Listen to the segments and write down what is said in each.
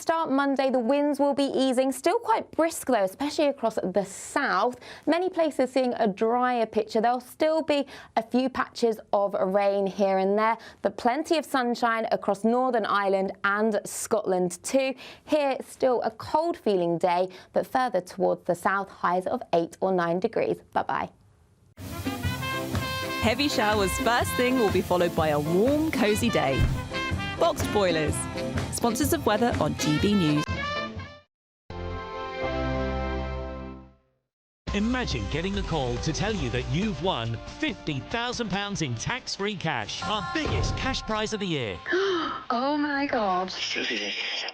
start Monday, the winds will be easing. Still quite brisk, though, especially across the south. Many places seeing a drier picture. There'll still be a few patches of rain here and there, but plenty of sunshine across Northern Ireland and Scotland too. Here, still a cold feeling day, but further towards the south, highs of 8 or 9 degrees. Bye-bye. Heavy showers first thing will be followed by a warm, cosy day. Boxed boilers. Sponsors of weather on GB News. Imagine getting a call to tell you that you've won £50,000 in tax-free cash, our biggest cash prize of the year. Oh my God.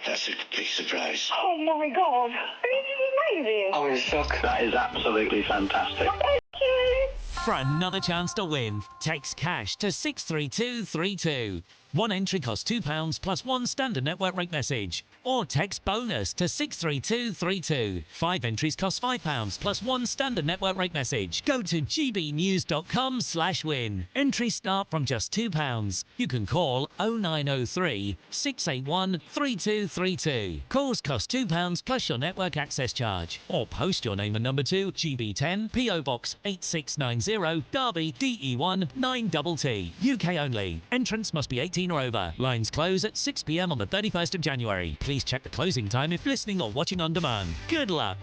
That's a big surprise. Oh my God. This is amazing. I'm in shock. That is absolutely fantastic. Thank you. For another chance to win, text cash to 63232. One entry costs £2 plus one standard network rate message. Or text bonus to 63232. 5 entries cost £5 plus one standard network rate message. Go to gbnews.com/win. Entries start from just £2. You can call 0903 681 3232. Calls cost £2 plus your network access charge. Or post your name and number to GB10 PO Box 8690 Derby DE1 9TT. UK only. Entrance must be 18 or over. Lines close at 6 p.m. on the 31st of January. Please check the closing time if listening or watching on demand. Good luck.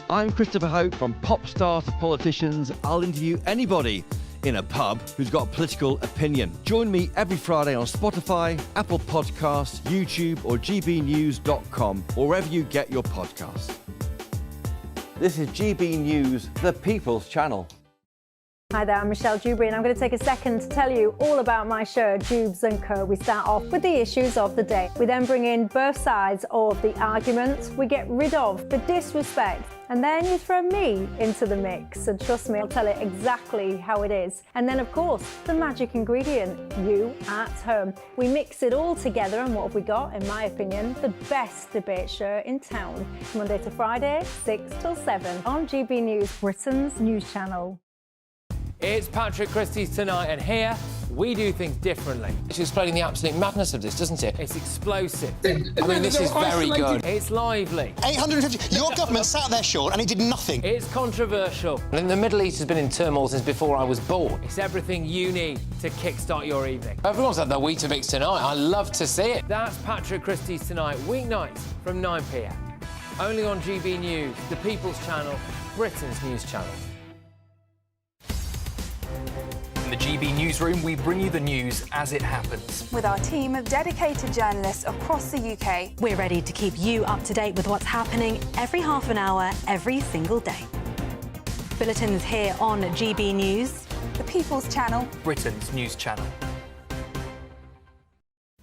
I'm Christopher Hope. From pop stars to politicians, I'll interview anybody in a pub who's got a political opinion. Join me every Friday on Spotify, Apple Podcasts, YouTube or gbnews.com, or wherever you get your podcasts. This is GB News, the People's Channel. Hi there, I'm Michelle Dewberry and I'm going to take a second to tell you all about my show, Dubes & Co. We start off with the issues of the day. We then bring in both sides of the argument. We get rid of the disrespect. And then you throw me into the mix. And trust me, I'll tell it exactly how it is. And then, of course, the magic ingredient, you at home. We mix it all together and what have we got, in my opinion, the best debate show in town. Monday to Friday, 6 till 7 on GB News, Britain's news channel. It's Patrick Christie's Tonight, and here we do things differently. It's explaining the absolute madness of this, doesn't it? It's explosive. I mean, this is very good. It's lively. 850. Your government sat there, Sean, and it did nothing. It's controversial. And the Middle East has been in turmoil since before I was born. It's everything you need to kickstart your evening. Everyone's had their Weetabix tonight. I love to see it. That's Patrick Christie's Tonight, weeknights from 9 p.m. Only on GB News, the People's Channel, Britain's news channel. In the GB Newsroom, we bring you the news as it happens. With our team of dedicated journalists across the UK, we're ready to keep you up to date with what's happening every half an hour, every single day. Bulletins here on GB News, the People's Channel, Britain's news channel.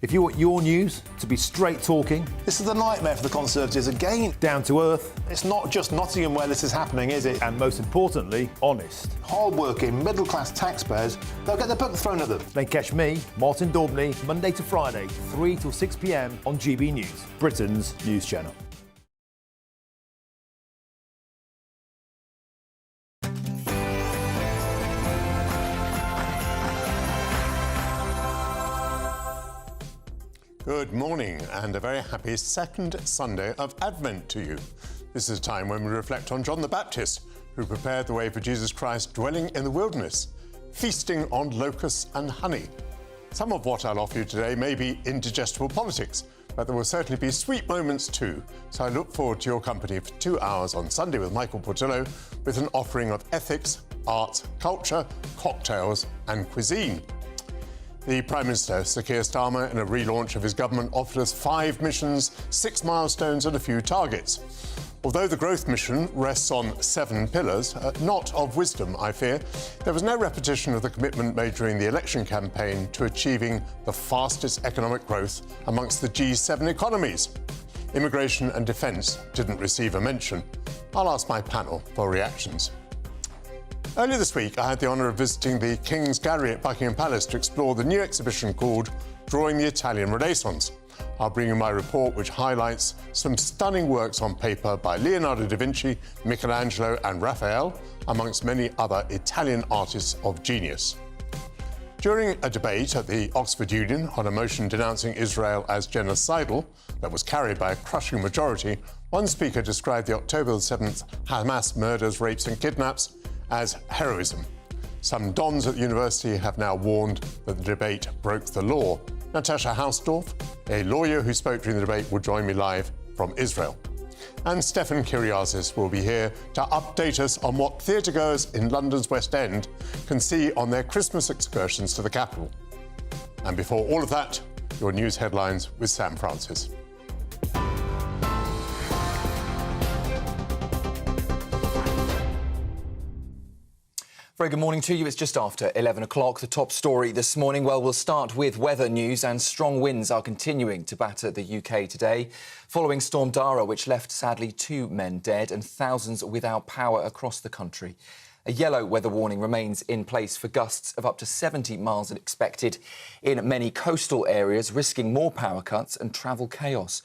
If you want your news to be straight talking... This is a nightmare for the Conservatives again. Down to earth. It's not just Nottingham where this is happening, is it? And most importantly, honest. Hard-working, middle-class taxpayers, they'll get their book thrown at them. Then catch me, Martin Daubney, Monday to Friday, 3 till 6 p.m. on GB News, Britain's news channel. Good morning and a very happy second Sunday of Advent to you. This is a time when we reflect on John the Baptist, who prepared the way for Jesus Christ dwelling in the wilderness, feasting on locusts and honey. Some of what I'll offer you today may be indigestible politics, but there will certainly be sweet moments too. So I look forward to your company for 2 hours on Sunday with Michael Portillo, with an offering of ethics, art, culture, cocktails and cuisine. The Prime Minister, Sir Keir Starmer, in a relaunch of his government, offered us 5 missions, 6 milestones and a few targets. Although the growth mission rests on 7 pillars, not of wisdom, I fear, there was no repetition of the commitment made during the election campaign to achieving the fastest economic growth amongst the G7 economies. Immigration and defence didn't receive a mention. I'll ask my panel for reactions. Earlier this week, I had the honour of visiting the King's Gallery at Buckingham Palace to explore the new exhibition called Drawing the Italian Renaissance. I'll bring you my report, which highlights some stunning works on paper by Leonardo da Vinci, Michelangelo and Raphael, amongst many other Italian artists of genius. During a debate at the Oxford Union on a motion denouncing Israel as genocidal that was carried by a crushing majority, one speaker described the October 7th Hamas murders, rapes and kidnaps as heroism. Some dons at the university have now warned that the debate broke the law. Natasha Hausdorff, a lawyer who spoke during the debate, will join me live from Israel. And Stefan Kyriazis will be here to update us on what theatregoers in London's West End can see on their Christmas excursions to the capital. And before all of that, your news headlines with Sam Francis. Very good morning to you. It's just after 11 o'clock. The top story this morning, well, we'll start with weather news, and strong winds are continuing to batter the UK today, following Storm Dara, which left, sadly, 2 men dead and thousands without power across the country. A yellow weather warning remains in place for gusts of up to 70 miles expected in many coastal areas, risking more power cuts and travel chaos.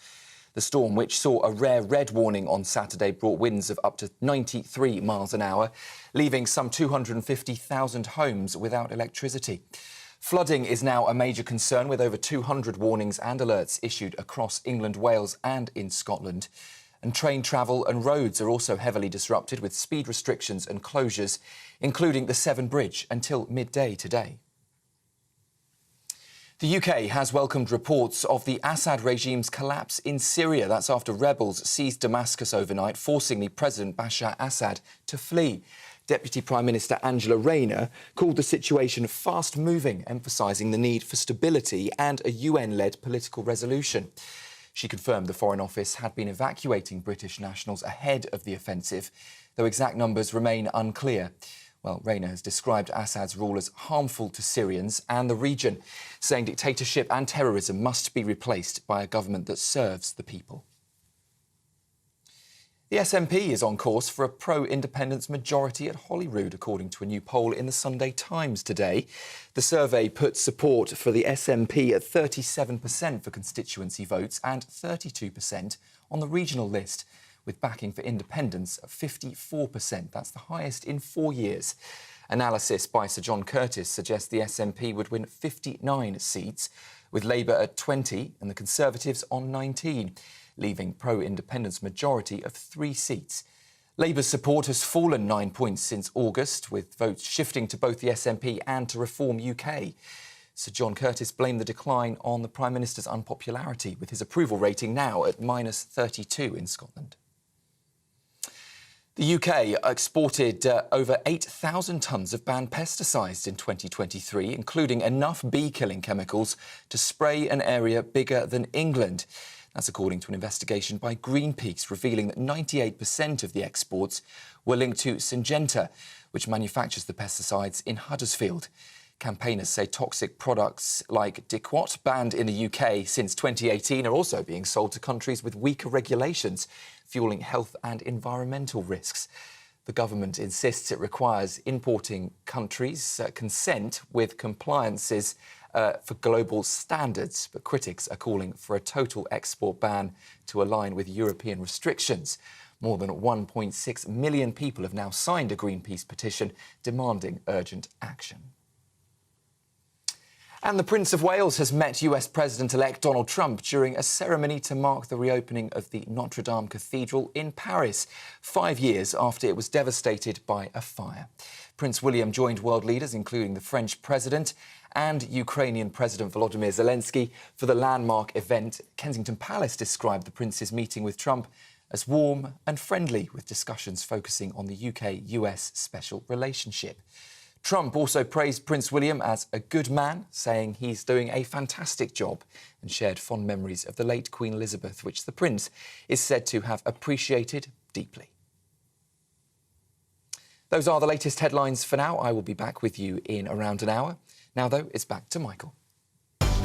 The storm, which saw a rare red warning on Saturday, brought winds of up to 93 miles an hour, leaving some 250,000 homes without electricity. Flooding is now a major concern, with over 200 warnings and alerts issued across England, Wales and in Scotland. And train travel and roads are also heavily disrupted, with speed restrictions and closures, including the Severn Bridge, until midday today. The UK has welcomed reports of the Assad regime's collapse in Syria. That's after rebels seized Damascus overnight, forcing the President Bashar Assad to flee. Deputy Prime Minister Angela Rayner called the situation fast-moving, emphasising the need for stability and a UN-led political resolution. She confirmed the Foreign Office had been evacuating British nationals ahead of the offensive, though exact numbers remain unclear. Well, Rayner has described Assad's rule as harmful to Syrians and the region, saying dictatorship and terrorism must be replaced by a government that serves the people. The SNP is on course for a pro-independence majority at Holyrood, according to a new poll in the Sunday Times today. The survey puts support for the SNP at 37% for constituency votes and 32% on the regional list, with backing for independence of 54%. That's the highest in 4 years. Analysis by Sir John Curtis suggests the SNP would win 59 seats, with Labour at 20 and the Conservatives on 19, leaving pro-independence majority of 3 seats. Labour's support has fallen 9 points since August, with votes shifting to both the SNP and to Reform UK. Sir John Curtis blamed the decline on the Prime Minister's unpopularity, with his approval rating now at -32 in Scotland. The UK exported over 8,000 tonnes of banned pesticides in 2023, including enough bee-killing chemicals to spray an area bigger than England. That's according to an investigation by Greenpeace, revealing that 98% of the exports were linked to Syngenta, which manufactures the pesticides in Huddersfield. Campaigners say toxic products like Diquat, banned in the UK since 2018, are also being sold to countries with weaker regulations, fueling health and environmental risks. The government insists it requires importing countries' consent with compliances for global standards, but critics are calling for a total export ban to align with European restrictions. More than 1.6 million people have now signed a Greenpeace petition demanding urgent action. And the Prince of Wales has met US President-elect Donald Trump during a ceremony to mark the reopening of the Notre-Dame Cathedral in Paris, 5 years after it was devastated by a fire. Prince William joined world leaders, including the French President and Ukrainian President Volodymyr Zelensky, for the landmark event. Kensington Palace described the Prince's meeting with Trump as warm and friendly, with discussions focusing on the UK-US special relationship. Trump also praised Prince William as a good man, saying he's doing a fantastic job, and shared fond memories of the late Queen Elizabeth, which the Prince is said to have appreciated deeply. Those are the latest headlines for now. I will be back with you in around an hour. Now, though, it's back to Michael.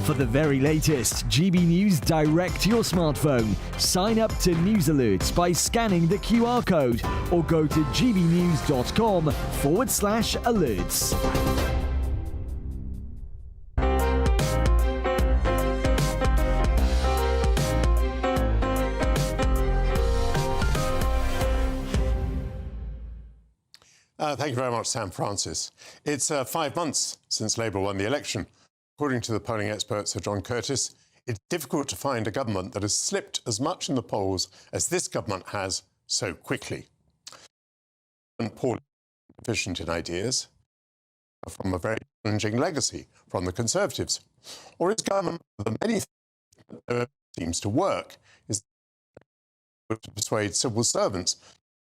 For the very latest GB News direct to your smartphone, sign up to News Alerts by scanning the QR code or go to gbnews.com/alerts. Thank you very much, Sam Francis. It's 5 months since Labour won the election. According to the polling expert Sir John Curtis, it's difficult to find a government that has slipped as much in the polls as this government has so quickly. And poorly deficient in ideas from a very challenging legacy from the Conservatives. Or is government, the many things that seems to work, is to persuade civil servants to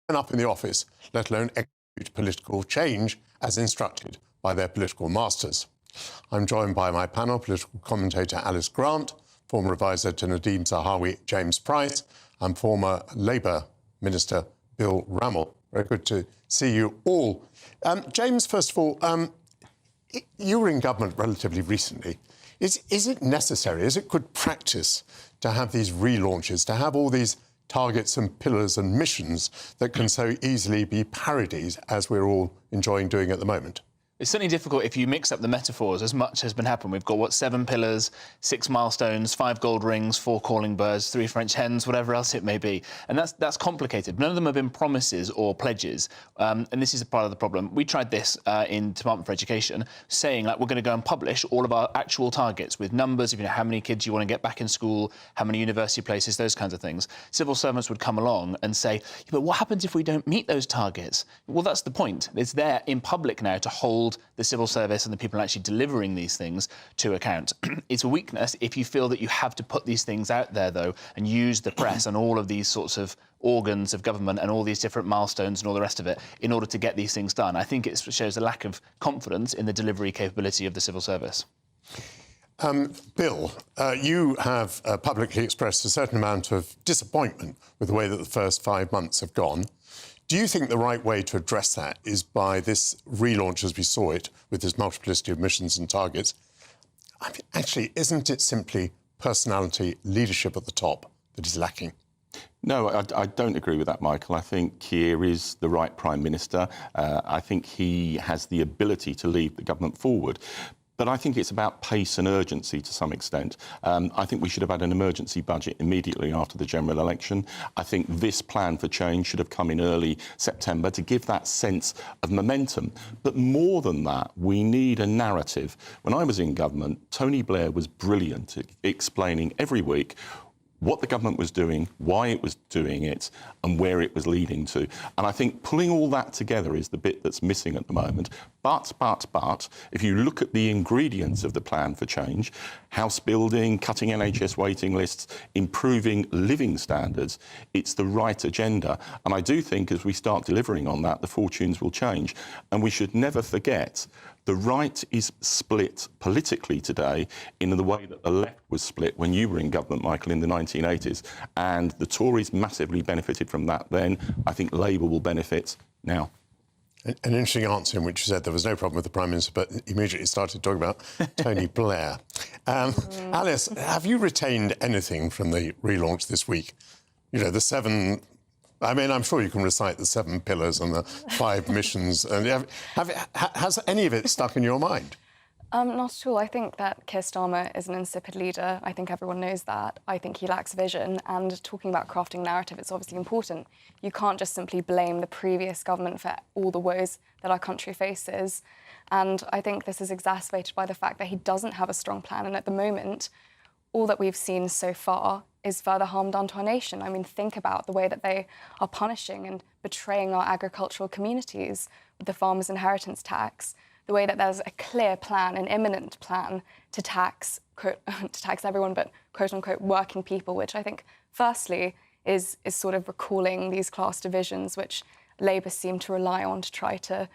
turn up in the office, let alone execute political change as instructed by their political masters. I'm joined by my panel, political commentator Alice Grant, former advisor to Nadeem Zahawi, James Price, and former Labour Minister Bill Rammell. Very good to see you all. James, first of all, you were in government relatively recently. Is it necessary, is it good practice to have these relaunches, to have all these targets and pillars and missions that can so easily be parodies, as we're all enjoying doing at the moment? It's certainly difficult if you mix up the metaphors, as much has been happening. We've got, 7 pillars, 6 milestones, 5 gold rings, 4 calling birds, 3 French hens, whatever else it may be. And that's complicated. None of them have been promises or pledges, and this is a part of the problem. We tried this in Department for Education, saying, like, we're going to go and publish all of our actual targets with numbers of, how many kids you want to get back in school, how many university places, those kinds of things. Civil servants would come along and say, yeah, but what happens if we don't meet those targets? Well, that's the point. It's there in public now to hold the civil service and the people actually delivering these things to account. It's a weakness if you feel that you have to put these things out there, though, and use the press and all of these sorts of organs of government and all these different milestones and all the rest of it in order to get these things done. I think it shows a lack of confidence in the delivery capability of the civil service. Bill, you have publicly expressed a certain amount of disappointment with the way that the first 5 months have gone. Do you think the right way to address that is by this relaunch as we saw it, with this multiplicity of missions and targets? I mean, actually, isn't it simply personality, leadership at the top that is lacking? No, I don't agree with that, Michael. I think Keir is the right Prime Minister. I think he has the ability to lead the government forward. But I think it's about pace and urgency to some extent. I think we should have had an emergency budget immediately after the general election. I think this plan for change should have come in early September to give that sense of momentum. But more than that, we need a narrative. When I was in government, Tony Blair was brilliant at explaining every week what the government was doing, why it was doing it, and where it was leading to. And I think pulling all that together is the bit that's missing at the moment. But, if you look at the ingredients of the plan for change, house building, cutting NHS waiting lists, improving living standards, it's the right agenda. And I do think as we start delivering on that, the fortunes will change. And we should never forget the right is split politically today in the way that the left was split when you were in government, Michael, in the 1980s. And the Tories massively benefited from that then. I think Labour will benefit now. An interesting answer in which you said there was no problem with the Prime Minister, but immediately started talking about Tony Blair. Alice, have you retained anything from the relaunch this week? You know, the 7... I mean, I'm sure you can recite the 7 pillars and the 5 missions. And has any of it stuck in your mind? Not at all. I think that Keir Starmer is an insipid leader. I think everyone knows that. I think he lacks vision. And talking about crafting narrative, it's obviously important. You can't just simply blame the previous government for all the woes that our country faces. And I think this is exacerbated by the fact that he doesn't have a strong plan. And at the moment, all that we've seen so far is further harm done to our nation. I mean, think about the way that they are punishing and betraying our agricultural communities with the farmers' inheritance tax, the way that there's a clear plan, an imminent plan to tax everyone but quote-unquote working people, which I think, firstly, is sort of recalling these class divisions which Labour seem to rely on to try to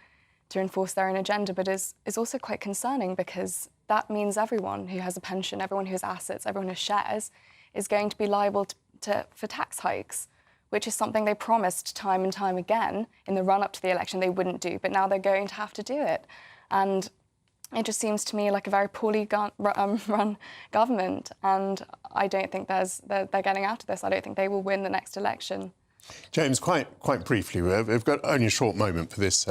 enforce their own agenda, but is also quite concerning because that means everyone who has a pension, everyone who has assets, everyone who has shares, is going to be liable for tax hikes, which is something they promised time and time again in the run-up to the election they wouldn't do, but now they're going to have to do it. And it just seems to me like a very poorly run government, and I don't think they're getting out of this. I don't think they will win the next election. James, quite briefly, we've got only a short moment for this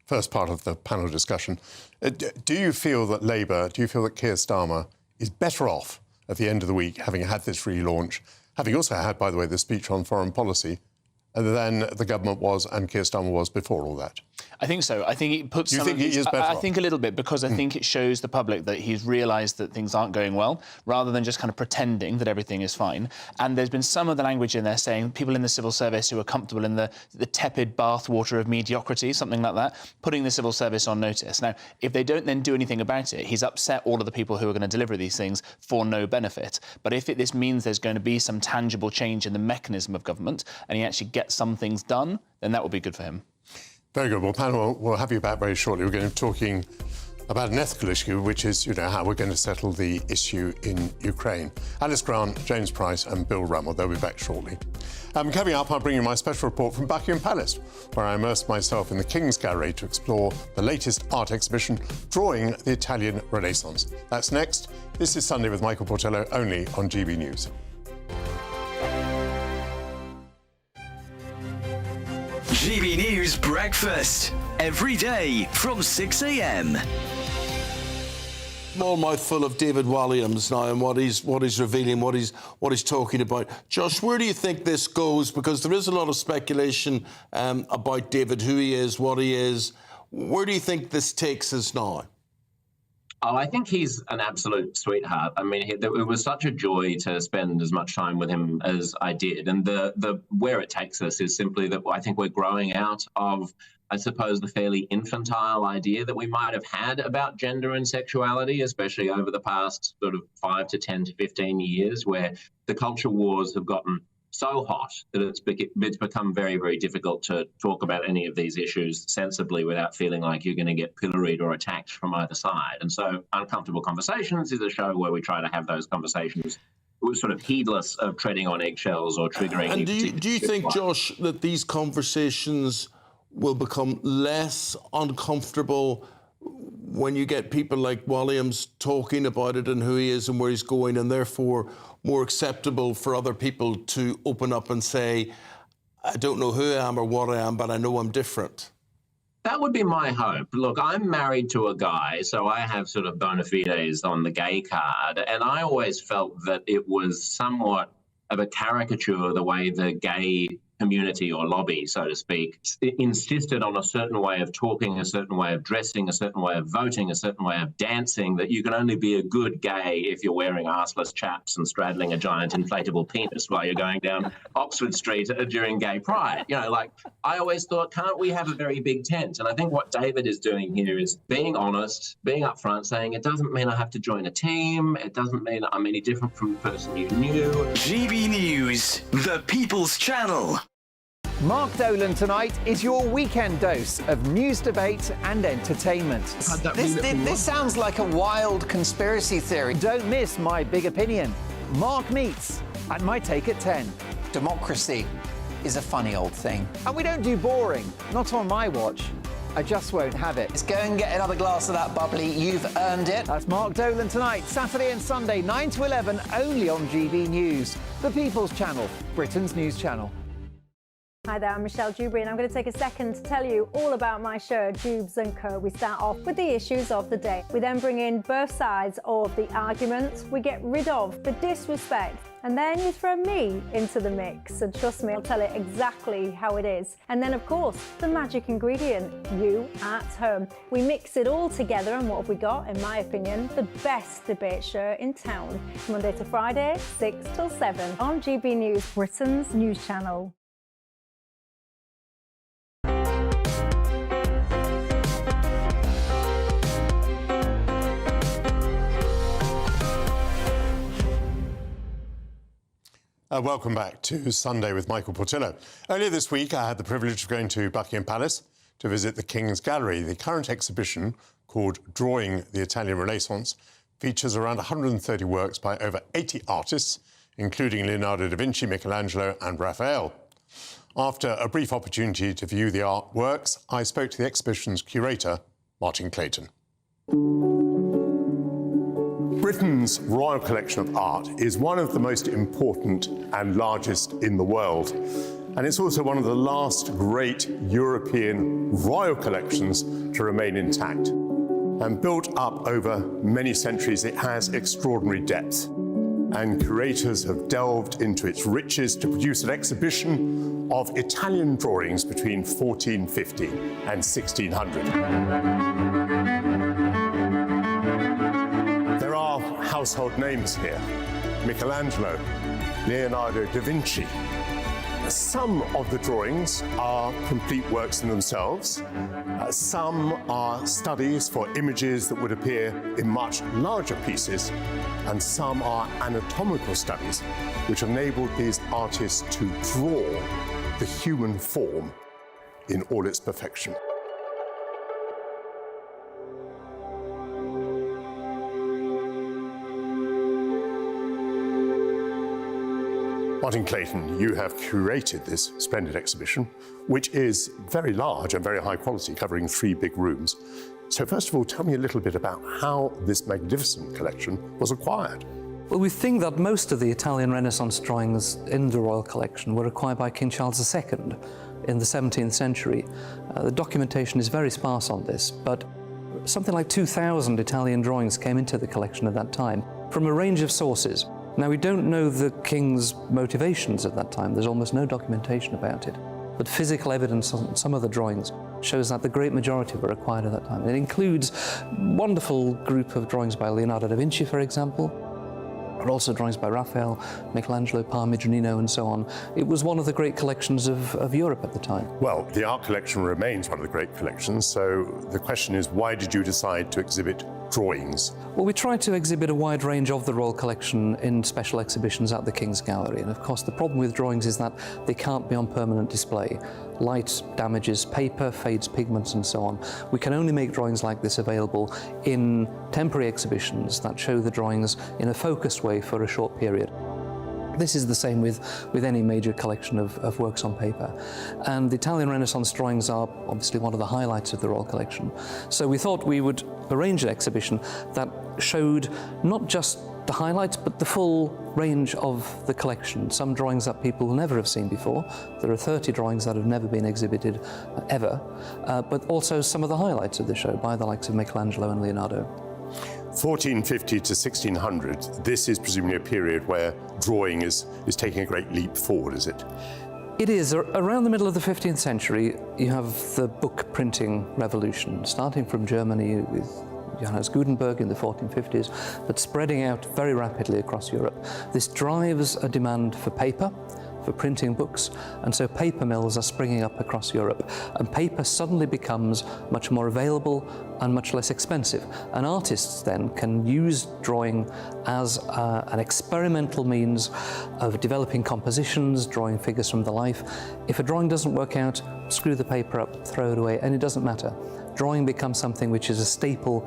first part of the panel discussion. Do you feel that Labour, do you feel that Keir Starmer is better off at the end of the week, having had this relaunch, having also had, by the way, the speech on foreign policy, than the government was and Keir Starmer was before all that? I think so. I think it puts. You think he is better off? I think a little bit, because I think it shows the public that he's realised that things aren't going well, rather than just kind of pretending that everything is fine. And there's been some of the language in there saying people in the civil service who are comfortable in the tepid bathwater of mediocrity, something like that, putting the civil service on notice. Now, if they don't then do anything about it, he's upset all of the people who are going to deliver these things for no benefit. But if this means there's going to be some tangible change in the mechanism of government and he actually gets some things done, then that would be good for him. Very good. Well, panel, we'll have you back very shortly. We're going to be talking about an ethical issue, which is, how we're going to settle the issue in Ukraine. Alice Grant, James Price and Bill Rummel, they'll be back shortly. Coming up, I'll bring you my special report from Buckingham Palace, where I immersed myself in the King's Gallery to explore the latest art exhibition, Drawing the Italian Renaissance. That's next. This is Sunday with Michael Portillo, only on GB News. GB News Breakfast, every day from 6 a.m. Small mouthful of David Walliams now and what he's revealing, what he's talking about. Josh, where do you think this goes? Because there is a lot of speculation about David, who he is, what he is. Where do you think this takes us now? Oh, I think he's an absolute sweetheart. I mean, it was such a joy to spend as much time with him as I did. And the where it takes us is simply that I think we're growing out of, I suppose, the fairly infantile idea that we might have had about gender and sexuality, especially over the past sort of 5 to 10 to 15 years, where the culture wars have gotten so hot that it's become very, very difficult to talk about any of these issues sensibly without feeling like you're going to get pilloried or attacked from either side. And so Uncomfortable Conversations is a show where we try to have those conversations sort of heedless of treading on eggshells or triggering. And do you think, Josh, that these conversations will become less uncomfortable when you get people like Walliams talking about it and who he is and where he's going, and therefore more acceptable for other people to open up and say, I don't know who I am or what I am, but I know I'm different? That would be my hope. Look, I'm married to a guy, so I have sort of bona fides on the gay card, and I always felt that it was somewhat of a caricature the way the gay community or lobby, so to speak, insisted on a certain way of talking, a certain way of dressing, a certain way of voting, a certain way of dancing, that you can only be a good gay if you're wearing arseless chaps and straddling a giant inflatable penis while you're going down Oxford Street during Gay Pride. I always thought, can't we have a very big tent? And I think what David is doing here is being honest, being upfront, saying it doesn't mean I have to join a team, it doesn't mean I'm any different from the person you knew. GB News, the People's Channel. Mark Dolan tonight is your weekend dose of news, debate and entertainment. This sounds like a wild conspiracy theory. Don't miss My Big Opinion. Mark Meets at My Take at 10. Democracy is a funny old thing. And we don't do boring, not on my watch. I just won't have it. Let's go and get another glass of that bubbly. You've earned it. That's Mark Dolan tonight, Saturday and Sunday, 9 to 11, only on GB News, the People's Channel, Britain's news channel. Hi there, I'm Michelle Dewberry and I'm going to take a second to tell you all about my show, Jubes & Co. We start off with the issues of the day. We then bring in both sides of the argument. We get rid of the disrespect. And then you throw me into the mix. And trust me, I'll tell it exactly how it is. And then, of course, the magic ingredient, you at home. We mix it all together and what have we got, in my opinion, the best debate show in town. Monday to Friday, 6 till 7 on GB News, Britain's news channel. Welcome back to Sunday with Michael Portillo. Earlier this week, I had the privilege of going to Buckingham Palace to visit the King's Gallery. The current exhibition, called Drawing the Italian Renaissance, features around 130 works by over 80 artists, including Leonardo da Vinci, Michelangelo and Raphael. After a brief opportunity to view the artworks, I spoke to the exhibition's curator, Martin Clayton. Britain's royal collection of art is one of the most important and largest in the world. And it's also one of the last great European royal collections to remain intact. And built up over many centuries, it has extraordinary depth. and curators have delved into its riches to produce an exhibition of Italian drawings between 1450 and 1600. There are household names here: Michelangelo, Leonardo da Vinci. Some of the drawings are complete works in themselves. Some are studies for images that would appear in much larger pieces, and some are anatomical studies which enabled these artists to draw the human form in all its perfection. Martin Clayton, you have curated this splendid exhibition, which is very large and very high quality, covering 3 big rooms. So first of all, tell me a little bit about how this magnificent collection was acquired. Well, we think that most of the Italian Renaissance drawings in the Royal Collection were acquired by King Charles II in the 17th century. The documentation is very sparse on this, but something like 2,000 Italian drawings came into the collection at that time from a range of sources. Now, we don't know the king's motivations at that time. There's almost no documentation about it. But physical evidence on some of the drawings shows that the great majority were acquired at that time. It includes a wonderful group of drawings by Leonardo da Vinci, for example, but also drawings by Raphael, Michelangelo, Parmigianino, and so on. It was one of the great collections of Europe at the time. Well, the art collection remains one of the great collections, so the question is, why did you decide to exhibit drawings? Well, we tried to exhibit a wide range of the Royal Collection in special exhibitions at the King's Gallery, and of course the problem with drawings is that they can't be on permanent display. Light damages paper, fades pigments, and so on. We can only make drawings like this available in temporary exhibitions that show the drawings in a focused way for a short period. This is the same with any major collection of works on paper. And the Italian Renaissance drawings are obviously one of the highlights of the Royal Collection. So we thought we would arrange an exhibition that showed not just the highlights, but the full range of the collection. Some drawings that people will never have seen before. There are 30 drawings that have never been exhibited ever, but also some of the highlights of the show by the likes of Michelangelo and Leonardo. 1450 to 1600, this is presumably a period where drawing is taking a great leap forward, is it? It is. Around the middle of the 15th century, you have the book printing revolution, starting from Germany with Johannes Gutenberg in the 1450s, but spreading out very rapidly across Europe. This drives a demand for paper, for printing books, and so paper mills are springing up across Europe, and paper suddenly becomes much more available and much less expensive. And artists then can use drawing as an experimental means of developing compositions, drawing figures from the life. If a drawing doesn't work out, screw the paper up, throw it away, and it doesn't matter. Drawing becomes something which is a staple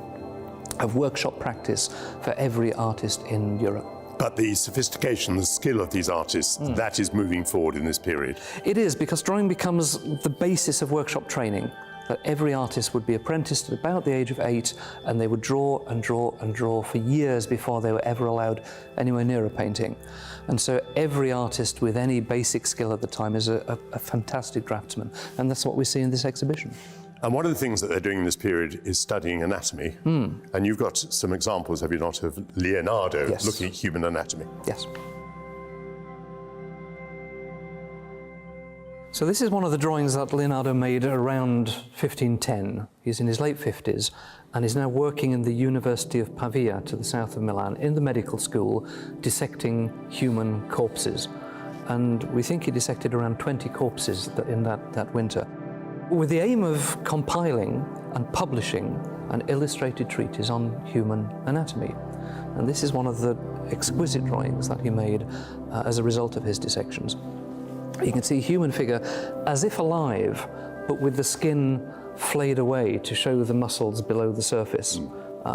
of workshop practice for every artist in Europe. But the sophistication, the skill of these artists, that is moving forward in this period. It is, because drawing becomes the basis of workshop training. That every artist would be apprenticed at about the age of 8, and they would draw and draw and draw for years before they were ever allowed anywhere near a painting. And so every artist with any basic skill at the time is a fantastic draftsman, and that's what we see in this exhibition. And one of the things that they're doing in this period is studying anatomy. And you've got some examples, have you not, of Leonardo looking at human anatomy? Yes. So this is one of the drawings that Leonardo made around 1510. He's in his late 50s and is now working in the University of Pavia to the south of Milan in the medical school, dissecting human corpses. And we think he dissected around 20 corpses in that winter, with the aim of compiling and publishing an illustrated treatise on human anatomy. And this is one of the exquisite drawings that he made as a result of his dissections. You can see a human figure as if alive, but with the skin flayed away to show the muscles below the surface,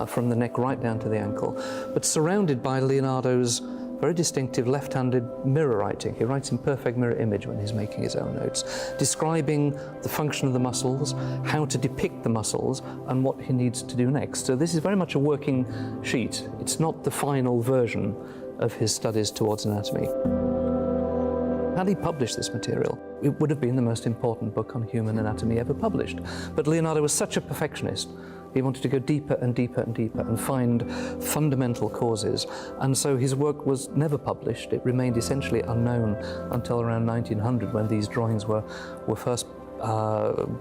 from the neck right down to the ankle, but surrounded by Leonardo's very distinctive left-handed mirror writing. He writes in perfect mirror image when he's making his own notes, describing the function of the muscles, how to depict the muscles, and what he needs to do next. So this is very much a working sheet. It's not the final version of his studies towards anatomy. Had he published this material, it would have been the most important book on human anatomy ever published. But Leonardo was such a perfectionist He wanted to go deeper and deeper and deeper and find fundamental causes. And so his work was never published. It remained essentially unknown until around 1900, when these drawings were first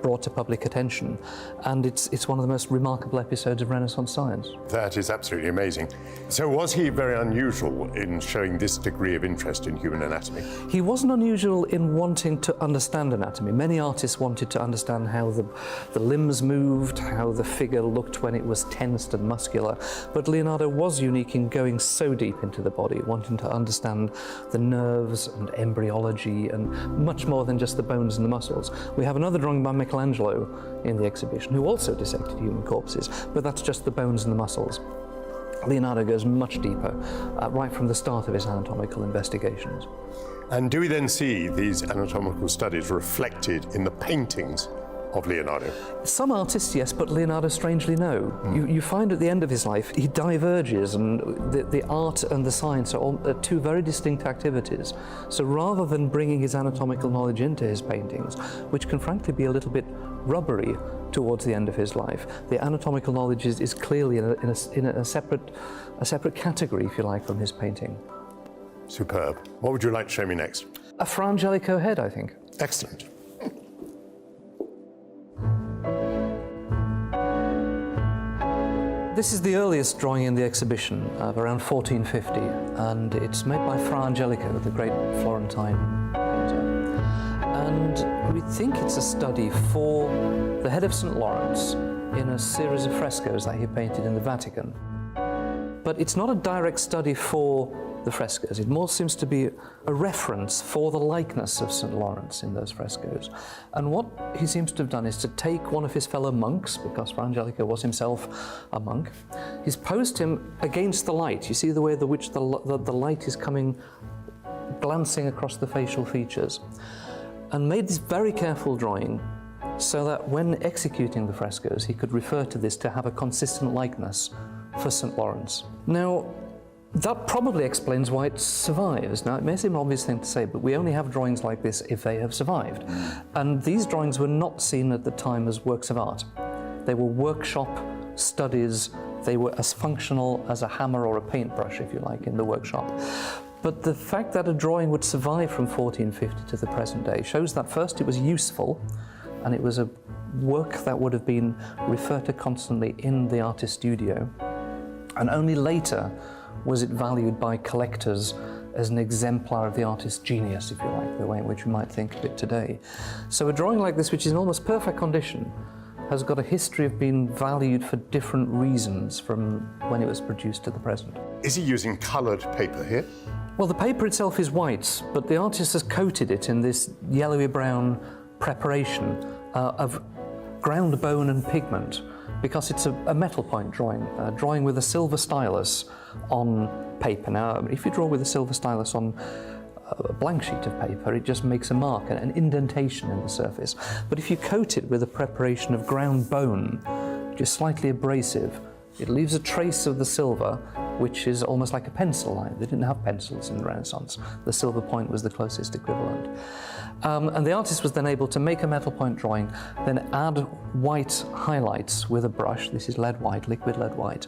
brought to public attention. And it's one of the most remarkable episodes of Renaissance science. That is absolutely amazing. So was he very unusual in showing this degree of interest in human anatomy? He wasn't unusual in wanting to understand anatomy. Many artists wanted to understand how the limbs moved, how the figure looked when it was tensed and muscular. But Leonardo was unique in going so deep into the body, wanting to understand the nerves and embryology and much more than just the bones and the muscles. We have another drawing by Michelangelo in the exhibition, who also dissected human corpses, but that's just the bones and the muscles. Leonardo goes much deeper, right from the start of his anatomical investigations. And do we then see these anatomical studies reflected in the paintings of Leonardo? Some artists, yes, but Leonardo, strangely, no. You find at the end of his life, he diverges, and the art and the science are two very distinct activities. So rather than bringing his anatomical knowledge into his paintings, which can frankly be a little bit rubbery towards the end of his life, the anatomical knowledge is clearly in a separate category, if you like, from his painting. Superb. What would you like to show me next? A Fra Angelico head, I think. Excellent. This is the earliest drawing in the exhibition, of around 1450, and it's made by Fra Angelico, the great Florentine painter. And we think it's a study for the head of St. Lawrence in a series of frescoes that he painted in the Vatican. But it's not a direct study for the frescoes. It more seems to be a reference for the likeness of St. Lawrence in those frescoes. And what he seems to have done is to take one of his fellow monks, because Fra Angelico was himself a monk. He's posed him against the light. You see the way in which the light is coming, glancing across the facial features, and made this very careful drawing so that when executing the frescoes, he could refer to this to have a consistent likeness for St. Lawrence. Now, that probably explains why it survives. Now, it may seem an obvious thing to say, but we only have drawings like this if they have survived. And these drawings were not seen at the time as works of art. They were workshop studies. They were as functional as a hammer or a paintbrush, if you like, in the workshop. But the fact that a drawing would survive from 1450 to the present day shows that first it was useful, and it was a work that would have been referred to constantly in the artist's studio, and only later was it valued by collectors as an exemplar of the artist's genius, if you like, the way in which we might think of it today. So a drawing like this, which is in almost perfect condition, has got a history of being valued for different reasons from when it was produced to the present. Is he using coloured paper here? Well, the paper itself is white, but the artist has coated it in this yellowy-brown preparation of ground bone and pigment, because it's a metal point drawing, drawing with a silver stylus on paper. Now, if you draw with a silver stylus on a blank sheet of paper, it just makes a mark, an indentation in the surface. But if you coat it with a preparation of ground bone, which is slightly abrasive, it leaves a trace of the silver, which is almost like a pencil line. They didn't have pencils in the Renaissance. The silver point was the closest equivalent. And the artist was then able to make a metal point drawing, then add white highlights with a brush. This is lead white, liquid lead white.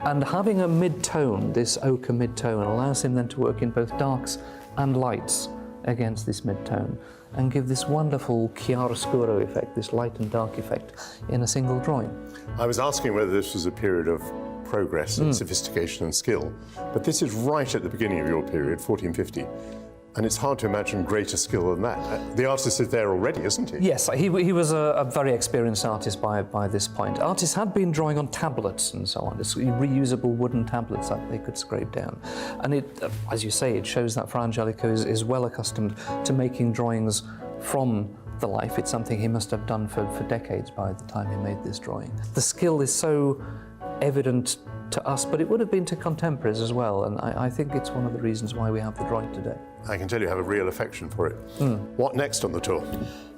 And having a mid-tone, this ochre mid-tone, allows him then to work in both darks and lights against this mid-tone and give this wonderful chiaroscuro effect, this light and dark effect, in a single drawing. I was asking whether this was a period of progress and sophistication and skill, but this is right at the beginning of your period, 1450. And it's hard to imagine greater skill than that. The artist is there already, isn't he? Yes, he was a very experienced artist by this point. Artists had been drawing on tablets and so on, it's reusable wooden tablets that they could scrape down. And it, as you say, it shows that Fra Angelico is well accustomed to making drawings from the life. It's something he must have done for decades by the time he made this drawing. The skill is so evident to us, but it would have been to contemporaries as well, and I think it's one of the reasons why we have the drawing today. I can tell you have a real affection for it. What next on the tour?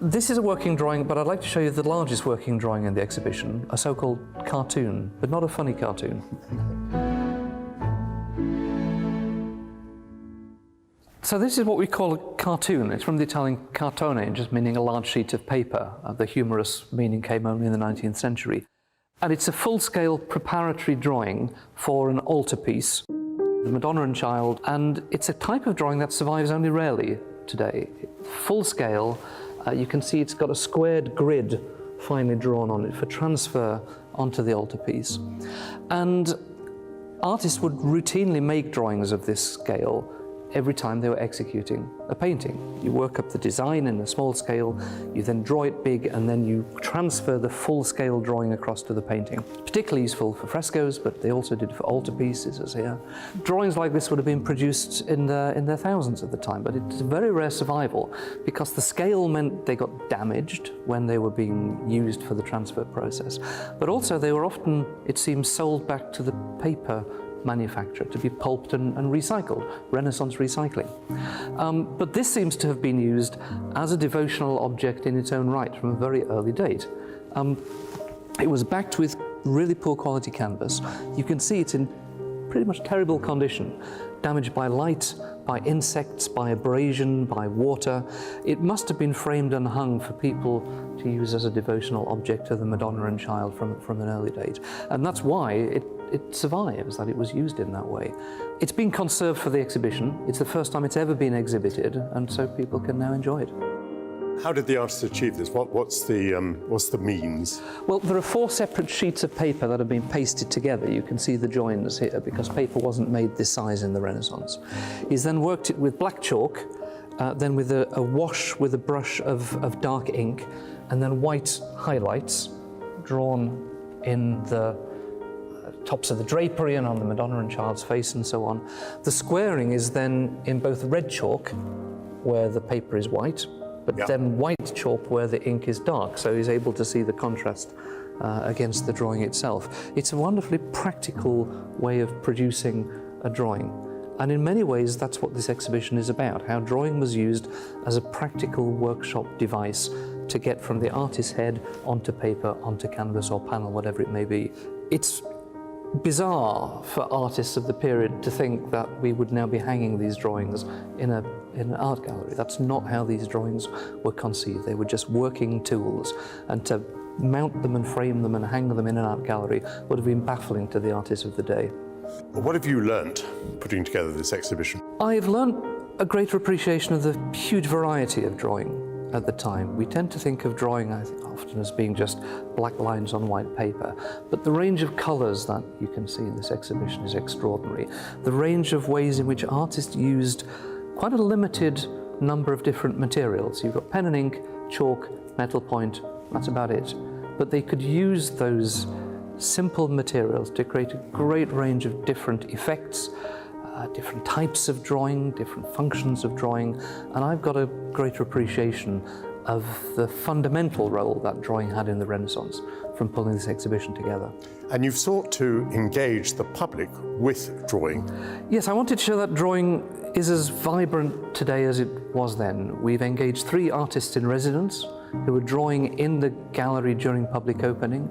This is a working drawing, but I'd like to show you the largest working drawing in the exhibition, a so-called cartoon, but not a funny cartoon. So this is what we call a cartoon. It's from the Italian cartone, just meaning a large sheet of paper. The humorous meaning came only in the 19th century. And it's a full-scale preparatory drawing for an altarpiece, the Madonna and Child, and it's a type of drawing that survives only rarely today. Full scale, you can see it's got a squared grid finely drawn on it for transfer onto the altarpiece. And artists would routinely make drawings of this scale every time they were executing a painting. You work up the design in a small scale, you then draw it big, and then you transfer the full-scale drawing across to the painting. Particularly useful for frescoes, but they also did it for altarpieces, as here. Drawings like this would have been produced in their thousands at the time, but it's a very rare survival because the scale meant they got damaged when they were being used for the transfer process. But also they were often, it seems, sold back to the paper manufacturer to be pulped and recycled, Renaissance recycling. But this seems to have been used as a devotional object in its own right from a very early date. It was backed with really poor quality canvas. You can see it's in pretty much terrible condition, damaged by light, by insects, by abrasion, by water. It must have been framed and hung for people to use as a devotional object to the Madonna and Child from an early date. And that's why it survives, that it was used in that way. It's been conserved for the exhibition. It's the first time it's ever been exhibited, and so people can now enjoy it. How did the artist achieve this? What's the means? Well, there are 4 separate sheets of paper that have been pasted together. You can see the joins here because paper wasn't made this size in the Renaissance. He's then worked it with black chalk, then with a wash with a brush of dark ink, and then white highlights drawn in the tops of the drapery and on the Madonna and Child's face and so on. The squaring is then in both red chalk, where the paper is white, but then white chalk where the ink is dark, so he's able to see the contrast against the drawing itself. It's a wonderfully practical way of producing a drawing. And in many ways, that's what this exhibition is about, how drawing was used as a practical workshop device to get from the artist's head onto paper, onto canvas or panel, whatever it may be. It's bizarre for artists of the period to think that we would now be hanging these drawings in an art gallery. That's not how these drawings were conceived. They were just working tools, and to mount them and frame them and hang them in an art gallery would have been baffling to the artists of the day. Well, what have you learnt putting together this exhibition? I've learnt a greater appreciation of the huge variety of drawing at the time. We tend to think of drawing, I think, often as being just black lines on white paper, but the range of colours that you can see in this exhibition is extraordinary. The range of ways in which artists used quite a limited number of different materials. You've got pen and ink, chalk, metal point, that's about it. But they could use those simple materials to create a great range of different effects, different types of drawing, different functions of drawing, and I've got a greater appreciation of the fundamental role that drawing had in the Renaissance from pulling this exhibition together. And you've sought to engage the public with drawing. Yes, I wanted to show that drawing is as vibrant today as it was then. We've engaged 3 artists in residence who were drawing in the gallery during public opening,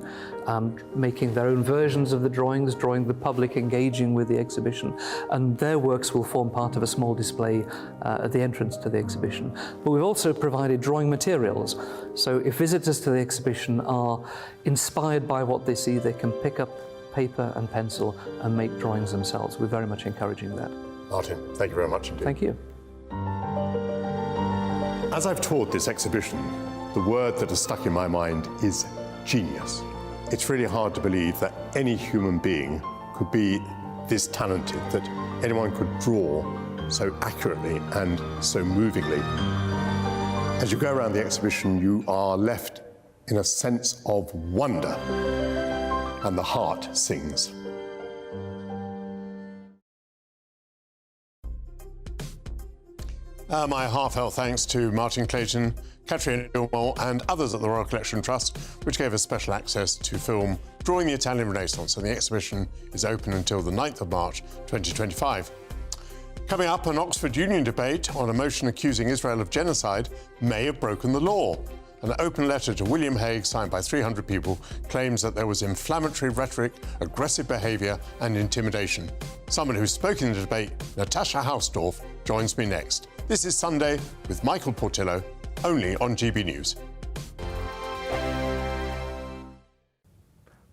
making their own versions of the drawings, drawing the public, engaging with the exhibition, and their works will form part of a small display at the entrance to the exhibition. But we've also provided drawing materials, so if visitors to the exhibition are inspired by what they see, they can pick up paper and pencil and make drawings themselves. We're very much encouraging that. Martin, thank you very much indeed. Thank you. As I've toured this exhibition, the word that has stuck in my mind is genius. It's really hard to believe that any human being could be this talented, that anyone could draw so accurately and so movingly. As you go around the exhibition, you are left in a sense of wonder, and the heart sings. My heartfelt thanks to Martin Clayton, Katrina Gilmore and others at the Royal Collection Trust, which gave us special access to film Drawing the Italian Renaissance, and the exhibition is open until the 9th of March 2025. Coming up, an Oxford Union debate on a motion accusing Israel of genocide may have broken the law. An open letter to William Hague, signed by 300 people, claims that there was inflammatory rhetoric, aggressive behaviour and intimidation. Someone who spoke in the debate, Natasha Hausdorff, joins me next. This is Sunday with Michael Portillo, only on GB News.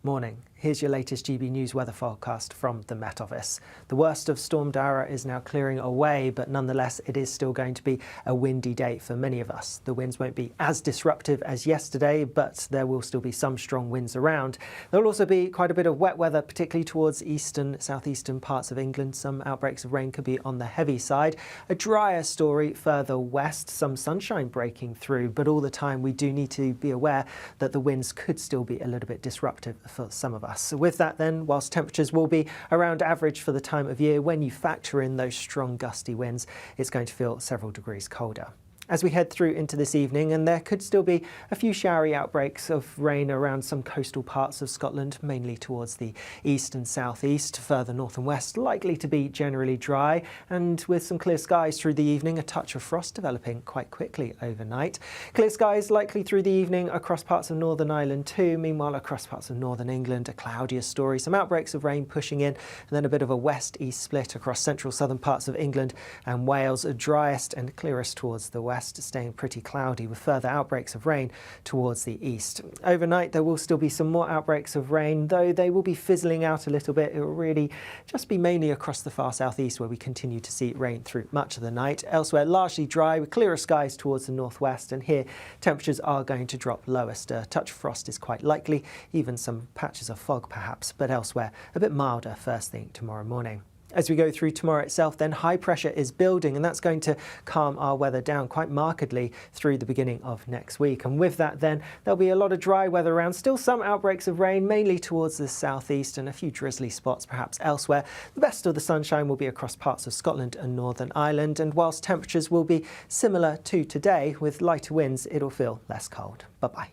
Morning. Here's your latest GB News weather forecast from the Met Office. The worst of Storm Dara is now clearing away, but nonetheless it is still going to be a windy day for many of us. The winds won't be as disruptive as yesterday, but there will still be some strong winds around. There will also be quite a bit of wet weather, particularly towards eastern, southeastern parts of England. Some outbreaks of rain could be on the heavy side. A drier story further west, some sunshine breaking through, but all the time we do need to be aware that the winds could still be a little bit disruptive for some of us. So with that then, whilst temperatures will be around average for the time of year, when you factor in those strong gusty winds, it's going to feel several degrees colder. As we head through into this evening, and there could still be a few showery outbreaks of rain around some coastal parts of Scotland, mainly towards the east and southeast. Further north and west, likely to be generally dry, and with some clear skies through the evening, a touch of frost developing quite quickly overnight. Clear skies likely through the evening across parts of Northern Ireland too. Meanwhile, across parts of northern England, a cloudier story. Some outbreaks of rain pushing in, and then a bit of a west-east split across central southern parts of England and Wales. Driest and clearest towards the west, staying pretty cloudy with further outbreaks of rain towards the east. Overnight there will still be some more outbreaks of rain, though they will be fizzling out a little bit. It will really just be mainly across the far southeast where we continue to see rain through much of the night. Elsewhere largely dry with clearer skies towards the northwest, and here temperatures are going to drop lowest. A touch of frost is quite likely, even some patches of fog perhaps, but elsewhere a bit milder first thing tomorrow morning. As we go through tomorrow itself, then high pressure is building, and that's going to calm our weather down quite markedly through the beginning of next week. And with that then, there'll be a lot of dry weather around, still some outbreaks of rain, mainly towards the southeast, and a few drizzly spots perhaps elsewhere. The best of the sunshine will be across parts of Scotland and Northern Ireland, and whilst temperatures will be similar to today, with lighter winds, it'll feel less cold. Bye-bye.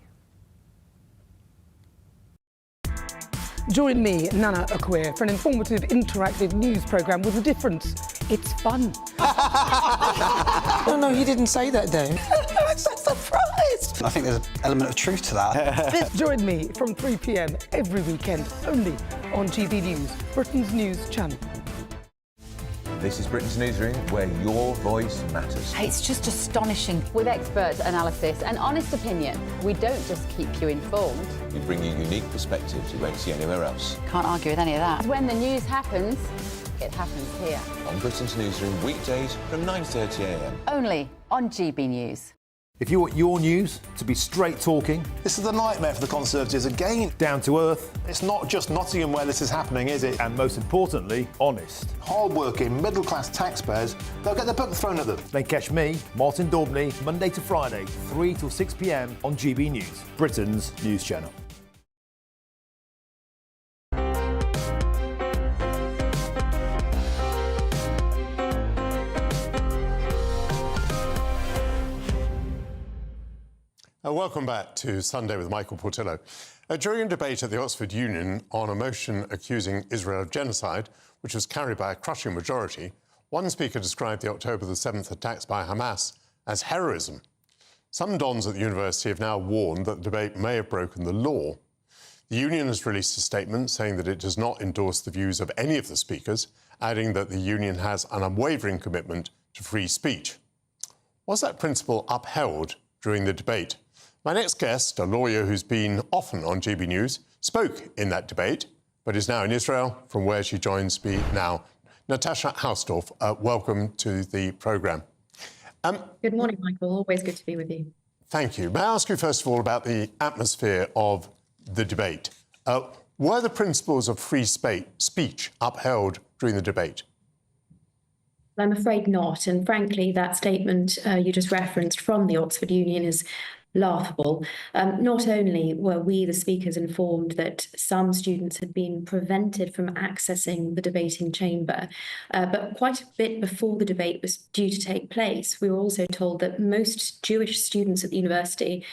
Join me, Nana Akwe, for an informative, interactive news programme with a difference. It's fun. No, he didn't say that, Dave. I'm so surprised. I think there's an element of truth to that. Join me from 3 p.m. every weekend, only on GB News, Britain's news channel. This is Britain's Newsroom, where your voice matters. It's just astonishing. With expert analysis and honest opinion, we don't just keep you informed. We bring you unique perspectives you won't see anywhere else. Can't argue with any of that. When the news happens, it happens here. On Britain's Newsroom, weekdays from 9:30 a.m. Only on GB News. If you want your news to be straight talking, This is a nightmare for the Conservatives again. down to earth, It's not just Nottingham where this is happening, is it? and most importantly, honest, Hard-working, middle-class taxpayers, they'll get the book thrown at them. then catch me, Martin Daubney, Monday to Friday, 3 till 6 p.m. on GB News, Britain's news channel. Welcome back to Sunday with Michael Portillo. During a debate at the Oxford Union on a motion accusing Israel of genocide, which was carried by a crushing majority, one speaker described the October the 7th attacks by Hamas as heroism. Some dons at the university have now warned that the debate may have broken the law. The union has released a statement saying that it does not endorse the views of any of the speakers, adding that the union has an unwavering commitment to free speech. Was that principle upheld during the debate? My next guest, a lawyer who's been often on GB News, spoke in that debate, but is now in Israel, from where she joins me now. Natasha Hausdorff, welcome to the programme. Good morning, Michael. Always good to be with you. Thank you. May I ask you, first of all, about the atmosphere of the debate? Were the principles of free speech upheld during the debate? I'm afraid not. And frankly, that statement you just referenced from the Oxford Union is laughable. Not only were we, the speakers, informed that some students had been prevented from accessing the debating chamber, but quite a bit before the debate was due to take place, we were also told that most Jewish students at the university,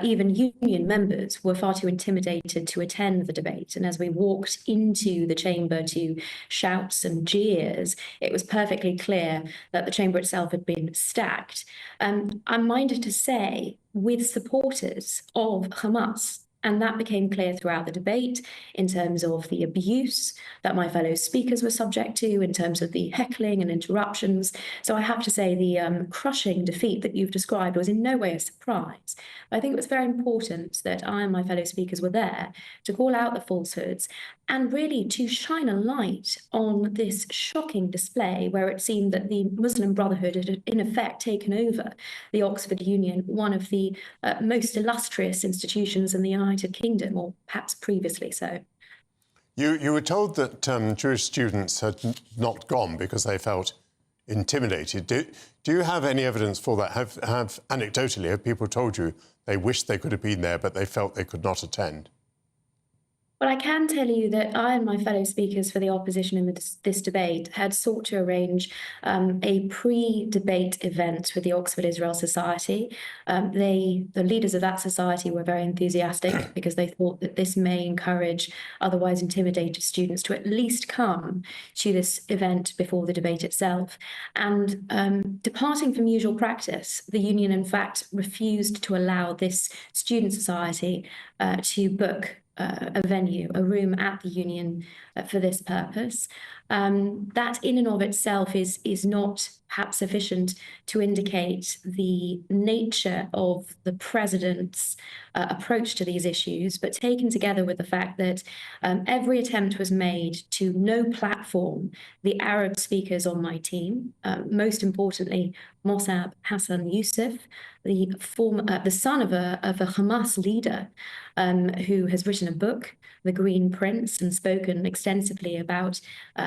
even union members, were far too intimidated to attend the debate. And as we walked into the chamber to shouts and jeers, it was perfectly clear that the chamber itself had been stacked. I'm minded to say, with supporters of Hamas. And that became clear throughout the debate in terms of the abuse that my fellow speakers were subject to, in terms of the heckling and interruptions. So I have to say the crushing defeat that you've described was in no way a surprise. But I think it was very important that I and my fellow speakers were there to call out the falsehoods and really to shine a light on this shocking display where it seemed that the Muslim Brotherhood had in effect taken over the Oxford Union, one of the most illustrious institutions in the United Kingdom, or perhaps previously so. You were told that Jewish students had not gone because they felt intimidated. Do you have any evidence for that? Have anecdotally, have people told you they wished they could have been there, but they felt they could not attend? Well, I can tell you that I and my fellow speakers for the opposition in this debate had sought to arrange a pre-debate event with the Oxford Israel Society. The leaders of that society were very enthusiastic because they thought that this may encourage otherwise intimidated students to at least come to this event before the debate itself. And departing from usual practice, the union in fact refused to allow this student society to book a venue, a room at the union for this purpose. That in and of itself is not perhaps sufficient to indicate the nature of the president's approach to these issues, but taken together with the fact that every attempt was made to no platform the Arab speakers on my team, most importantly, Mossab Hassan Youssef, the son of a Hamas leader who has written a book, The Green Prince, and spoken extensively about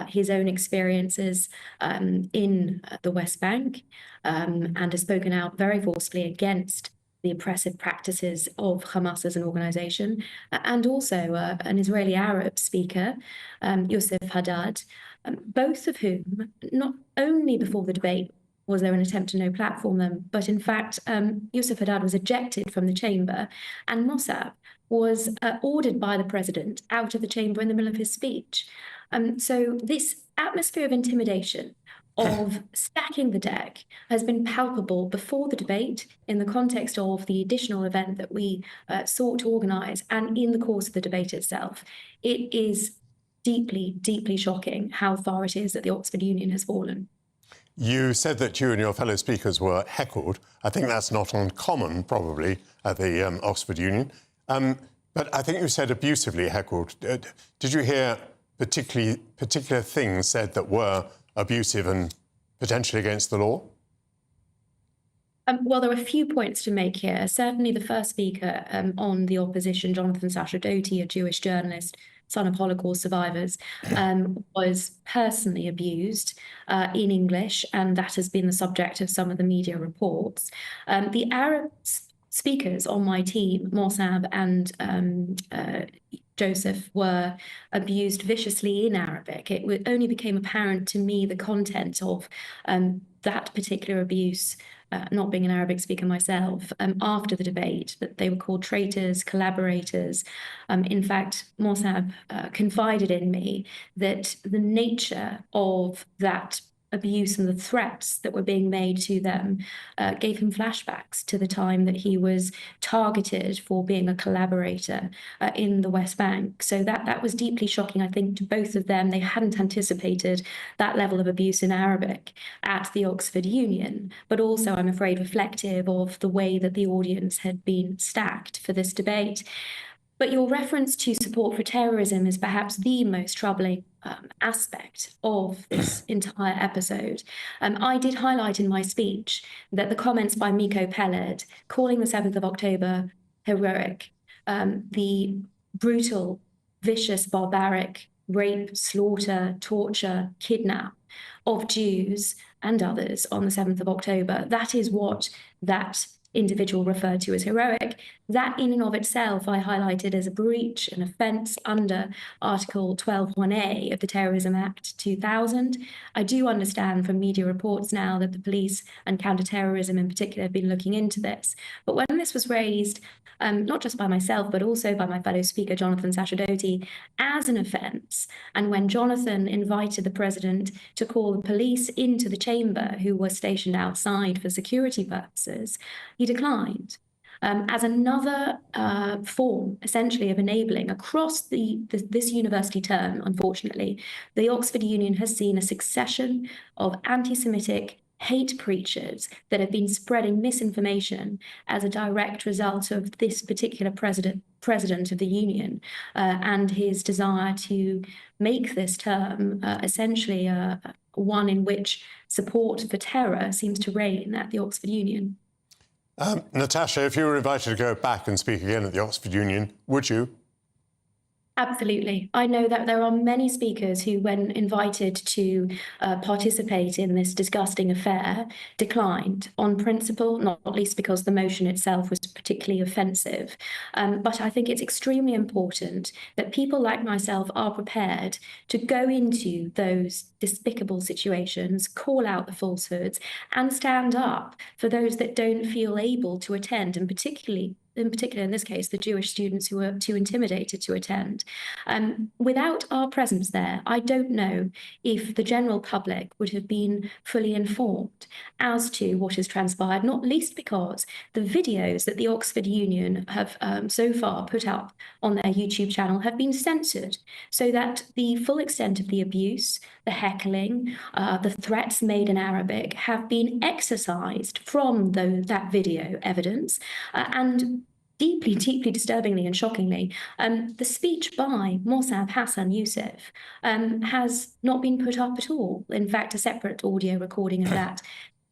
his own experiences in the West Bank, and has spoken out very forcefully against the oppressive practices of Hamas as an organization, and also an Israeli Arab speaker, Yosef Haddad, both of whom, not only before the debate was there an attempt to no platform them, but in fact, Yosef Haddad was ejected from the chamber, and Mossab was ordered by the president out of the chamber in the middle of his speech. So this atmosphere of intimidation, of stacking the deck, has been palpable before the debate in the context of the additional event that we sought to organise, and in the course of the debate itself. It is deeply, deeply shocking how far it is that the Oxford Union has fallen. You said that you and your fellow speakers were heckled. I think that's not uncommon, probably, at the Oxford Union. But I think you said abusively heckled. Did you hear particular things said that were abusive and potentially against the law? Well, there are a few points to make here. Certainly the first speaker on the opposition, Jonathan Sasha-Doty, a Jewish journalist, son of Holocaust survivors, was personally abused in English, and that has been the subject of some of the media reports. The Arab speakers on my team, Mossab and Joseph, were abused viciously in Arabic. It only became apparent to me the content of that particular abuse, not being an Arabic speaker myself, after the debate, that they were called traitors, collaborators. In fact, Mossab confided in me that the nature of that abuse and the threats that were being made to them gave him flashbacks to the time that he was targeted for being a collaborator in the West Bank. So that was deeply shocking, I think, to both of them. They hadn't anticipated that level of abuse in Arabic at the Oxford Union, but also, I'm afraid, reflective of the way that the audience had been stacked for this debate. But your reference to support for terrorism is perhaps the most troubling aspect of this entire episode. I did highlight in my speech that the comments by Miko Peled calling the 7th of October heroic, the brutal, vicious, barbaric rape, slaughter, torture, kidnap of Jews and others on the 7th of October, that is what that individual referred to as heroic. That in and of itself I highlighted as a breach, an offence under Article 12(1)A of the Terrorism Act 2000. I do understand from media reports now that the police and counter-terrorism in particular have been looking into this. But when this was raised, not just by myself, but also by my fellow speaker, Jonathan Sasha-Doty, as an offence, and when Jonathan invited the president to call the police into the chamber who were stationed outside for security purposes, he declined. as another form, essentially, of enabling across this university term, unfortunately, the Oxford Union has seen a succession of anti-Semitic hate preachers that have been spreading misinformation as a direct result of this particular president of the union and his desire to make this term essentially one in which support for terror seems to reign at the Oxford Union. Natasha, if you were invited to go back and speak again at the Oxford Union, would you? Absolutely. I know that there are many speakers who, when invited to participate in this disgusting affair, declined on principle, not least because the motion itself was particularly offensive. But I think it's extremely important that people like myself are prepared to go into those despicable situations, call out the falsehoods, and stand up for those that don't feel able to attend, and particularly in this case, the Jewish students who were too intimidated to attend. Without our presence there, I don't know if the general public would have been fully informed as to what has transpired, not least because the videos that the Oxford Union have so far put up on their YouTube channel have been censored, so that the full extent of the abuse, the heckling, the threats made in Arabic have been excised from that video evidence, and deeply, deeply disturbingly and shockingly, the speech by Mossab Hassan Youssef has not been put up at all. In fact, a separate audio recording of that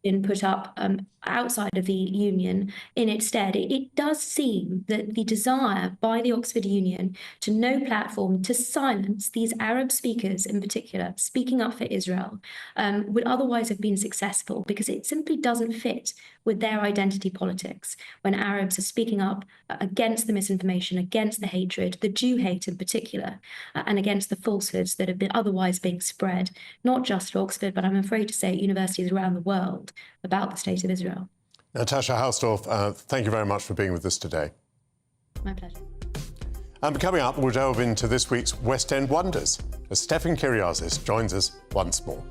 been put up outside of the union in its stead. It does seem that the desire by the Oxford Union to no platform to silence these Arab speakers in particular, speaking up for Israel, would otherwise have been successful, because it simply doesn't fit with their identity politics when Arabs are speaking up against the misinformation, against the hatred, the Jew hate in particular, and against the falsehoods that have been otherwise being spread, not just at Oxford, but I'm afraid to say at universities around the world, about the state of Israel. Natasha Hausdorff, thank you very much for being with us today. My pleasure. And coming up, we'll delve into this week's West End wonders as Stefan Kyriazis joins us once more.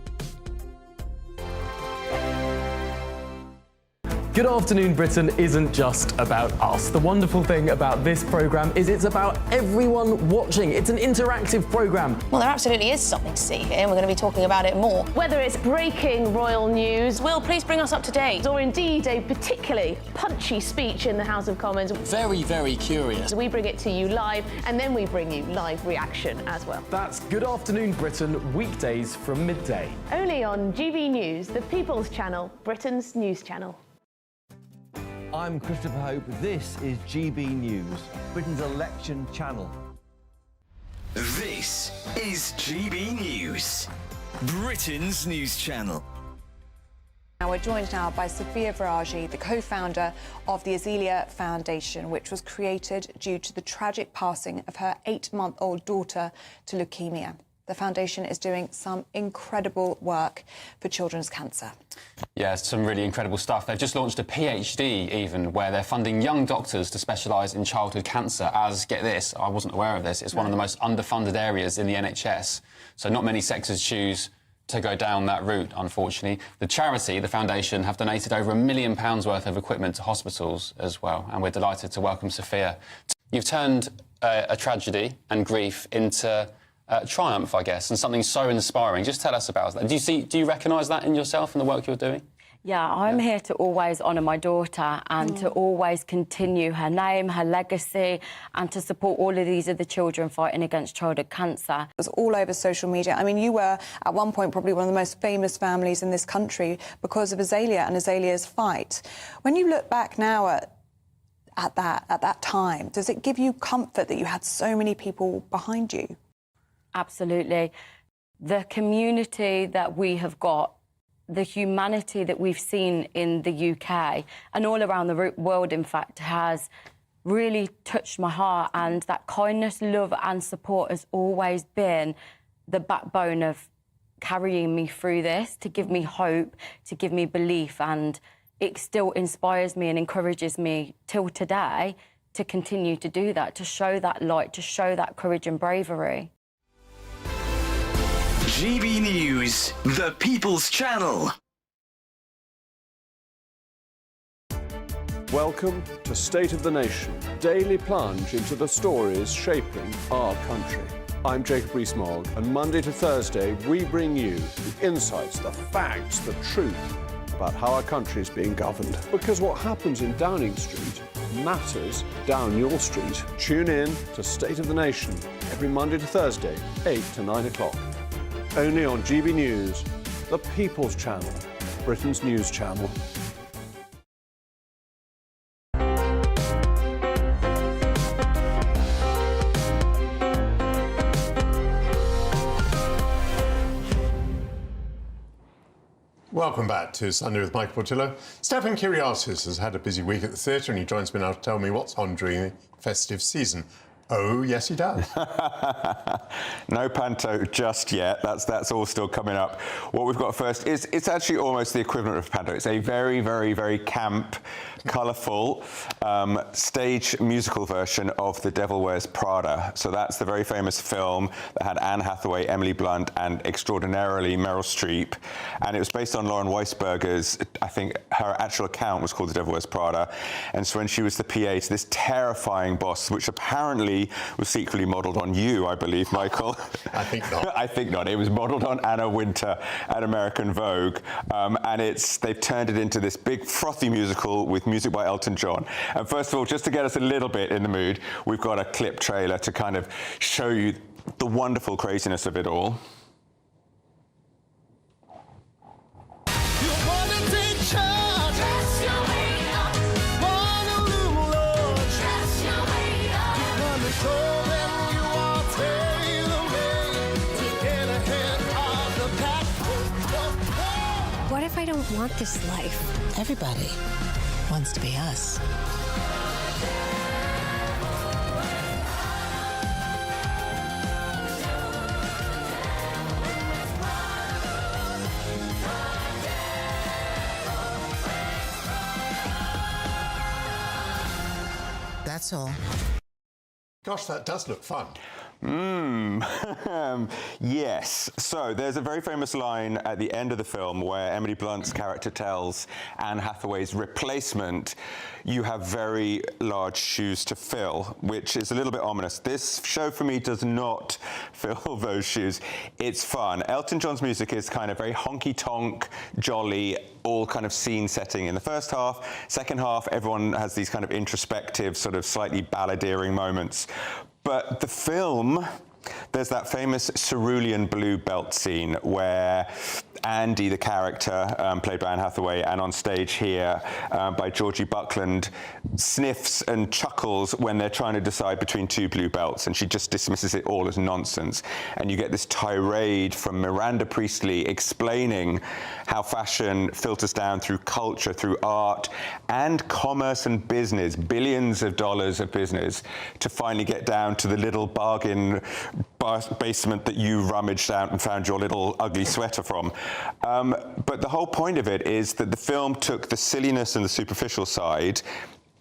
Good Afternoon Britain isn't just about us. The wonderful thing about this programme is it's about everyone watching. It's an interactive programme. Well, there absolutely is something to see here, and we're going to be talking about it more. Whether it's breaking royal news, Will, please bring us up to date. Or indeed a particularly punchy speech in the House of Commons. Very, very curious. We bring it to you live, and then we bring you live reaction as well. That's Good Afternoon Britain, weekdays from midday. Only on GB News, the People's Channel, Britain's news channel. I'm Christopher Hope. This is GB News, Britain's election channel. This is GB News, Britain's news channel. Now we're joined now by Sophia Viraji, the co-founder of the Azealia Foundation, which was created due to the tragic passing of her 8-month-old daughter to leukemia. The foundation is doing some incredible work for children's cancer. Yeah, some really incredible stuff. They've just launched a PhD even, where they're funding young doctors to specialise in childhood cancer, as, get this, I wasn't aware of this, it's one of the most underfunded areas in the NHS. So not many sectors choose to go down that route, unfortunately. The charity, the foundation, have donated over £1 million worth of equipment to hospitals as well, and we're delighted to welcome Sophia. You've turned a tragedy and grief into triumph, I guess, and something so inspiring. Just tell us about that. Do you recognise that in yourself and the work you're doing? Yeah, I'm here to always honour my daughter and to always continue her name, her legacy, and to support all of these other children fighting against childhood cancer. It was all over social media. I mean, you were, at one point, probably one of the most famous families in this country because of Azealia and Azalia's fight. When you look back now at that time, does it give you comfort that you had so many people behind you? Absolutely. The community that we have got, the humanity that we've seen in the UK and all around the world, in fact, has really touched my heart, and that kindness, love and support has always been the backbone of carrying me through this, to give me hope, to give me belief, and it still inspires me and encourages me till today to continue to do that, to show that light, to show that courage and bravery. GB News, the People's Channel. Welcome to State of the Nation, daily plunge into the stories shaping our country. I'm Jacob Rees-Mogg, and Monday to Thursday we bring you the insights, the facts, the truth about how our country is being governed. Because what happens in Downing Street matters down your street. Tune in to State of the Nation every Monday to Thursday, 8 to 9 o'clock. Only on GB News, the People's Channel, Britain's news channel. Welcome back to Sunday with Michael Portillo. Stefan Kyriasis has had a busy week at the theatre and he joins me now to tell me what's on during the festive season. Oh, yes, he does. No panto just yet. That's all still coming up. What we've got first is it's actually almost the equivalent of panto. It's a very, very, very camp, colourful stage musical version of The Devil Wears Prada. So that's the very famous film that had Anne Hathaway, Emily Blunt, and extraordinarily Meryl Streep. And it was based on Lauren Weisberger's, I think her actual account was called The Devil Wears Prada. And so when she was the PA to this terrifying boss, which apparently was secretly modelled on you, I believe, Michael. I think not. I think not. It was modelled on Anna Wintour at American Vogue. And they've turned it into this big frothy musical with music by Elton John. And first of all, just to get us a little bit in the mood, we've got a clip trailer to kind of show you the wonderful craziness of it all. What if I don't want this life? Everybody wants to be us. That's all. Gosh, that does look fun. Yes. So there's a very famous line at the end of the film where Emily Blunt's character tells Anne Hathaway's replacement, "You have very large shoes to fill," which is a little bit ominous. This show for me does not fill those shoes. It's fun. Elton John's music is kind of very honky-tonk, jolly, all kind of scene setting in the first half. Second half, everyone has these kind of introspective, sort of slightly balladeering moments. But the film, there's that famous cerulean blue belt scene where Andy, the character, played by Anne Hathaway, and on stage here by Georgie Buckland, sniffs and chuckles when they're trying to decide between two blue belts, and she just dismisses it all as nonsense. And you get this tirade from Miranda Priestley explaining how fashion filters down through culture, through art, and commerce and business, billions of dollars of business, to finally get down to the little bargain basement that you rummaged out and found your little ugly sweater from. But the whole point of it is that the film took the silliness and the superficial side,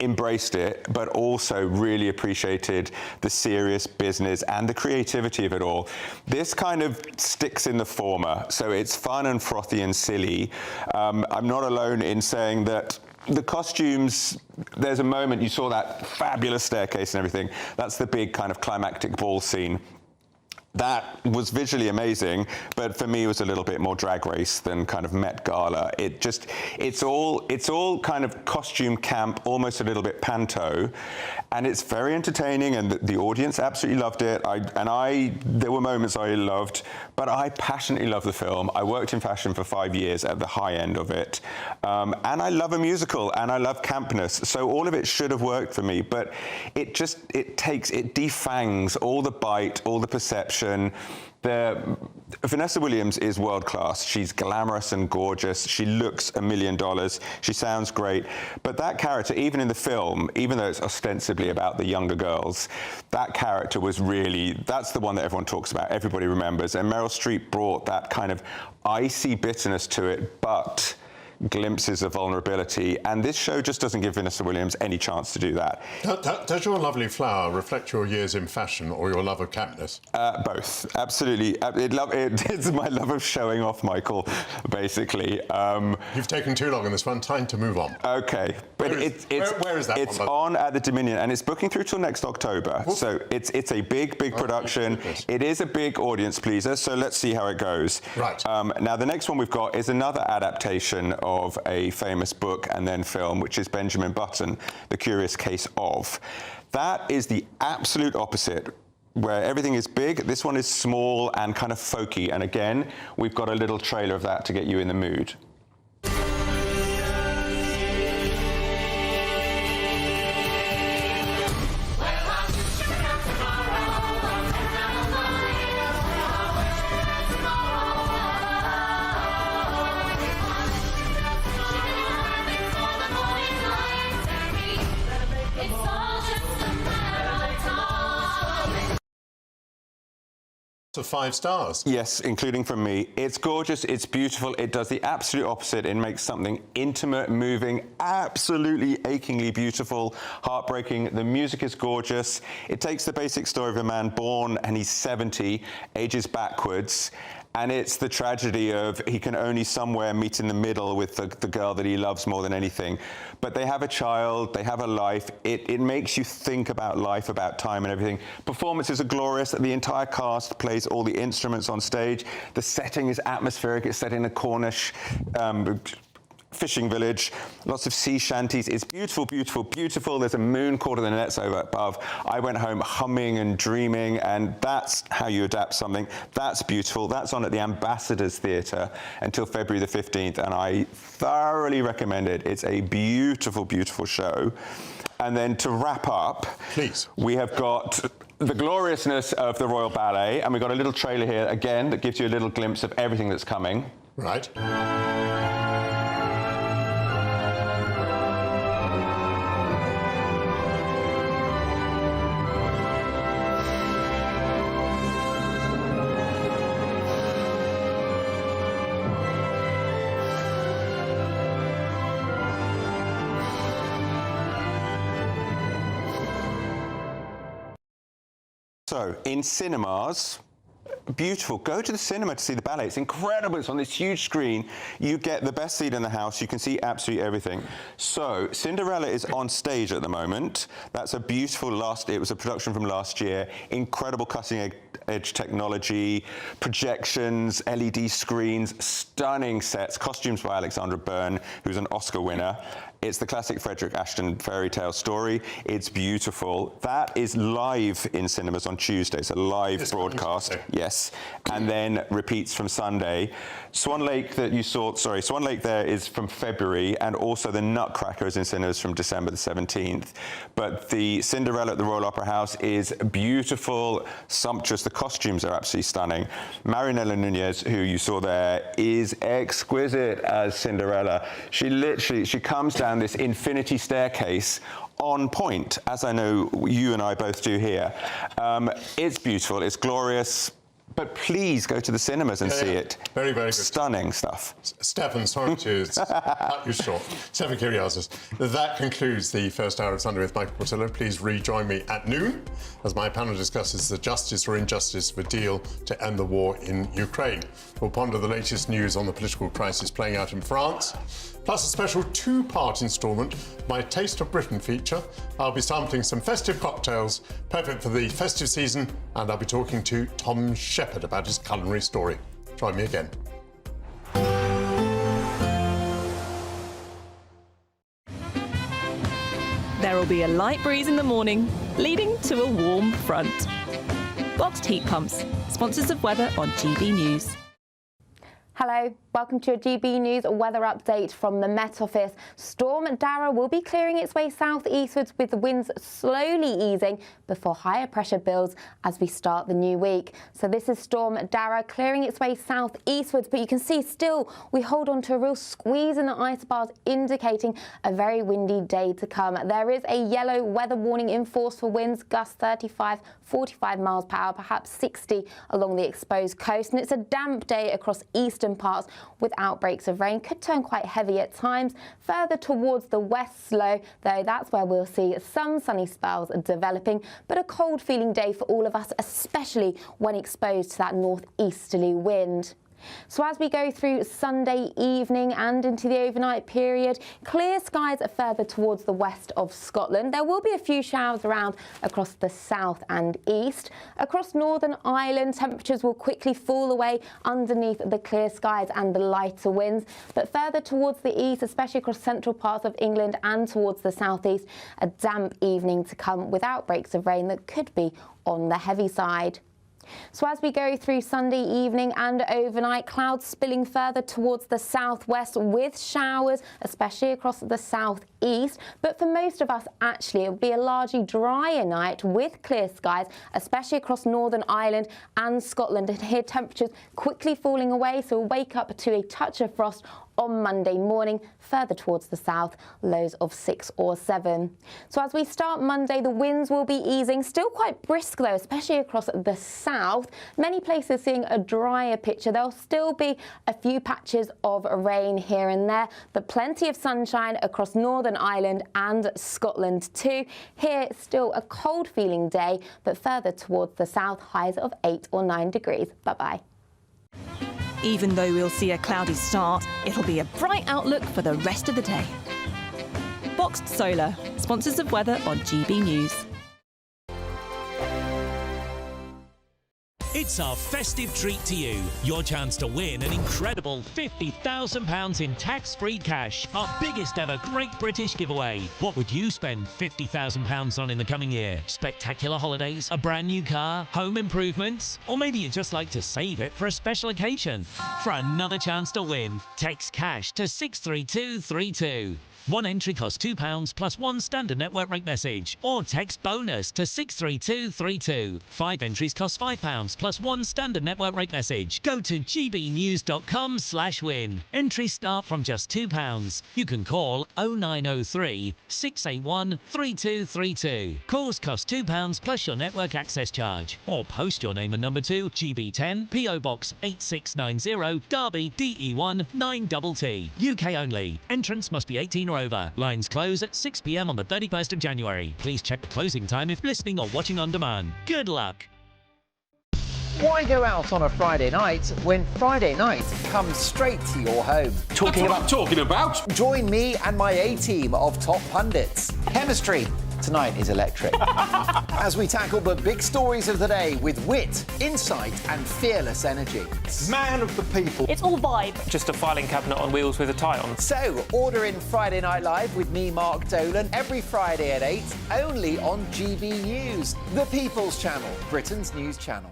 embraced it, but also really appreciated the serious business and the creativity of it all. This kind of sticks in the former, so it's fun and frothy and silly. I'm not alone in saying that the costumes, there's a moment, you saw that fabulous staircase and everything, that's the big kind of climactic ball scene. That was visually amazing, but for me it was a little bit more Drag Race than kind of Met Gala. It's all kind of costume camp, almost a little bit panto, and it's very entertaining, and the audience absolutely loved it. There were moments I loved, but I passionately love the film. I worked in fashion for 5 years at the high end of it, and I love a musical, and I love campness, so all of it should have worked for me, but it defangs all the bite, all the perception. Vanessa Williams is world class. She's glamorous and gorgeous. She looks $1 million. She sounds great. But that character, even in the film, even though it's ostensibly about the younger girls, that character was really, that's the one that everyone talks about, everybody remembers. And Meryl Streep brought that kind of icy bitterness to it, but glimpses of vulnerability, and this show just doesn't give Vanessa Williams any chance to do that. Does your lovely flower reflect your years in fashion or your love of campness? Both, absolutely. It's my love of showing off, Michael, basically. You've taken too long in this one. Time to move on. Okay, but where is that? It's on at the Dominion, and it's booking through till next October. Oof. So it's a big production. It is a big audience pleaser. So let's see how it goes. Right. Now the next one we've got is another adaptation of a famous book and then film, which is Benjamin Button, The Curious Case of. That is the absolute opposite. Where everything is big, this one is small and kind of folky. And again, we've got a little trailer of that to get you in the mood. To 5 stars. Yes, including from me. It's gorgeous, it's beautiful, it does the absolute opposite. It makes something intimate, moving, absolutely achingly beautiful, heartbreaking. The music is gorgeous. It takes the basic story of a man born and he's 70, ages backwards, and it's the tragedy of he can only somewhere meet in the middle with the girl that he loves more than anything. But they have a child, they have a life. It makes you think about life, about time and everything. Performances are glorious. The entire cast plays all the instruments on stage. The setting is atmospheric. It's set in a Cornish fishing village, lots of sea shanties. It's beautiful, beautiful, beautiful. There's a moon caught in the nets over above. I went home humming and dreaming, and that's how you adapt something. That's beautiful. That's on at the Ambassadors Theatre until February the 15th, and I thoroughly recommend it. It's a beautiful, beautiful show. And then to wrap up, please, we have got the gloriousness of the Royal Ballet, and we've got a little trailer here, again, that gives you a little glimpse of everything that's coming. Right. So, in cinemas, beautiful. Go to the cinema to see the ballet. It's incredible. It's on this huge screen. You get the best seat in the house. You can see absolutely everything. So, Cinderella is on stage at the moment. That's a beautiful it was a production from last year. Incredible cutting-edge technology, projections, LED screens, stunning sets, costumes by Alexandra Byrne, who's an Oscar winner. It's the classic Frederick Ashton fairy tale story. It's beautiful. That is live in cinemas on Tuesday. It's a live broadcast. Yes. And then repeats from Sunday. Swan Lake that you saw, Swan Lake there is from February, and also the Nutcracker is in cinemas from December the 17th. But the Cinderella at the Royal Opera House is beautiful, sumptuous. The costumes are absolutely stunning. Marinella Nunez, who you saw there, is exquisite as Cinderella. She comes down this infinity staircase on point, as I know you and I both do here. It's beautiful, it's glorious, but please go to the cinemas and see it. Very, very good. Stunning stuff. Stefan, sorry to cut you short. Stefan Kyriazis. That concludes the first hour of Sunday with Michael Portillo. Please rejoin me at noon as my panel discusses the justice or injustice of a deal to end the war in Ukraine. We'll ponder the latest news on the political crisis playing out in France, plus a special 2-part instalment of my Taste of Britain feature. I'll be sampling some festive cocktails, perfect for the festive season, and I'll be talking to Tom Shepherd about his culinary story. Join me again. There will be a light breeze in the morning, leading to a warm front. Boxed heat pumps, sponsors of weather on GB News. Hello, welcome to your GB News weather update from the Met Office. Storm Dara will be clearing its way southeastwards with the winds slowly easing before higher pressure builds as we start the new week. So this is Storm Dara clearing its way southeastwards, but you can see still we hold on to a real squeeze in the isobars, indicating a very windy day to come. There is a yellow weather warning in force for winds, gusts 35, 45 miles per hour, perhaps 60 along the exposed coast. And it's a damp day across eastern parts with outbreaks of rain. Could turn quite heavy at times. Further towards the west slow, though that's where we'll see some sunny spells developing, but a cold feeling day for all of us, especially when exposed to that northeasterly wind. So as we go through Sunday evening and into the overnight period, clear skies are further towards the west of Scotland. There will be a few showers around across the south and east. Across Northern Ireland, temperatures will quickly fall away underneath the clear skies and the lighter winds. But further towards the east, especially across central parts of England and towards the southeast, a damp evening to come with outbreaks of rain that could be on the heavy side. So as we go through Sunday evening and overnight, clouds spilling further towards the southwest with showers, especially across the southeast. But for most of us, actually, it will be a largely drier night with clear skies, especially across Northern Ireland and Scotland. And here temperatures quickly falling away, so we'll wake up to a touch of frost on Monday morning, further towards the south, lows of 6 or 7. So as we start Monday, the winds will be easing, still quite brisk though, especially across the south. Many places seeing a drier picture. There'll still be a few patches of rain here and there, but plenty of sunshine across Northern Ireland and Scotland too. Here, still a cold feeling day, but further towards the south, highs of 8 or 9 degrees. Bye-bye. Even though we'll see a cloudy start, it'll be a bright outlook for the rest of the day. Boxed Solar, sponsors of weather on GB News. It's our festive treat to you. Your chance to win an incredible £50,000 in tax-free cash. Our biggest ever Great British giveaway. What would you spend £50,000 on in the coming year? Spectacular holidays, a brand new car, home improvements? Or maybe you'd just like to save it for a special occasion? For another chance to win, text cash to 63232. One entry costs £2 plus one standard network rate message. Or text bonus to 63232. 5 entries cost £5 plus one standard network rate message. Go to gbnews.com/win. Entries start from just £2. You can call 0903 681 3232. Calls cost £2 plus your network access charge. Or post your name and number to GB10 PO Box 8690 Derby DE1 9TT. UK only. Entrance must be 18 or over. Lines close at 6 p.m. on the 31st of January. Please check the closing time if listening or watching on demand. Good luck. Why go out on a Friday night when Friday night comes straight to your home? Talking about? Join me and my A-team of top pundits. Chemistry tonight is electric. As we tackle the big stories of the day with wit, insight and fearless energy. Man of the people. It's all vibe. Just a filing cabinet on wheels with a tie on. So, order in Friday Night Live with me, Mark Dolan, every Friday at 8, only on GB News, the People's Channel, Britain's news channel.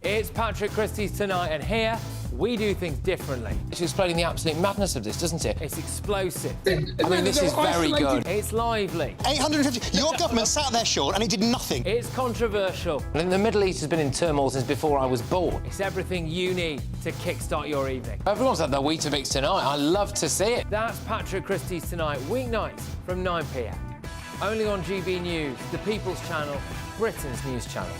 It's Patrick Christie's Tonight, and here we do things differently. It's explaining the absolute madness of this, doesn't it? It's explosive. I mean, this is very good. It's lively. 850. Your government sat there, Sean, and it did nothing. It's controversial. And the Middle East has been in turmoil since before I was born. It's everything you need to kickstart your evening. Everyone's had their Weetabix tonight. I love to see it. That's Patrick Christie's Tonight, weeknights from 9 p.m. Only on GB News, the People's Channel, Britain's news channel.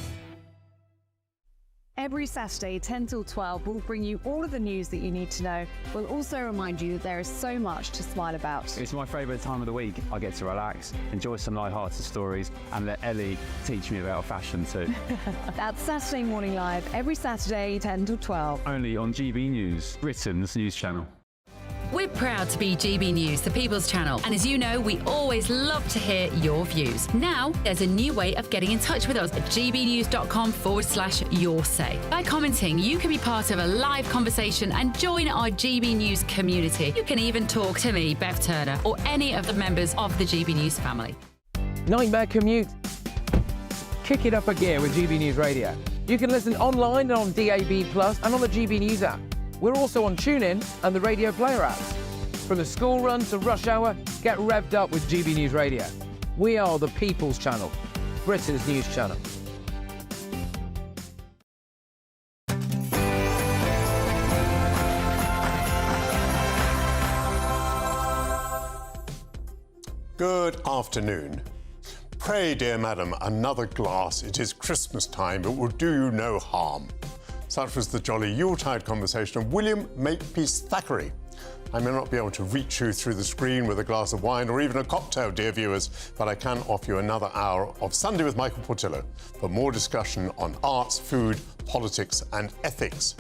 Every Saturday, 10 till 12, we'll bring you all of the news that you need to know. We'll also remind you that there is so much to smile about. It's my favourite time of the week. I get to relax, enjoy some light-hearted stories, and let Ellie teach me about fashion too. That's Saturday Morning Live, every Saturday, 10 till 12. Only on GB News, Britain's news channel. We're proud to be GB News, the People's Channel, and as you know, we always love to hear your views. Now, there's a new way of getting in touch with us at gbnews.com/yoursay. By commenting, you can be part of a live conversation and join our GB News community. You can even talk to me, Bev Turner, or any of the members of the GB News family. Nightmare commute. Kick it up a gear with GB News Radio. You can listen online and on DAB+ and on the GB News app. We're also on TuneIn and the Radio Player apps. From the school run to rush hour, get revved up with GB News Radio. We are the People's Channel, Britain's news channel. Good afternoon. Pray, dear madam, another glass. It is Christmas time. It will do you no harm. Such was the jolly Yuletide conversation of William Makepeace Thackeray. I may not be able to reach you through the screen with a glass of wine or even a cocktail, dear viewers, but I can offer you another hour of Sunday with Michael Portillo for more discussion on arts, food, politics and ethics.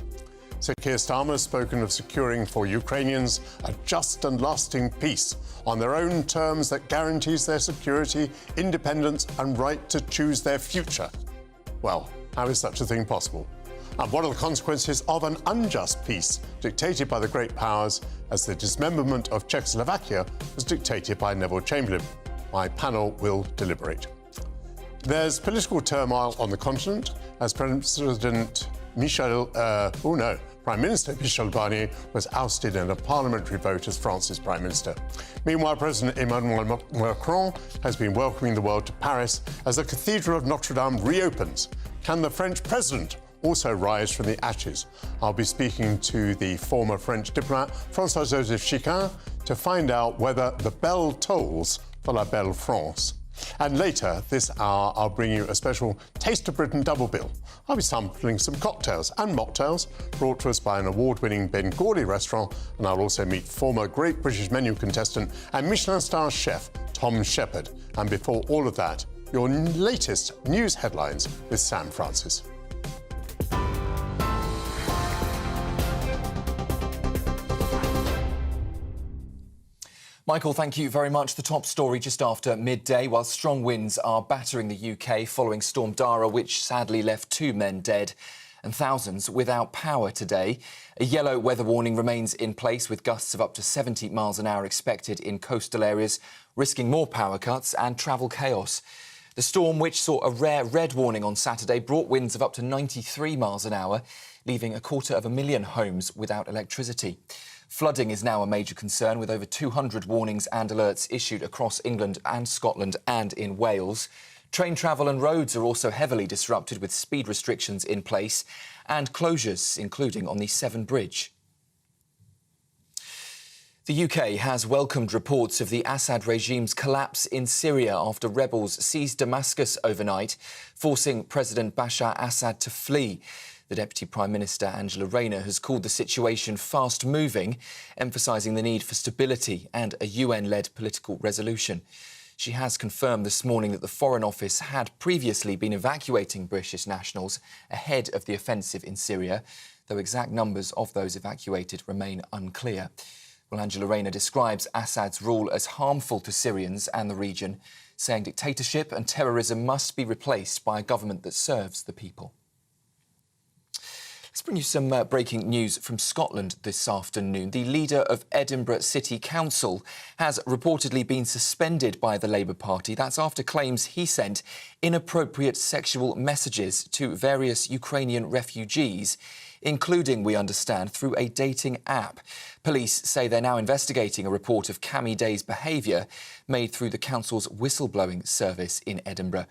Sir Keir Starmer has spoken of securing for Ukrainians a just and lasting peace on their own terms that guarantees their security, independence and right to choose their future. Well, how is such a thing possible? And what are the consequences of an unjust peace dictated by the great powers, as the dismemberment of Czechoslovakia was dictated by Neville Chamberlain? My panel will deliberate. There's political turmoil on the continent as Prime Minister Michel Barnier was ousted in a parliamentary vote as France's Prime Minister. Meanwhile, President Emmanuel Macron has been welcoming the world to Paris as the Cathedral of Notre-Dame reopens. Can the French president also rise from the ashes? I'll be speaking to the former French diplomat François-Joseph Chicane to find out whether the bell tolls for La Belle France. And later this hour, I'll bring you a special Taste of Britain double bill. I'll be sampling some cocktails and mocktails brought to us by an award-winning Bengali restaurant, and I'll also meet former Great British Menu contestant and Michelin star chef Tom Shepherd. And before all of that, your latest news headlines with Sam Francis. Michael, thank you very much. The top story just after midday, while strong winds are battering the UK following Storm Dara, which sadly left 2 men dead and thousands without power today. A yellow weather warning remains in place with gusts of up to 70 miles an hour expected in coastal areas, risking more power cuts and travel chaos. The storm, which saw a rare red warning on Saturday, brought winds of up to 93 miles an hour, leaving 250,000 homes without electricity. Flooding is now a major concern, with over 200 warnings and alerts issued across England and Scotland and in Wales. Train travel and roads are also heavily disrupted, with speed restrictions in place and closures, including on the Severn Bridge. The UK has welcomed reports of the Assad regime's collapse in Syria after rebels seized Damascus overnight, forcing President Bashar Assad to flee. The Deputy Prime Minister, Angela Rayner, has called the situation fast-moving, emphasising the need for stability and a UN-led political resolution. She has confirmed this morning that the Foreign Office had previously been evacuating British nationals ahead of the offensive in Syria, though exact numbers of those evacuated remain unclear. Well, Angela Rayner describes Assad's rule as harmful to Syrians and the region, saying dictatorship and terrorism must be replaced by a government that serves the people. Let's bring you some breaking news from Scotland this afternoon. The leader of Edinburgh City Council has reportedly been suspended by the Labour Party. That's after claims he sent inappropriate sexual messages to various Ukrainian refugees, including, we understand, through a dating app. Police say they're now investigating a report of Cammy Day's behaviour made through the council's whistleblowing service in Edinburgh.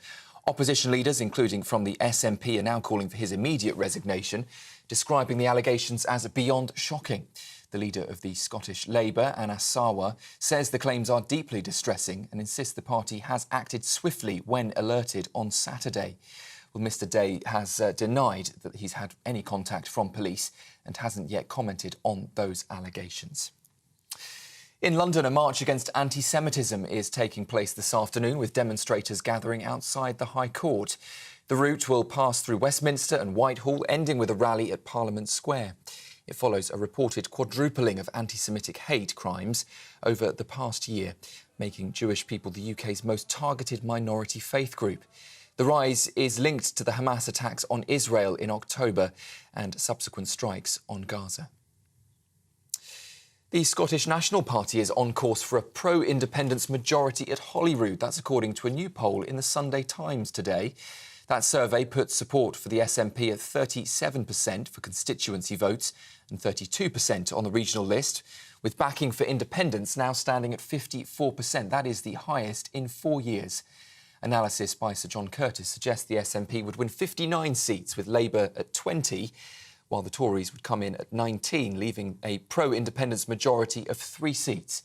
Opposition leaders, including from the SNP, are now calling for his immediate resignation, describing the allegations as beyond shocking. The leader of the Scottish Labour, Anna Sarwar, says the claims are deeply distressing and insists the party has acted swiftly when alerted on Saturday. Well, Mr Day has denied that he's had any contact from police and hasn't yet commented on those allegations. In London, a march against anti-Semitism is taking place this afternoon, with demonstrators gathering outside the High Court. The route will pass through Westminster and Whitehall, ending with a rally at Parliament Square. It follows a reported quadrupling of anti-Semitic hate crimes over the past year, making Jewish people the UK's most targeted minority faith group. The rise is linked to the Hamas attacks on Israel in October and subsequent strikes on Gaza. The Scottish National Party is on course for a pro-independence majority at Holyrood. That's according to a new poll in the Sunday Times today. That survey puts support for the SNP at 37% for constituency votes and 32% on the regional list, with backing for independence now standing at 54%. That is the highest in 4 years. Analysis by Sir John Curtis suggests the SNP would win 59 seats, with Labour at 20, while the Tories would come in at 19, leaving a pro-independence majority of 3 seats.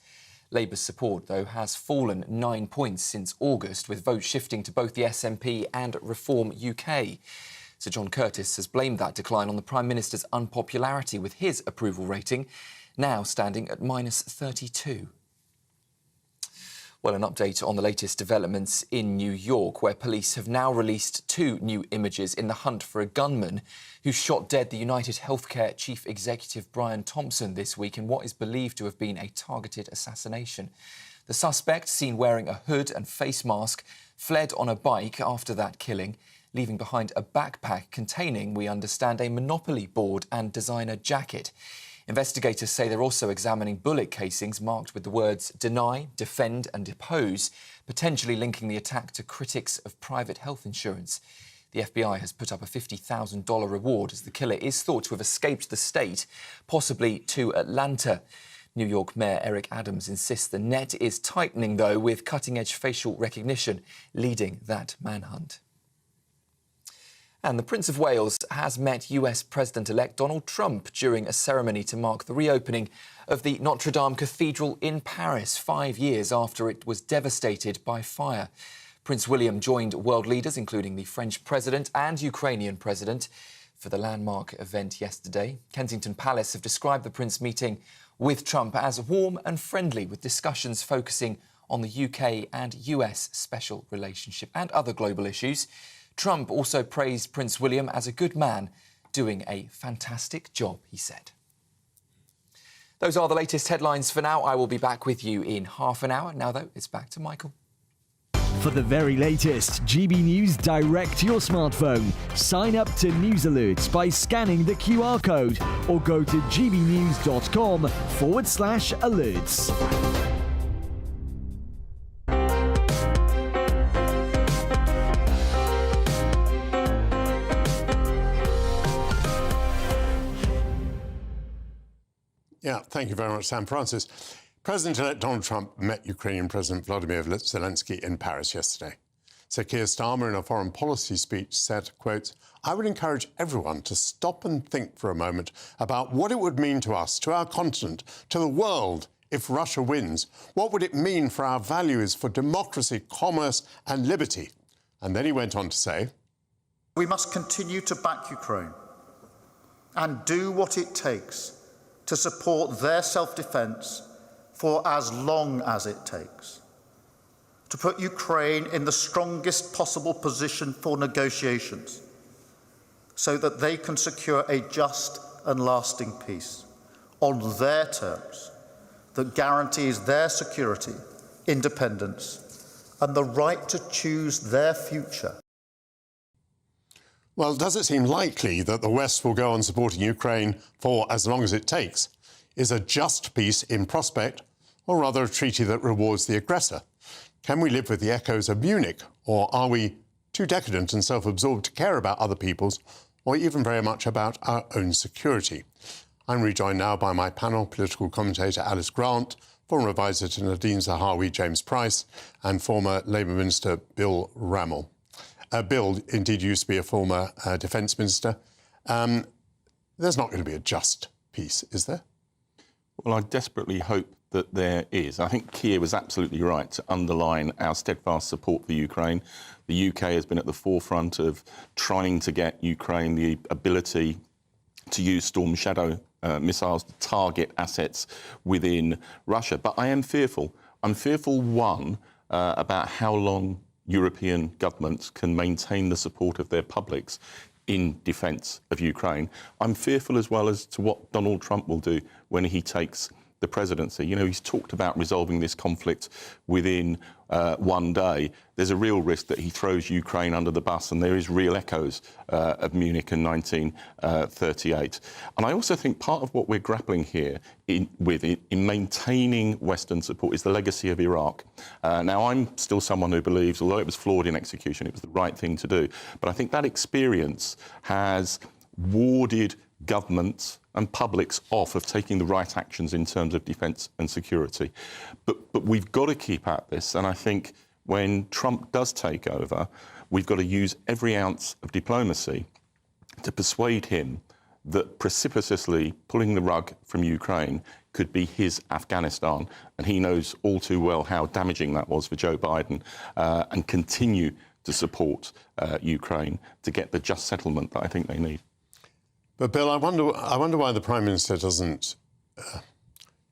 Labour's support, though, has fallen 9 points since August, with votes shifting to both the SNP and Reform UK. Sir John Curtis has blamed that decline on the Prime Minister's unpopularity, with his approval rating now standing at -32. Well, an update on the latest developments in New York, where police have now released 2 new images in the hunt for a gunman who shot dead the United Healthcare Chief Executive Brian Thompson this week in what is believed to have been a targeted assassination. The suspect, seen wearing a hood and face mask, fled on a bike after that killing, leaving behind a backpack containing, we understand, a Monopoly board and designer jacket. Investigators say they're also examining bullet casings marked with the words deny, defend and depose, potentially linking the attack to critics of private health insurance. The FBI has put up a $50,000 reward as the killer is thought to have escaped the state, possibly to Atlanta. New York Mayor Eric Adams insists the net is tightening, though, with cutting-edge facial recognition leading that manhunt. And the Prince of Wales has met US President-elect Donald Trump during a ceremony to mark the reopening of the Notre-Dame Cathedral in Paris 5 years after it was devastated by fire. Prince William joined world leaders, including the French president and Ukrainian president, for the landmark event yesterday. Kensington Palace have described the Prince meeting with Trump as warm and friendly, with discussions focusing on the UK and US special relationship and other global issues. Trump also praised Prince William as a good man, doing a fantastic job, he said. Those are the latest headlines for now. I will be back with you in half an hour. Now, though, it's back to Michael. For the very latest GB News direct to your smartphone, sign up to News Alerts by scanning the QR code or go to gbnews.com/alerts. Yeah, thank you very much, Sam Francis. President-elect Donald Trump met Ukrainian President Vladimir Zelensky in Paris yesterday. Sir Keir Starmer, in a foreign policy speech, said, quote, "I would encourage everyone to stop and think for a moment about what it would mean to us, to our continent, to the world, if Russia wins. What would it mean for our values, for democracy, commerce and liberty?" And then he went on to say, "We must continue to back Ukraine and do what it takes to support their self-defence for as long as it takes, to put Ukraine in the strongest possible position for negotiations so that they can secure a just and lasting peace on their terms that guarantees their security, independence and the right to choose their future." Well, does it seem likely that the West will go on supporting Ukraine for as long as it takes? Is a just peace in prospect, or rather a treaty that rewards the aggressor? Can we live with the echoes of Munich, or are we too decadent and self-absorbed to care about other people's, or even very much about our own security? I'm rejoined now by my panel, political commentator Alice Grant, former advisor to Nadine Zahawi, James Price, and former Labour Minister Bill Rammell. Bill indeed used to be a former Defence Minister. There's not going to be a just peace, is there? Well, I desperately hope that there is. I think Keir was absolutely right to underline our steadfast support for Ukraine. The UK has been at the forefront of trying to get Ukraine the ability to use Storm Shadow missiles to target assets within Russia. But I am fearful. I'm fearful, one, about how long European governments can maintain the support of their publics in defence of Ukraine. I'm fearful as well as to what Donald Trump will do when he takes the presidency. You know, he's talked about resolving this conflict within one day. There's a real risk that he throws Ukraine under the bus, and there is real echoes of Munich in 1938. And I also think part of what we're grappling here in maintaining Western support is the legacy of Iraq. Now, I'm still someone who believes, although it was flawed in execution, it was the right thing to do. But I think that experience has warded governments and publics off of taking the right actions in terms of defence and security. But we've got to keep at this, and I think when Trump does take over, we've got to use every ounce of diplomacy to persuade him that precipitously pulling the rug from Ukraine could be his Afghanistan, and he knows all too well how damaging that was for Joe Biden, and continue to support Ukraine to get the just settlement that I think they need. But Bill, I wonder why the Prime Minister doesn't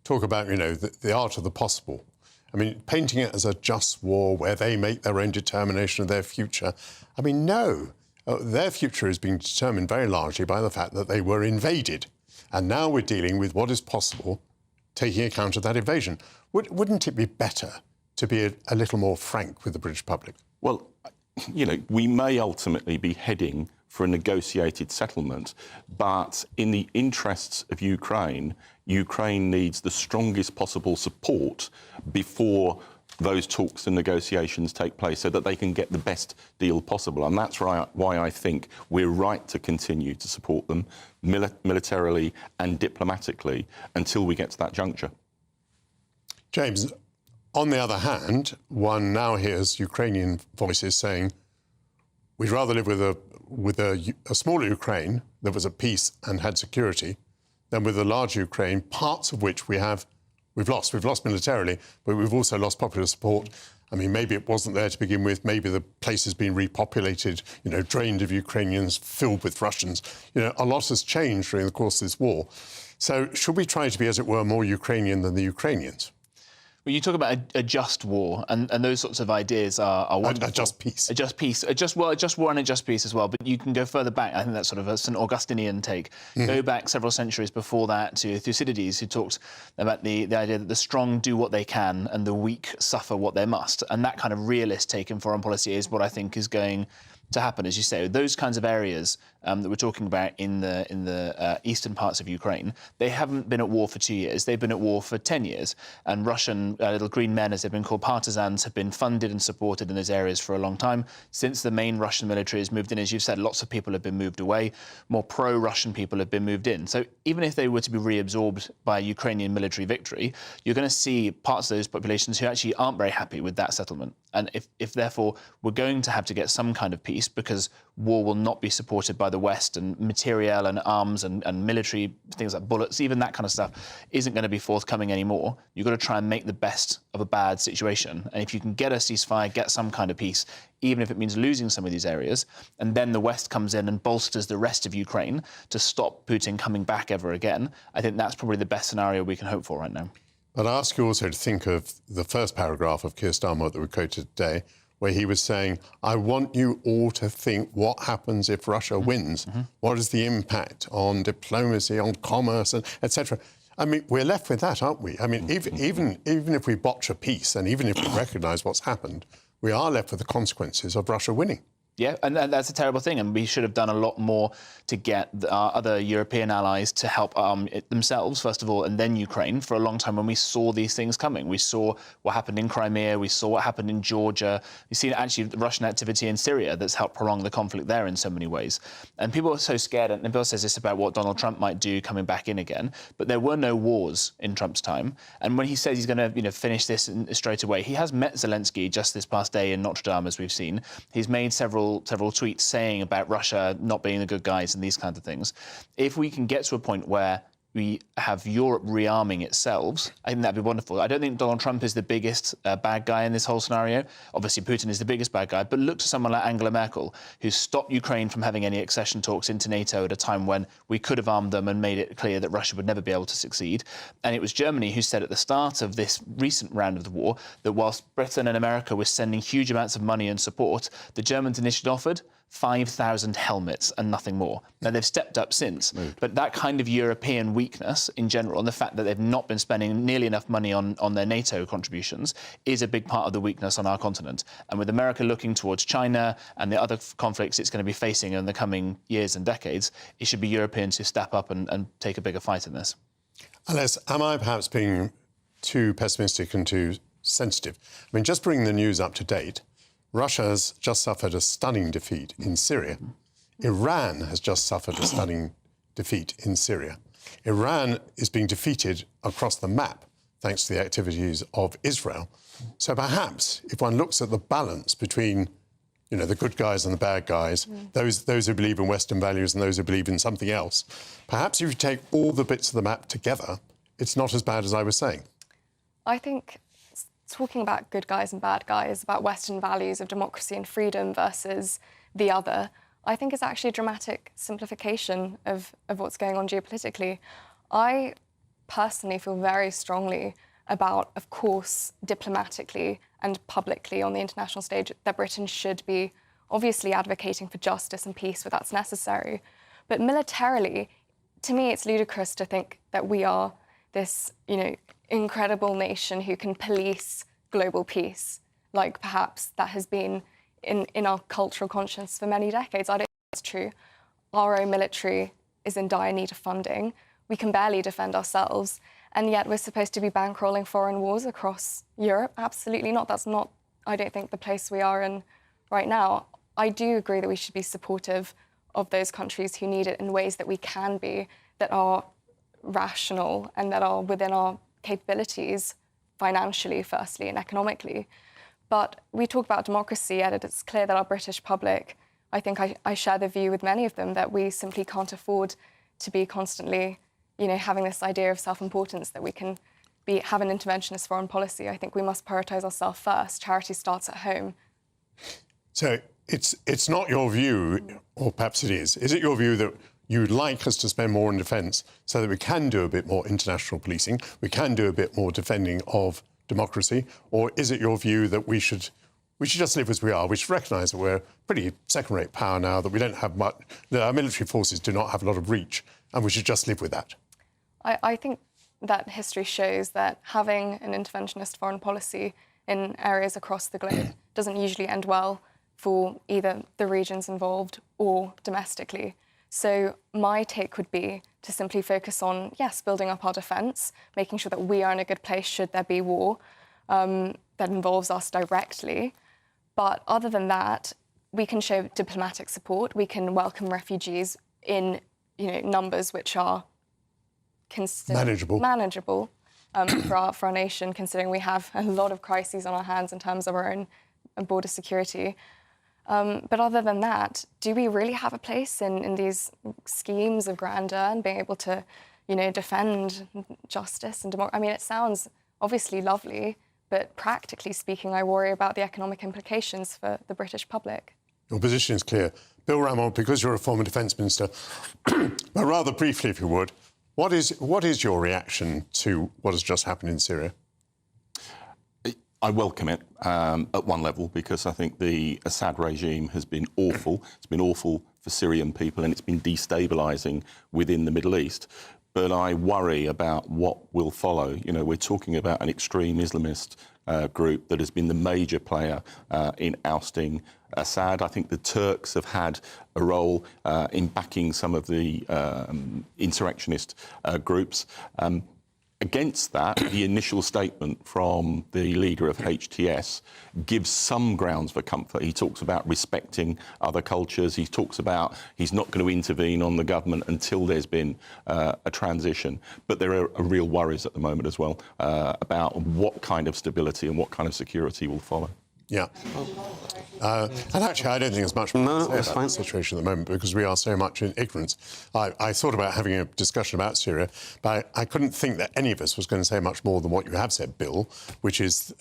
talk about, the art of the possible. I mean, painting it as a just war where they make their own determination of their future. I mean, no. Their future is being determined very largely by the fact that they were invaded. And now we're dealing with what is possible, taking account of that invasion. Wouldn't it be better to be a little more frank with the British public? Well, we may ultimately be heading for a negotiated settlement, but in the interests of Ukraine, Ukraine needs the strongest possible support before those talks and negotiations take place so that they can get the best deal possible. And that's why I think we're right to continue to support them militarily and diplomatically until we get to that juncture. James, on the other hand, one now hears Ukrainian voices saying, we'd rather live with a smaller Ukraine that was at peace and had security than with a large Ukraine, parts of which we've lost. We've lost militarily, but we've also lost popular support. I mean, maybe it wasn't there to begin with. Maybe the place has been repopulated, drained of Ukrainians, filled with Russians. A lot has changed during the course of this war. So should we try to be, as it were, more Ukrainian than the Ukrainians? Well, you talk about a just war, and those sorts of ideas are wonderful. A just peace. A just peace. A just war and a just peace as well. But you can go further back. I think that's sort of a St. Augustinian take. Go back several centuries before that to Thucydides, who talks about the idea that the strong do what they can and the weak suffer what they must. And that kind of realist take in foreign policy is what I think is going to happen, as you say. Those kinds of areas that we're talking about in the eastern parts of Ukraine, they haven't been at war for 2 years. They've been at war for 10 years. And Russian little green men, as they've been called, partisans, have been funded and supported in those areas for a long time. Since the main Russian military has moved in, as you've said, lots of people have been moved away. More pro-Russian people have been moved in. So even if they were to be reabsorbed by a Ukrainian military victory, you're going to see parts of those populations who actually aren't very happy with that settlement. And if therefore we're going to have to get some kind of peace, because war will not be supported by the West, and materiel and arms and military things like bullets, even that kind of stuff, isn't going to be forthcoming anymore. You've got to try and make the best of a bad situation. And if you can get a ceasefire, get some kind of peace, even if it means losing some of these areas, and then the West comes in and bolsters the rest of Ukraine to stop Putin coming back ever again, I think that's probably the best scenario we can hope for right now. But I ask you also to think of the first paragraph of Keir Starmer that we quoted today, where he was saying, I want you all to think what happens if Russia wins. What is the impact on diplomacy, on commerce, and etc. I mean, we're left with that, aren't we? I mean, even if we botch a peace and even if we recognise what's happened, we are left with the consequences of Russia winning. Yeah, and that's a terrible thing, and we should have done a lot more to get our other European allies to help themselves, first of all, and then Ukraine, for a long time when we saw these things coming. We saw what happened in Crimea, we saw what happened in Georgia, we've seen actually the Russian activity in Syria that's helped prolong the conflict there in so many ways. And people are so scared, and Bill says this about what Donald Trump might do coming back in again, but there were no wars in Trump's time. And when he says he's going to finish this straight away, he has met Zelensky just this past day in Notre-Dame, as we've seen. He's made several tweets saying about Russia not being the good guys and these kinds of things. If we can get to a point where we have Europe rearming itself, I think that'd be wonderful. I don't think Donald Trump is the biggest bad guy in this whole scenario. Obviously, Putin is the biggest bad guy, but look to someone like Angela Merkel, who stopped Ukraine from having any accession talks into NATO at a time when we could have armed them and made it clear that Russia would never be able to succeed. And it was Germany who said at the start of this recent round of the war that whilst Britain and America were sending huge amounts of money and support, the Germans initially offered 5,000 helmets and nothing more. Now, they've stepped up since, but that kind of European weakness in general, and the fact that they've not been spending nearly enough money on their NATO contributions, is a big part of the weakness on our continent. And with America looking towards China and the other conflicts it's going to be facing in the coming years and decades, it should be Europeans who step up and take a bigger fight in this. Alice, am I perhaps being too pessimistic and too sensitive? I mean, just bring the news up to date. Russia has just suffered a stunning defeat in Syria. Iran has just suffered a stunning defeat in Syria. Iran is being defeated across the map thanks to the activities of Israel. So perhaps if one looks at the balance between, the good guys and the bad guys, those who believe in Western values and those who believe in something else, perhaps if you take all the bits of the map together, it's not as bad as I was saying. I think talking about good guys and bad guys, about Western values of democracy and freedom versus the other, I think is actually a dramatic simplification of what's going on geopolitically. I personally feel very strongly about, of course, diplomatically and publicly on the international stage, that Britain should be obviously advocating for justice and peace where that's necessary. But militarily, to me, it's ludicrous to think that we are this, incredible nation who can police global peace, like perhaps that has been in our cultural conscience for many decades. I don't think that's true. Our own military is in dire need of funding. We can barely defend ourselves, and yet we're supposed to be bankrolling foreign wars across Europe? Absolutely not. That's not, I don't think, the place we are in right now. I do agree that we should be supportive of those countries who need it in ways that we can be, that are rational and that are within our capabilities financially, firstly, and economically. But we talk about democracy, and it's clear that our British public, I think I share the view with many of them that we simply can't afford to be constantly, having this idea of self-importance, that we can have an interventionist foreign policy. I think we must prioritise ourselves first. Charity starts at home. So it's not your view, or perhaps it is it your view that you'd like us to spend more on defence so that we can do a bit more international policing, we can do a bit more defending of democracy, or is it your view that we should just live as we are? We should recognise that we're a pretty second-rate power now, that we don't have much, that our military forces do not have a lot of reach, and we should just live with that? I think that history shows that having an interventionist foreign policy in areas across the globe doesn't usually end well for either the regions involved or domestically. So my take would be to simply focus on, yes, building up our defence, making sure that we are in a good place should there be war that involves us directly. But other than that, we can show diplomatic support. We can welcome refugees in, numbers which are manageable for our nation, considering we have a lot of crises on our hands in terms of our own border security. But other than that, do we really have a place in these schemes of grandeur and being able to, defend justice and democracy? I mean, it sounds obviously lovely, but practically speaking, I worry about the economic implications for the British public. Your position is clear. Bill Ramell, because you're a former Defence Minister, but rather briefly, if you would, what is your reaction to what has just happened in Syria? I welcome it at one level, because I think the Assad regime has been awful. It's been awful for Syrian people, and it's been destabilising within the Middle East. But I worry about what will follow. We're talking about an extreme Islamist group that has been the major player in ousting Assad. I think the Turks have had a role in backing some of the insurrectionist groups. Against that, the initial statement from the leader of HTS gives some grounds for comfort. He talks about respecting other cultures. He talks about he's not going to intervene on the government until there's been a transition. But there are real worries at the moment as well about what kind of stability and what kind of security will follow. Yeah. And actually, I don't think there's much more to say about the situation at the moment, because we are so much in ignorance. I thought about having a discussion about Syria, but I couldn't think that any of us was going to say much more than what you have said, Bill, which is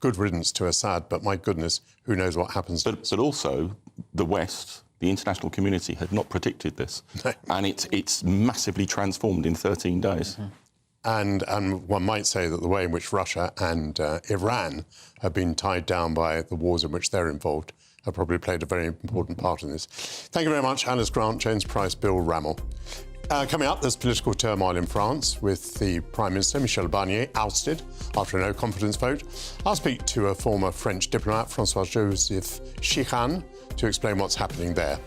good riddance to Assad, but my goodness, who knows what happens. But also, the West, the international community, had not predicted this. And it's massively transformed in 13 days. Mm-hmm. And one might say that the way in which Russia and Iran have been tied down by the wars in which they're involved have probably played a very important part in this. Thank you very much, Alice Grant, James Price, Bill Ramell. Coming up, there's political turmoil in France with the Prime Minister, Michel Barnier, ousted after a no-confidence vote. I'll speak to a former French diplomat, François-Joseph Chichan, to explain what's happening there.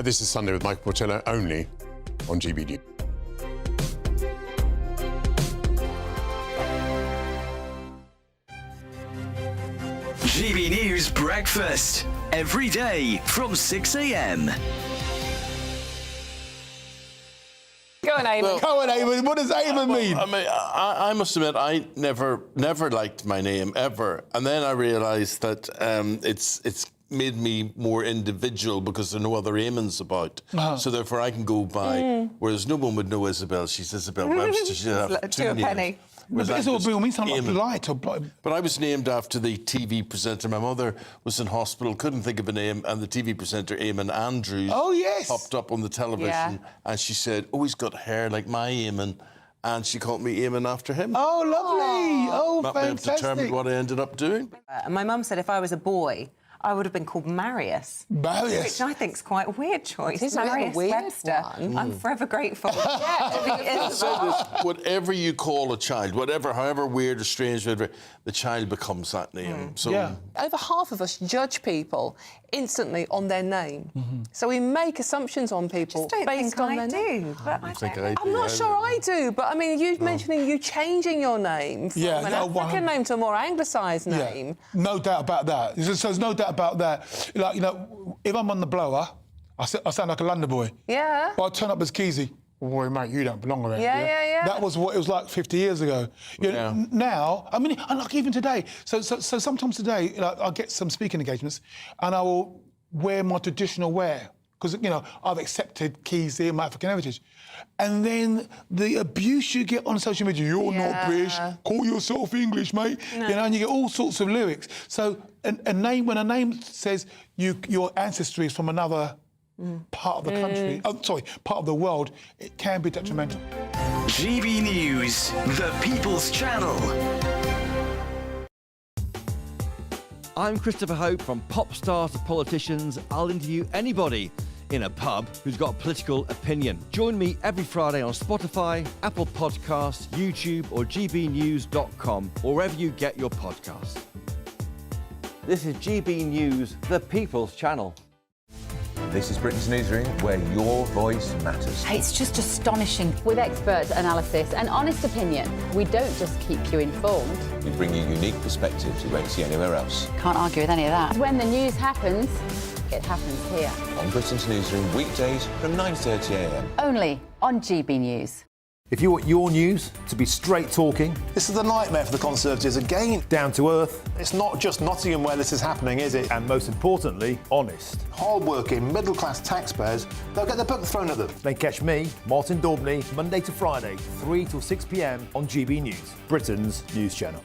This is Sunday with Michael Portillo, only on GBNews. GB News Breakfast, every day from 6 a.m. Go on, Eamon. Go on, Eamon. What does Eamon mean? I mean, I must admit, I never liked my name, ever. And then I realised that it's made me more individual because there are no other Eamons about. So therefore I can go by, whereas no one would know Isabel. She's Isabel Webster. She'd have to a penny. It's all real means something like light or But I was named after the TV presenter. My mother was in hospital, couldn't think of a name, and the TV presenter, Eamon Andrews, popped up on the television, and she said, "Oh, he's got hair like my Eamon." And she called me Eamon after him. Oh, lovely. Oh, that may have determined what I ended up doing. My mum said if I was a boy, I would have been called Marius. Marius? Which I think is quite a weird choice. It is a Marius weird Webster. one. I'm forever grateful. Whatever you call a child, however weird or strange, whatever, the child becomes that name. So Over half of us judge people instantly on their name. So we make assumptions on people based on their name. I'm not sure I do, but I mean, you mentioning you changing your name from an African name to a more anglicised name. No doubt about that. So there's no doubt about that. Like, you know, if I'm on the blower, I sound like a London boy. Yeah. But I turn up as Keezy. Boy, mate, you don't belong around Yeah, here. yeah, yeah. That was what it was like 50 years ago. You know, now, I mean, and like even today. So sometimes today, like, I'll get some speaking engagements and I will wear my traditional wear because, you know, I've accepted Keezy and my African heritage. And then the abuse you get on social media, you're not British, call yourself English, mate. No. You know, and you get all sorts of lyrics. So a name, when a name says your ancestry is from another part of the country, part of the world, it can be detrimental. GB News, the People's Channel. I'm Christopher Hope. From pop stars to politicians, I'll interview anybody in a pub who's got a political opinion. Join me every Friday on Spotify, Apple Podcasts, YouTube or gbnews.com, or wherever you get your podcasts. This is GB News, the People's Channel. This is Britain's newsroom, where your voice matters. It's just astonishing. With expert analysis and honest opinion, we don't just keep you informed. We bring you unique perspectives you won't see anywhere else. Can't argue with any of that. When the news happens, it happens here. On Britain's newsroom, weekdays from 9:30 a.m. Only on GB News. If you want your news to be straight talking... This is a nightmare for the Conservatives again. Down to earth. It's not just Nottingham where this is happening, is it? And most importantly, honest. Hard-working, middle-class taxpayers, they'll get the book thrown at them. Then catch me, Martin Daubney, Monday to Friday, 3 till 6 p.m. on GB News, Britain's news channel.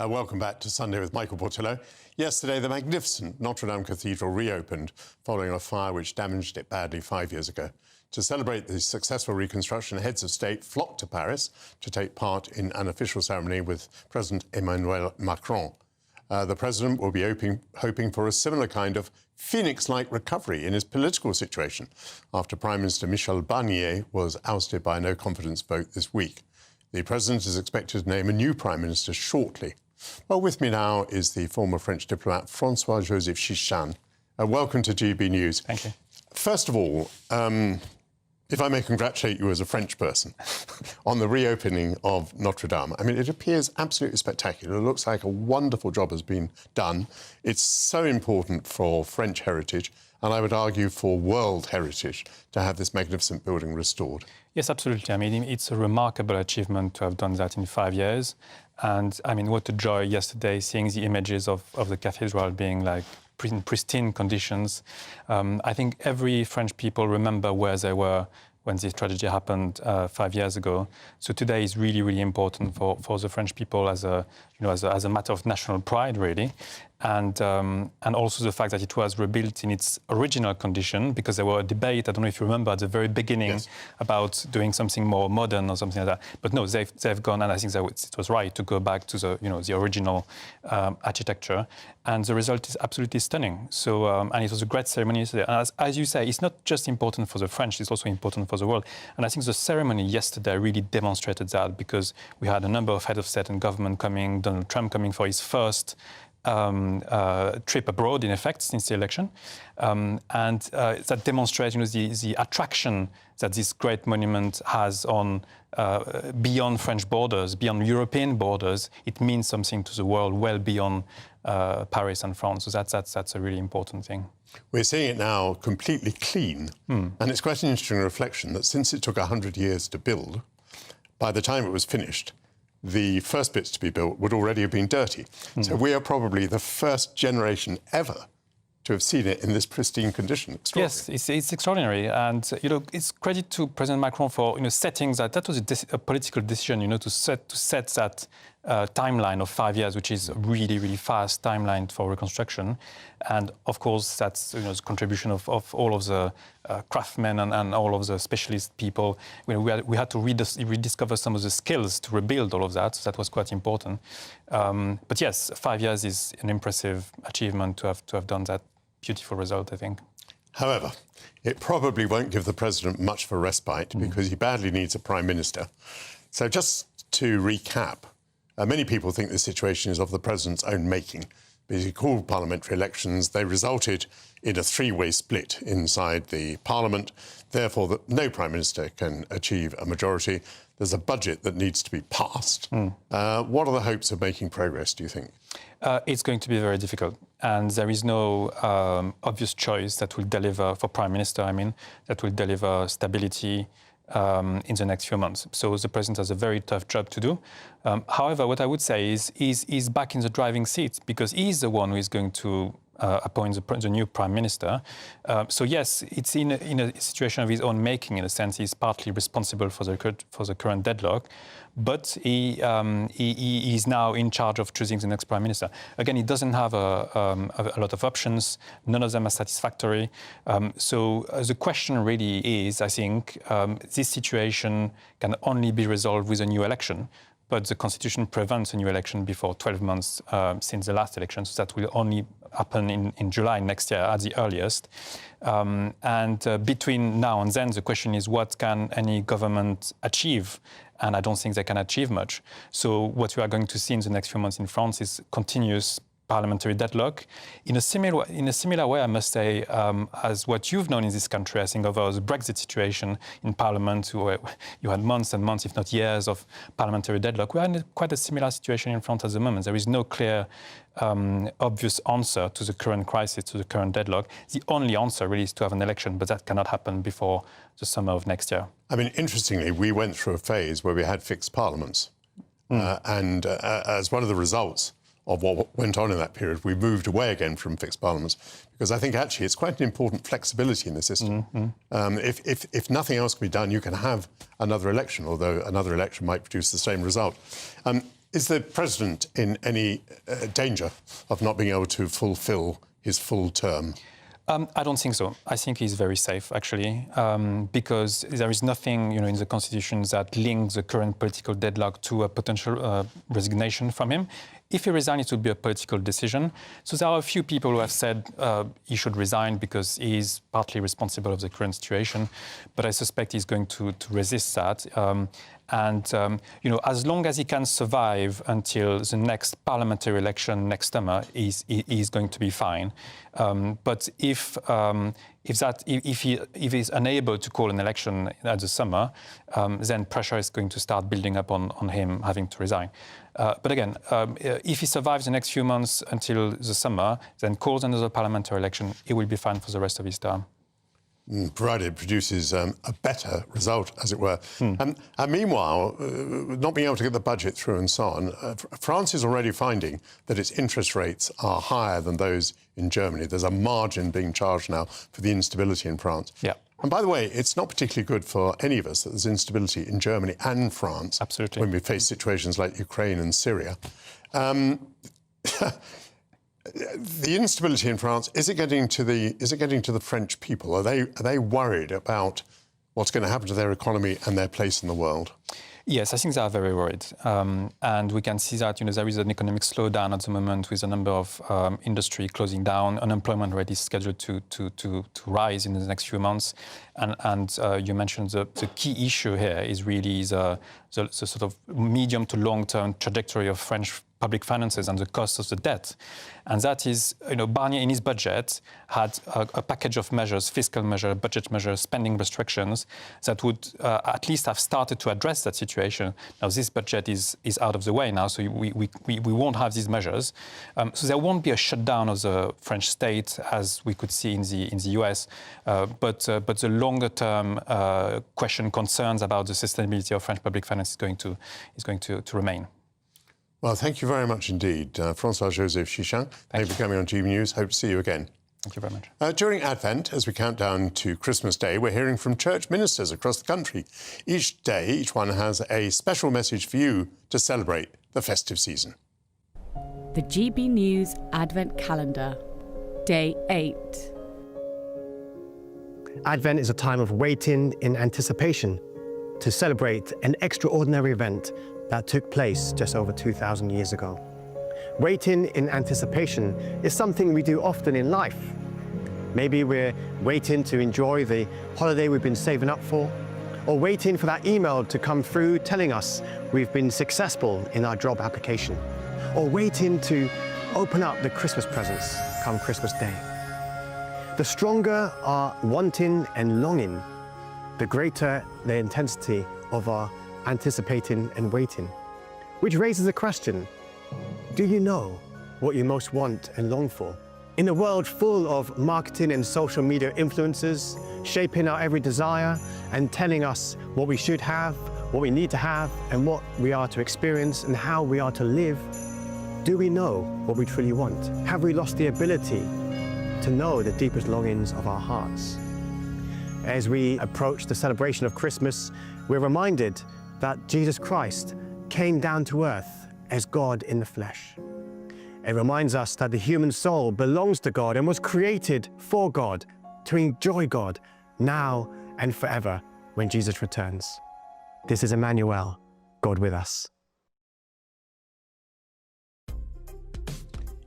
Welcome back to Sunday with Michael Portillo. Yesterday, the magnificent Notre-Dame Cathedral reopened following a fire which damaged it badly 5 years ago. To celebrate the successful reconstruction, heads of state flocked to Paris to take part in an official ceremony with President Emmanuel Macron. The president will be hoping for a similar kind of phoenix-like recovery in his political situation after Prime Minister Michel Barnier was ousted by a no-confidence vote this week. The president is expected to name a new prime minister shortly. Well, with me now is the former French diplomat François-Joseph Chichane. Welcome to GB News. Thank you. First of all, if I may congratulate you as a French person on the reopening of Notre-Dame. I mean, it appears absolutely spectacular. It looks like a wonderful job has been done. It's so important for French heritage, and I would argue for world heritage, to have this magnificent building restored. Yes, absolutely. I mean, it's a remarkable achievement to have done that in 5 years. And I mean, what a joy yesterday seeing the images of the cathedral being like in pristine conditions. I think every French people remember where they were when this tragedy happened 5 years ago. So today is really, really important for the French people as a matter of national pride, really. And also the fact that it was rebuilt in its original condition, because there were a debate, I don't know if you remember, at the very beginning about doing something more modern or something like that. But no, they've gone, and I think that it was right to go back to the original architecture. And the result is absolutely stunning. So, and it was a great ceremony yesterday. And as you say, it's not just important for the French, it's also important for the world. And I think the ceremony yesterday really demonstrated that, because we had a number of heads of state and government coming, Donald Trump coming for his first trip abroad, in effect, since the election. And that demonstrates the attraction that this great monument has on beyond French borders, beyond European borders. It means something to the world well beyond Paris and France. So that's a really important thing. We're seeing it now completely clean. And it's quite an interesting reflection that since it took 100 years to build, by the time it was finished, the first bits to be built would already have been dirty. So we are probably the first generation ever to have seen it in this pristine condition. Yes, it's extraordinary, and it's credit to President Macron for setting that was a political decision, to set that timeline of 5 years, which is a really, really fast timeline for reconstruction. And of course, that's the contribution of all of the craftsmen and all of the specialist people. We had to rediscover some of the skills to rebuild all of that. So that was quite important. But yes, 5 years is an impressive achievement to have done that beautiful result, I think. However, it probably won't give the president much of a respite because he badly needs a prime minister. So just to recap, many people think this situation is of the president's own making. Because he called parliamentary elections, they resulted in a three-way split inside the parliament, therefore that no prime minister can achieve a majority. There's a budget that needs to be passed. What are the hopes of making progress, do you think? It's going to be very difficult, and there is no obvious choice that will deliver, for Prime Minister, that will deliver stability in the next few months. So the president has a very tough job to do. However, what I would say is he's back in the driving seat because he's the one who is going to appoint the new prime minister. So yes, it's in a situation of his own making. In a sense, he's partly responsible for the current deadlock, but he is now in charge of choosing the next prime minister. Again, he doesn't have a lot of options. None of them are satisfactory. So the question really is, I think, this situation can only be resolved with a new election. But the Constitution prevents a new election before 12 months since the last election, so that will only happen in July next year at the earliest. Between now and then, the question is what can any government achieve? And I don't think they can achieve much. So what we are going to see in the next few months in France is continuous parliamentary deadlock. In a similar way, I must say, as what you've known in this country, I think, over the Brexit situation in Parliament, where you had months and months, if not years, of parliamentary deadlock. We are in quite a similar situation in France at the moment. There is no clear, obvious answer to the current crisis, to the current deadlock. The only answer really is to have an election, but that cannot happen before the summer of next year. Interestingly, we went through a phase where we had fixed parliaments. And as one of the results of what went on in that period, we moved away again from fixed parliaments because I think actually it's quite an important flexibility in the system. If nothing else can be done, you can have another election, although another election might produce the same result. Is the president in any danger of not being able to fulfil his full term? I don't think so. I think he's very safe, actually, because there is nothing, in the Constitution that links the current political deadlock to a potential resignation from him. If he resigns, it would be a political decision. So there are a few people who have said he should resign because he is partly responsible of the current situation. But I suspect he's going to resist that. As long as he can survive until the next parliamentary election next summer, he's going to be fine. But if he's unable to call an election at the summer, then pressure is going to start building up on him having to resign. But again, if he survives the next few months until the summer, then calls another parliamentary election, he will be fine for the rest of his term. Provided it produces a better result, as it were. And meanwhile, not being able to get the budget through and so on, France is already finding that its interest rates are higher than those in Germany. There's a margin being charged now for the instability in France. Yeah. And by the way, it's not particularly good for any of us that there's instability in Germany and France. Absolutely. When we face situations like Ukraine and Syria. The instability in France, is it getting to the French people? Are they worried about what's going to happen to their economy and their place in the world? Yes, I think they are very worried. And we can see that there is an economic slowdown at the moment with a number of industry closing down. Unemployment rate is scheduled to rise in the next few months. And you mentioned the key issue here is really the sort of medium to long-term trajectory of French public finances and the cost of the debt. And that is, Barnier in his budget had a package of measures, fiscal measures, budget measures, spending restrictions that would at least have started to address that situation. Now, this budget is out of the way now, so we won't have these measures. So there won't be a shutdown of the French state as we could see in the US, but the longer term question concerns about the sustainability of French public finance is going to remain. Well, thank you very much indeed, François-Joseph Chichon. Thank you for coming on GB News. Hope to see you again. Thank you very much. During Advent, as we count down to Christmas Day, we're hearing from church ministers across the country. Each day, each one has a special message for you to celebrate the festive season. The GB News Advent Calendar, Day 8. Advent is a time of waiting in anticipation to celebrate an extraordinary event that took place just over 2,000 years ago. Waiting in anticipation is something we do often in life. Maybe we're waiting to enjoy the holiday we've been saving up for, or waiting for that email to come through telling us we've been successful in our job application, or waiting to open up the Christmas presents come Christmas Day. The stronger our wanting and longing, the greater the intensity of our anticipating and waiting. Which raises a question: do you know what you most want and long for? In a world full of marketing and social media influencers shaping our every desire and telling us what we should have, what we need to have, and what we are to experience and how we are to live, do we know what we truly want? Have we lost the ability to know the deepest longings of our hearts? As we approach the celebration of Christmas, we're reminded that Jesus Christ came down to earth as God in the flesh. It reminds us that the human soul belongs to God and was created for God, to enjoy God now and forever when Jesus returns. This is Emmanuel, God with us.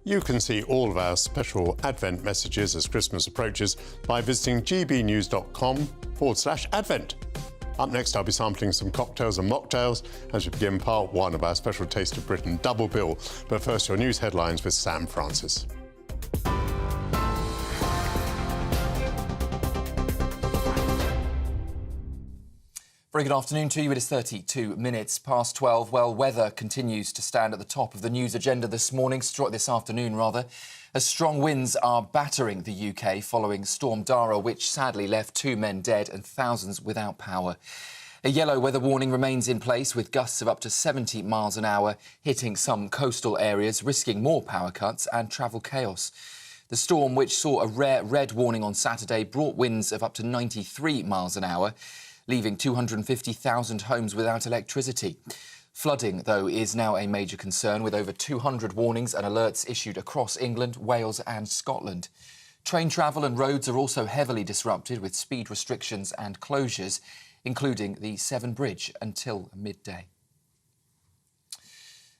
You can see all of our special Advent messages as Christmas approaches by visiting gbnews.com/Advent. Up next, I'll be sampling some cocktails and mocktails as we begin part one of our special Taste of Britain double bill. But first, your news headlines with Sam Francis. Very good afternoon to you. It is 32 minutes past 12. Well, weather continues to stand at the top of the news agenda this afternoon, as strong winds are battering the UK following Storm Dara, which sadly left 2 men dead and thousands without power. A yellow weather warning remains in place, with gusts of up to 70 miles an hour hitting some coastal areas, risking more power cuts and travel chaos. The storm, which saw a rare red warning on Saturday, brought winds of up to 93 miles an hour, leaving 250,000 homes without electricity. Flooding, though, is now a major concern, with over 200 warnings and alerts issued across England, Wales and Scotland. Train travel and roads are also heavily disrupted, with speed restrictions and closures, including the Severn Bridge until midday.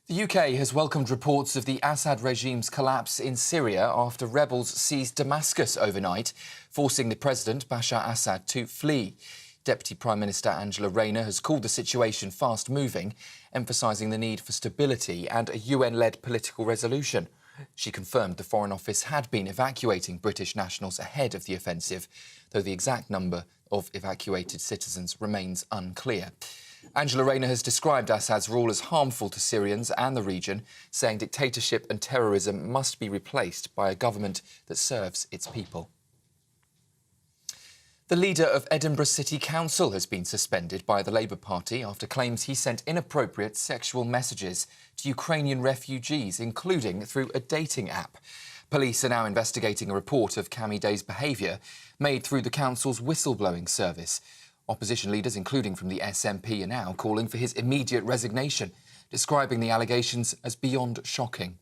The UK has welcomed reports of the Assad regime's collapse in Syria after rebels seized Damascus overnight, forcing the president, Bashar Assad, to flee. Deputy Prime Minister Angela Rayner has called the situation fast-moving, emphasising the need for stability and a UN-led political resolution. She confirmed the Foreign Office had been evacuating British nationals ahead of the offensive, though the exact number of evacuated citizens remains unclear. Angela Rayner has described Assad's rule as harmful to Syrians and the region, saying dictatorship and terrorism must be replaced by a government that serves its people. The leader of Edinburgh City Council has been suspended by the Labour Party after claims he sent inappropriate sexual messages to Ukrainian refugees, including through a dating app. Police are now investigating a report of Cammy Day's behaviour made through the council's whistleblowing service. Opposition leaders, including from the SNP, are now calling for his immediate resignation, describing the allegations as beyond shocking.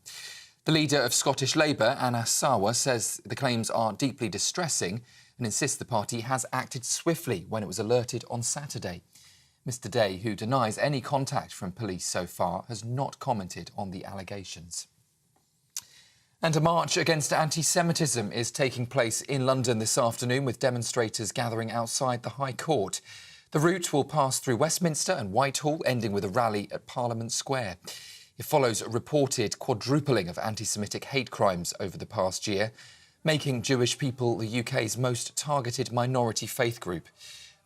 The leader of Scottish Labour, Anas Sarwar, says the claims are deeply distressing and insists the party has acted swiftly when it was alerted on Saturday. Mr Day, who denies any contact from police so far, has not commented on the allegations. And a march against anti-Semitism is taking place in London this afternoon, with demonstrators gathering outside the High Court. The route will pass through Westminster and Whitehall, ending with a rally at Parliament Square. It follows a reported quadrupling of anti-Semitic hate crimes over the past year, making Jewish people the UK's most targeted minority faith group.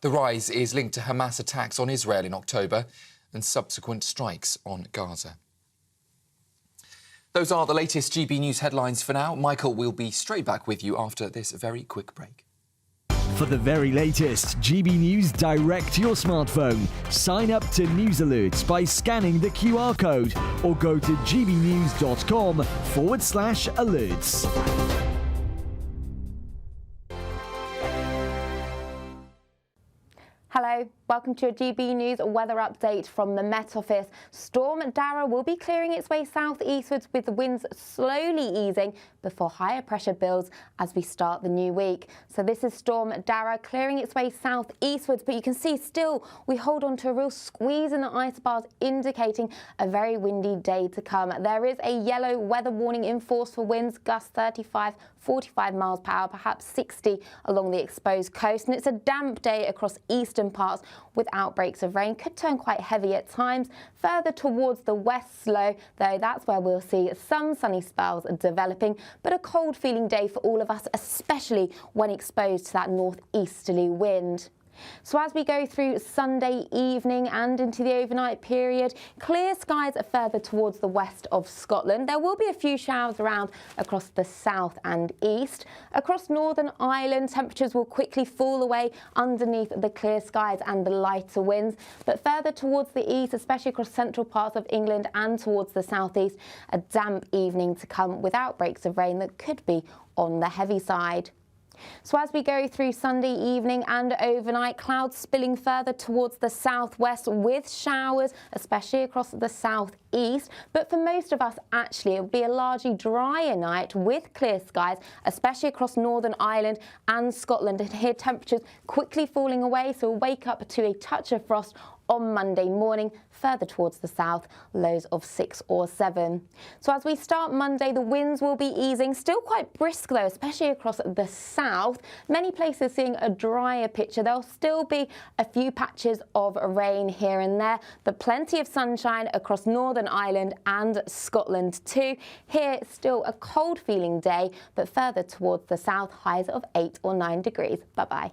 The rise is linked to Hamas attacks on Israel in October and subsequent strikes on Gaza. Those are the latest GB News headlines for now. Michael will be straight back with you after this very quick break. For the very latest GB News direct to your smartphone, sign up to News Alerts by scanning the QR code or go to gbnews.com/alerts. Hello, welcome to a GB News weather update from the Met Office. Storm Dara will be clearing its way southeastwards with the winds slowly easing before higher pressure builds as we start the new week. So this is Storm Dara clearing its way southeastwards, but you can see still we hold on to a real squeeze in the isobars, indicating a very windy day to come. There is a yellow weather warning in force for winds, gusts 35-45 miles per hour, perhaps 60 along the exposed coast. And it's a damp day across eastern parts with outbreaks of rain. Could turn quite heavy at times. Further towards the west slow, though, that's where we'll see some sunny spells developing, but a cold feeling day for all of us, especially when exposed to that northeasterly wind. So as we go through Sunday evening and into the overnight period, clear skies are further towards the west of Scotland. There will be a few showers around across the south and east. Across Northern Ireland, temperatures will quickly fall away underneath the clear skies and the lighter winds. But further towards the east, especially across central parts of England and towards the southeast, a damp evening to come with outbreaks of rain that could be on the heavy side. So as we go through Sunday evening and overnight, clouds spilling further towards the southwest with showers, especially across the southeast. But for most of us, actually, it will be a largely drier night with clear skies, especially across Northern Ireland and Scotland. And here temperatures quickly falling away, so we'll wake up to a touch of frost on Monday morning, further towards the south, lows of 6 or 7. So as we start Monday, the winds will be easing, still quite brisk though, especially across the south. Many places seeing a drier picture. There'll still be a few patches of rain here and there, but plenty of sunshine across Northern Ireland and Scotland too. Here, still a cold feeling day, but further towards the south, highs of 8 or 9 degrees. Bye-bye.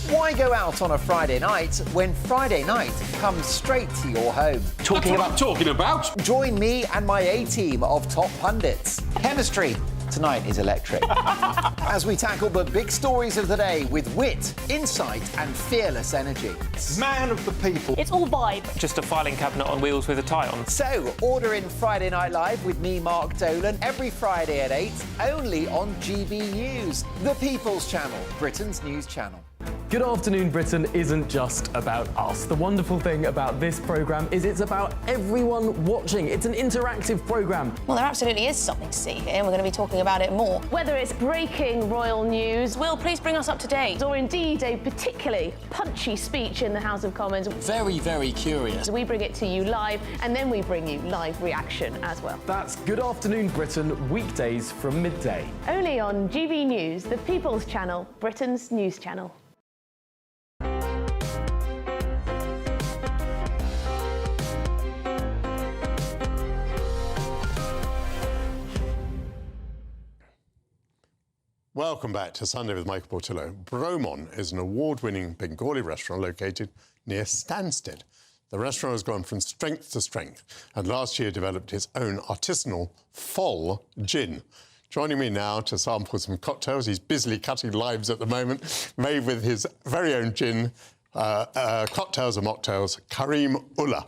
Why go out on a Friday night when Friday night comes straight to your home? Talking about? Join me and my A-team of top pundits. Chemistry tonight is electric. As we tackle the big stories of the day with wit, insight and fearless energy. Man of the people. It's all vibe. Just a filing cabinet on wheels with a tie on. So, order in Friday Night Live with me, Mark Dolan, every Friday at 8, only on GB News, the People's Channel, Britain's news channel. Good Afternoon Britain isn't just about us. The wonderful thing about this programme is it's about everyone watching. It's an interactive programme. Well, there absolutely is something to see here, and we're going to be talking about it more. Whether it's breaking royal news, Will, please bring us up to date, or indeed a particularly punchy speech in the House of Commons. Very, very curious. We bring it to you live, and then we bring you live reaction as well. That's Good Afternoon Britain, weekdays from midday. Only on GB News, the People's Channel, Britain's news channel. Welcome back to Sunday with Michael Portillo. Bromon is an award-winning Bengali restaurant located near Stansted. The restaurant has gone from strength to strength and last year developed its own artisanal Fol gin. Joining me now to sample some cocktails, he's busily cutting limes at the moment, made with his very own gin, cocktails and mocktails, Kareem Ullah.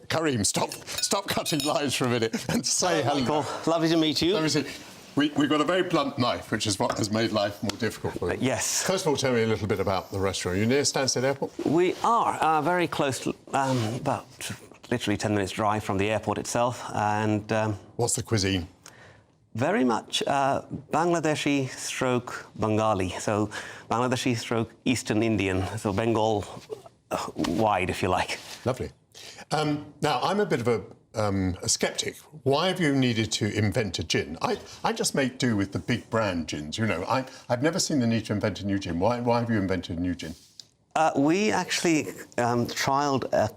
Kareem, stop cutting limes for a minute and say hello. Lovely to meet you. Let me see. We've got a very blunt knife, which is what has made life more difficult for you. Yes. First of all, tell me a little bit about the restaurant. Are you near Stansted Airport? We are very close, to, about literally 10 minutes drive from the airport itself. And what's the cuisine? Very much Bangladeshi stroke Bengali. So Bangladeshi stroke Eastern Indian. So Bengal wide, if you like. Lovely. Now, I'm a bit of a sceptic. Why have you needed to invent a gin? I just make do with the big brand gins. You know, I've never seen the need to invent a new gin. Why have you invented a new gin? We actually trialled a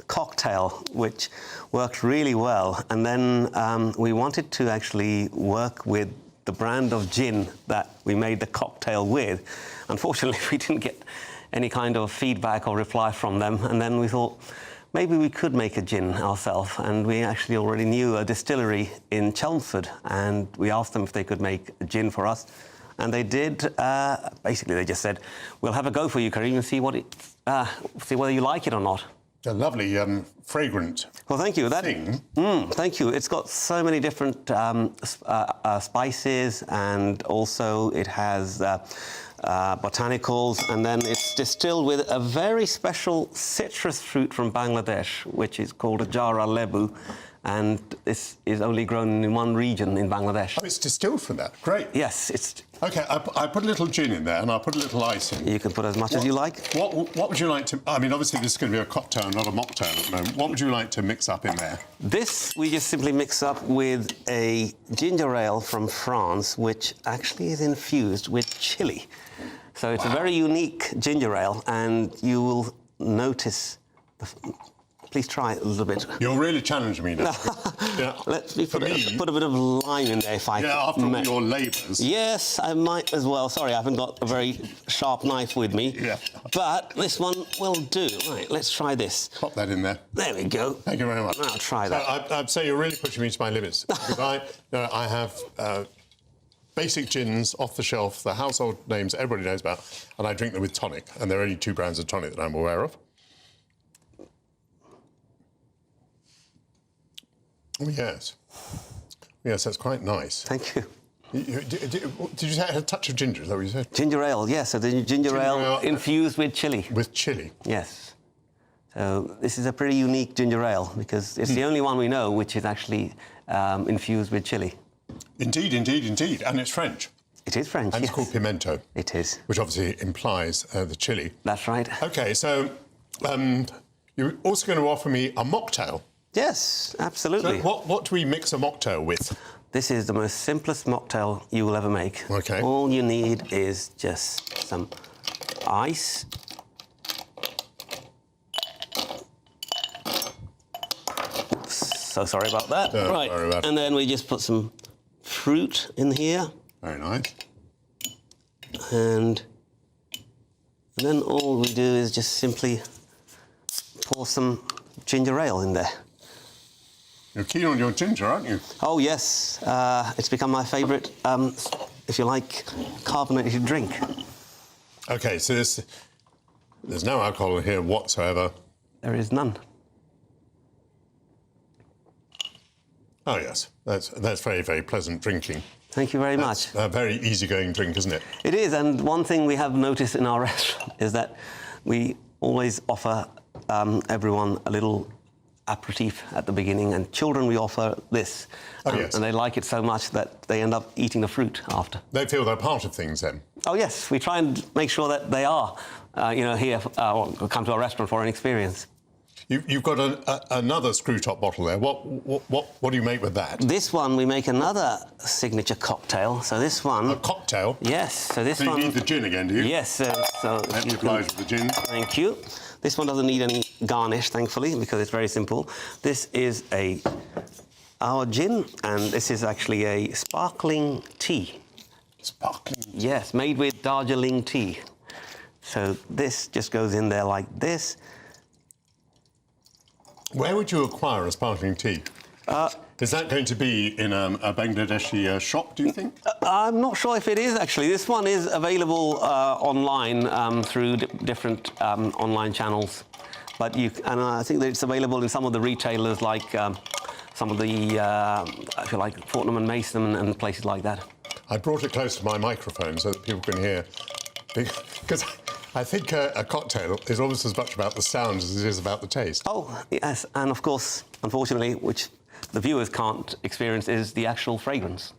cocktail which worked really well, and then we wanted to actually work with the brand of gin that we made the cocktail with. Unfortunately, we didn't get any kind of feedback or reply from them, and then we thought maybe we could make a gin ourselves, and we actually already knew a distillery in Chelmsford, and we asked them if they could make a gin for us. And they did. Basically, they just said, "We'll have a go for you, Karim, and see see whether you like it or not." A lovely, fragrant. Well, thank you. Thank you. It's got so many different spices, and also it has botanicals, and then it's distilled with a very special citrus fruit from Bangladesh, which is called a Jara Lebu. And this is only grown in one region in Bangladesh. Oh, it's distilled from that. Great. Yes, it's... OK, I put a little gin in there, and I'll put a little ice in. You can put as much as you like. What would you like to... I mean, obviously, this is going to be a cocktail, not a mocktail at the moment. What would you like to mix up in there? This we just simply mix up with a ginger ale from France, which actually is infused with chili. So it's a very unique ginger ale, and you will notice... Please try it a little bit. You're really challenging me now. Yeah. Let me put a bit of lime in there if I can. Yeah, after all your labours. Yes, I might as well. Sorry, I haven't got a very sharp knife with me. Yeah. But this one will do. Right, let's try this. Pop that in there. There we go. Thank you very much. I'll try that. So I'd say you're really pushing me to my limits. Because I have basic gins off the shelf, the household names everybody knows about, and I drink them with tonic. And there are only 2 brands of tonic that I'm aware of. Oh, yes. Yes, that's quite nice. Thank you. Did you say it had a touch of ginger? Is that what you said? Ginger ale, yes. So the ginger ale infused with chili. With chili? Yes. So this is a pretty unique ginger ale because it's the only one we know which is actually infused with chili. Indeed, indeed, indeed. And it's French. It is French, And it's called pimento. It is. Which obviously implies the chili. That's right. OK, so you're also going to offer me a mocktail. Yes, absolutely. So what do we mix a mocktail with? This is the most simplest mocktail you will ever make. OK. All you need is just some ice. So sorry about that. No, right, sorry about and then we just put some fruit in here. Very nice. And then all we do is just simply pour some ginger ale in there. You're keen on your ginger, aren't you? Oh, yes. It's become my favourite, if you like, carbonated drink. OK, so there's no alcohol in here whatsoever. There is none. Oh, yes. That's very, very pleasant drinking. Thank you very much. A very easygoing drink, isn't it? It is, and one thing we have noticed in our restaurant is that we always offer everyone a little aperitif at the beginning, and children we offer this. Oh, yes. And they like it so much that they end up eating the fruit after. They feel they're part of things then? Oh, yes. We try and make sure that they are, here, or come to our restaurant for an experience. You've got another screw-top bottle there. What do you make with that? This one, we make another signature cocktail. So this one... A cocktail? Yes. So this one... one... you need the gin again, do you? Yes. So let me oblige with the gin. Thank you. This one doesn't need any garnish, thankfully, because it's very simple. This is our gin, and this is actually a sparkling tea. Sparkling? Yes, made with Darjeeling tea. So this just goes in there like this. Where would you acquire a sparkling tea? Is that going to be in a Bangladeshi shop, do you think? I'm not sure if it is, actually. This one is available online through different online channels. And I think that it's available in some of the retailers, like some of the, if you like, Fortnum & Mason and places like that. I brought it close to my microphone so that people can hear. Because I think a cocktail is almost as much about the sound as it is about the taste. Oh, yes. And, of course, unfortunately, which the viewers can't experience, is the actual fragrance.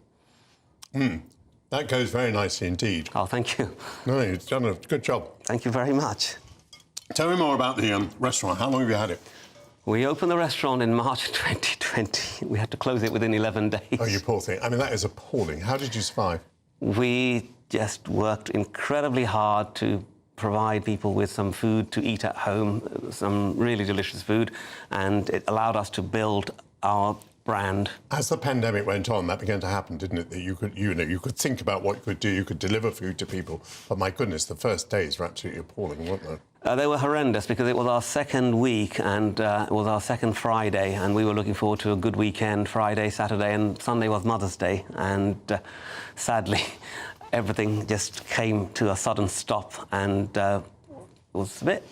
That goes very nicely indeed. Oh, thank you. No, you've done a good job. Thank you very much. Tell me more about the restaurant. How long have you had it? We opened the restaurant in March 2020. We had to close it within 11 days. Oh, you poor thing. I mean, that is appalling. How did you survive? We just worked incredibly hard to provide people with some food to eat at home, some really delicious food, and it allowed us to build our brand. As the pandemic went on, that began to happen, didn't it? That you could think about what you could do. You could deliver food to people. But my goodness, the first days were absolutely appalling, weren't they? They were horrendous because it was our second week and it was our second Friday, and we were looking forward to a good weekend. Friday, Saturday, and Sunday was Mother's Day, and sadly, everything just came to a sudden stop, and it was a bit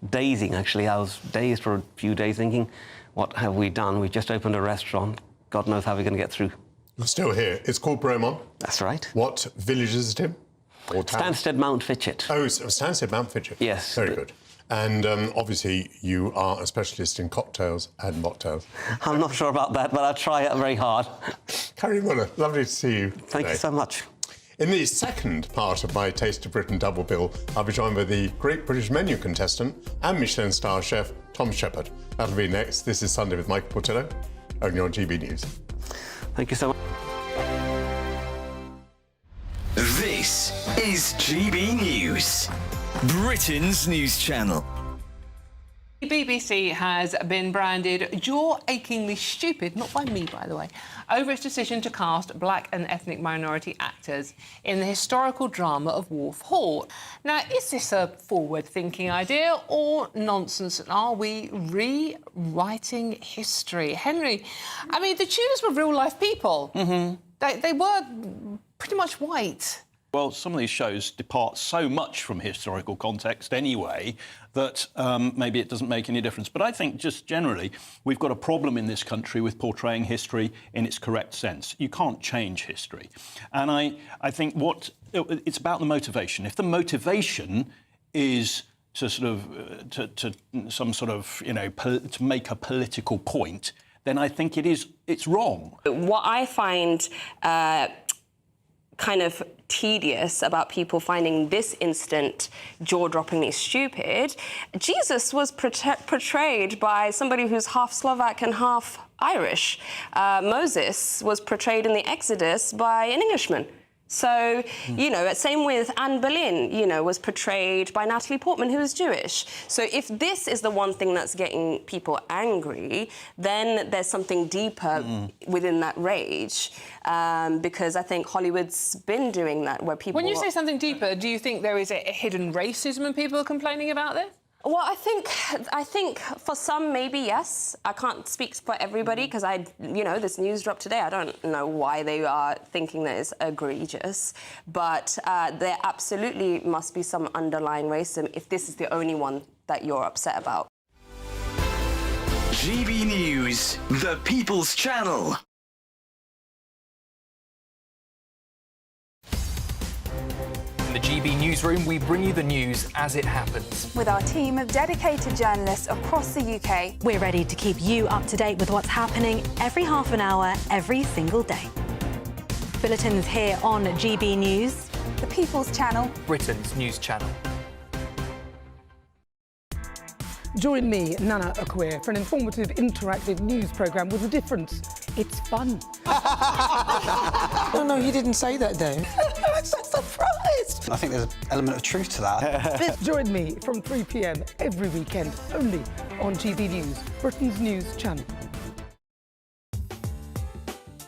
dazing. Actually, I was dazed for a few days, thinking, what have we done? We've just opened a restaurant. God knows how we're going to get through. You're still here. It's called Bromont. That's right. What village is it in? Or town? Stansted Mount Fitchett. Oh, Stansted Mount Fitchett. Yes. Very good. And obviously, you are a specialist in cocktails and mocktails. I'm not sure about that, but I'll try it very hard. Carrie Muller, lovely to see you. Thank you so much. In the second part of my Taste of Britain double bill, I'll be joined by the Great British Menu contestant and Michelin star chef, Tom Shepherd. That'll be next. This is Sunday with Michael Portillo, only on GB News. Thank you so much. This is GB News, Britain's news channel. The BBC has been branded jaw-achingly stupid, not by me, by the way, over its decision to cast black and ethnic minority actors in the historical drama of Wolf Hall. Now, is this a forward-thinking idea or nonsense? And are we rewriting history? Henry, I mean, the Tudors were real-life people. They were pretty much white. Well, some of these shows depart so much from historical context anyway that maybe it doesn't make any difference. But I think just generally we've got a problem in this country with portraying history in its correct sense. You can't change history. And I think it's about the motivation. If the motivation is to sort of to some sort of, you know, to make a political point, then I think it's wrong. What I find kind of tedious about people finding this instant jaw-droppingly stupid, Jesus was portrayed by somebody who's half Slovak and half Irish. Moses was portrayed in the Exodus by an Englishman. So, you know, same with Anne Boleyn, you know, was portrayed by Natalie Portman, who was Jewish. So if this is the one thing that's getting people angry, then there's something deeper within that rage, because I think Hollywood's been doing that, where people... When you say something deeper, do you think there is a hidden racism and people are complaining about this? Well, I think for some, maybe yes. I can't speak for everybody because this news dropped today. I don't know why they are thinking that it's egregious, but there absolutely must be some underlying racism if this is the only one that you're upset about. GB News, the People's Channel. In the GB newsroom, we bring you the news as it happens. With our team of dedicated journalists across the UK, we're ready to keep you up to date with what's happening every half an hour, every single day. Bulletins here on GB News, the People's Channel, Britain's news channel. Join me, Nana Okoye, for an informative, interactive news programme with a difference. It's fun. No, you didn't say that, though. I'm so surprised. I think there's an element of truth to that. Join me from 3 p.m. every weekend, only on GB News, Britain's news channel.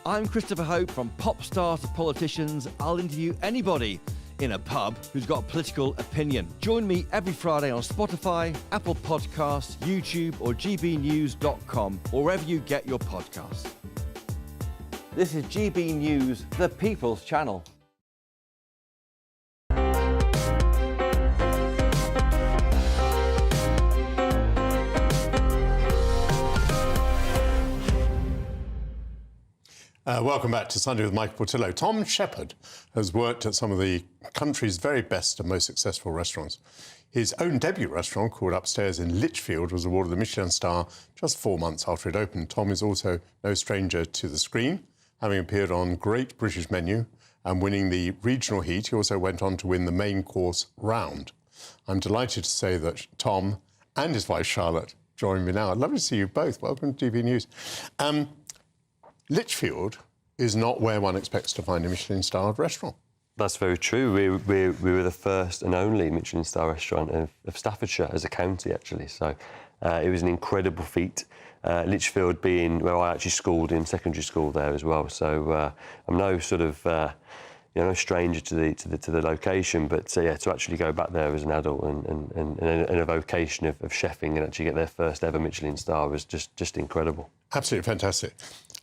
I'm Christopher Hope. From pop stars to politicians, I'll interview anybody in a pub who's got a political opinion. Join me every Friday on Spotify, Apple Podcasts, YouTube or gbnews.com, or wherever you get your podcasts. This is GB News, the People's Channel. Welcome back to Sunday with Michael Portillo. Tom Shepherd has worked at some of the country's very best and most successful restaurants. His own debut restaurant, called Upstairs in Lichfield, was awarded the Michelin star just 4 months after it opened. Tom is also no stranger to the screen, having appeared on Great British Menu and winning the regional heat. He also went on to win the main course round. I'm delighted to say that Tom and his wife Charlotte join me now. I'd love to see you both. Welcome to TV News. Lichfield is not where one expects to find a Michelin-starred restaurant. That's very true. We were the first and only Michelin star restaurant of Staffordshire as a county, actually. So it was an incredible feat. Lichfield being where I actually schooled in secondary school there as well. So I'm no sort of no stranger to the location, but yeah, to actually go back there as an adult and a vocation of chefing and actually get their first ever Michelin star was just incredible. Absolutely fantastic.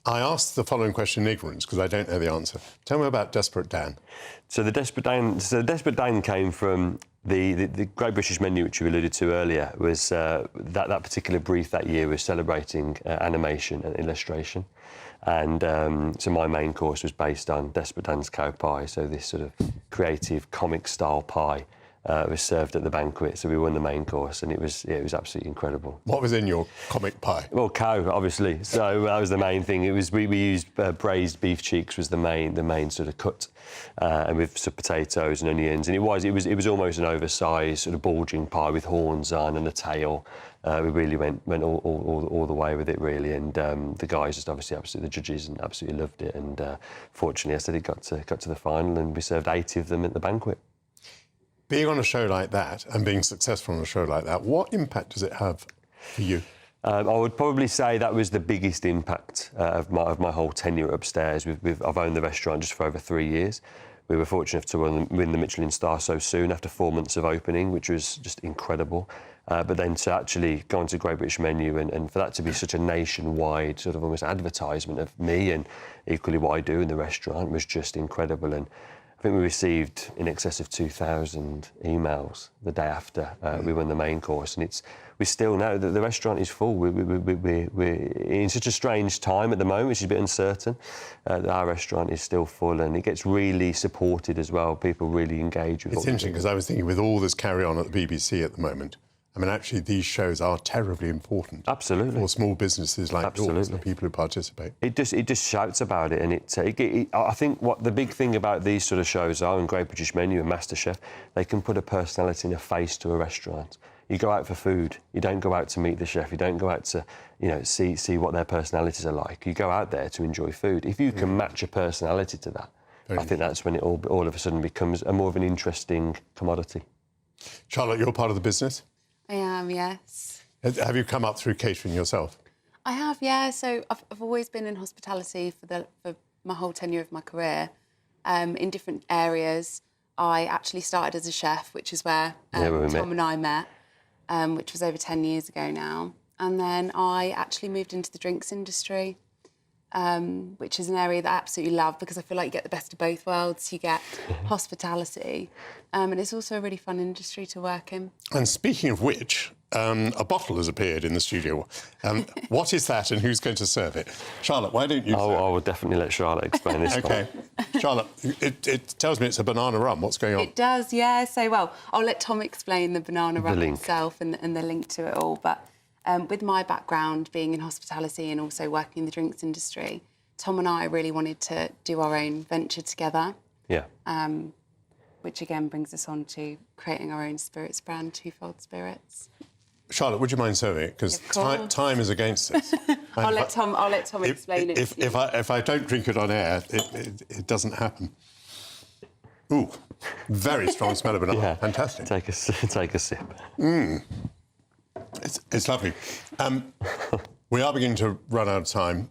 I asked the following question in ignorance because I don't know the answer. Tell me about Desperate Dan. So the Desperate Dan came from the Great British Menu, which you alluded to earlier. Was that particular brief that year was celebrating animation and illustration, and so my main course was based on Desperate Dan's cow pie. So this sort of creative comic style pie was served at the banquet. So we won the main course, and it was absolutely incredible. What was in your comic pie? Well, cow, obviously. So that was the main thing. It was we used braised beef cheeks was the main sort of cut, and with some potatoes and onions. And it was almost an oversized sort of bulging pie with horns on and a tail. We really went all the way with it, really. And the guys just absolutely, the judges, and absolutely loved it. And fortunately, I said it got to the final, and we served 80 of them at the banquet. Being on a show like that and being successful on a show like that, what impact does it have for you? I would probably say that was the biggest impact of my whole tenure upstairs. I've owned the restaurant just for over 3 years. We were fortunate to win the Michelin star so soon after 4 months of opening, which was just incredible. But then to actually go onto Great British Menu and for that to be such a nationwide sort of almost advertisement of me and equally what I do in the restaurant was just incredible. And I think we received in excess of 2,000 emails the day after we won the main course, and we still know that the restaurant is full. We're in such a strange time at the moment, which is a bit uncertain. Our restaurant is still full, and it gets really supported as well. People really engage with it. It's interesting because I was thinking with all this carry on at the BBC at the moment, I mean, actually, these shows are terribly important. Absolutely. For small businesses like yours, the people who participate. It just shouts about it, and I think what the big thing about these sort of shows are, and Great British Menu and MasterChef, they can put a personality and a face to a restaurant. You go out for food. You don't go out to meet the chef. You don't go out to, see what their personalities are like. You go out there to enjoy food. If you can match a personality to that, I think that's when it all of a sudden becomes a more of an interesting commodity. Charlotte, you're part of the business? I am, yes. Have you come up through catering yourself? I have, yeah. So I've always been in hospitality for my whole tenure of my career, in different areas. I actually started as a chef, which is where Tom and I met, which was over 10 years ago now. And then I actually moved into the drinks industry, which is an area that I absolutely love because I feel like you get the best of both worlds. You get hospitality, and it's also a really fun industry to work in. And speaking of which, a bottle has appeared in the studio. What is that and who's going to serve it? Charlotte, why don't you serve I will definitely let Charlotte explain this OK. Charlotte, it tells me it's a banana rum. What's going on? It does, yeah. So, well, I'll let Tom explain the banana rum itself and the link to it all. But with my background being in hospitality and also working in the drinks industry, Tom and I really wanted to do our own venture together. Yeah. Which again brings us on to creating our own spirits brand, Twofold Spirits. Charlotte, would you mind serving it? Because time is against us. I'll let Tom explain it. If I don't drink it on air, it doesn't happen. Ooh, very strong smell of banana. Yeah. Fantastic. Take a sip. It's lovely. We are beginning to run out of time.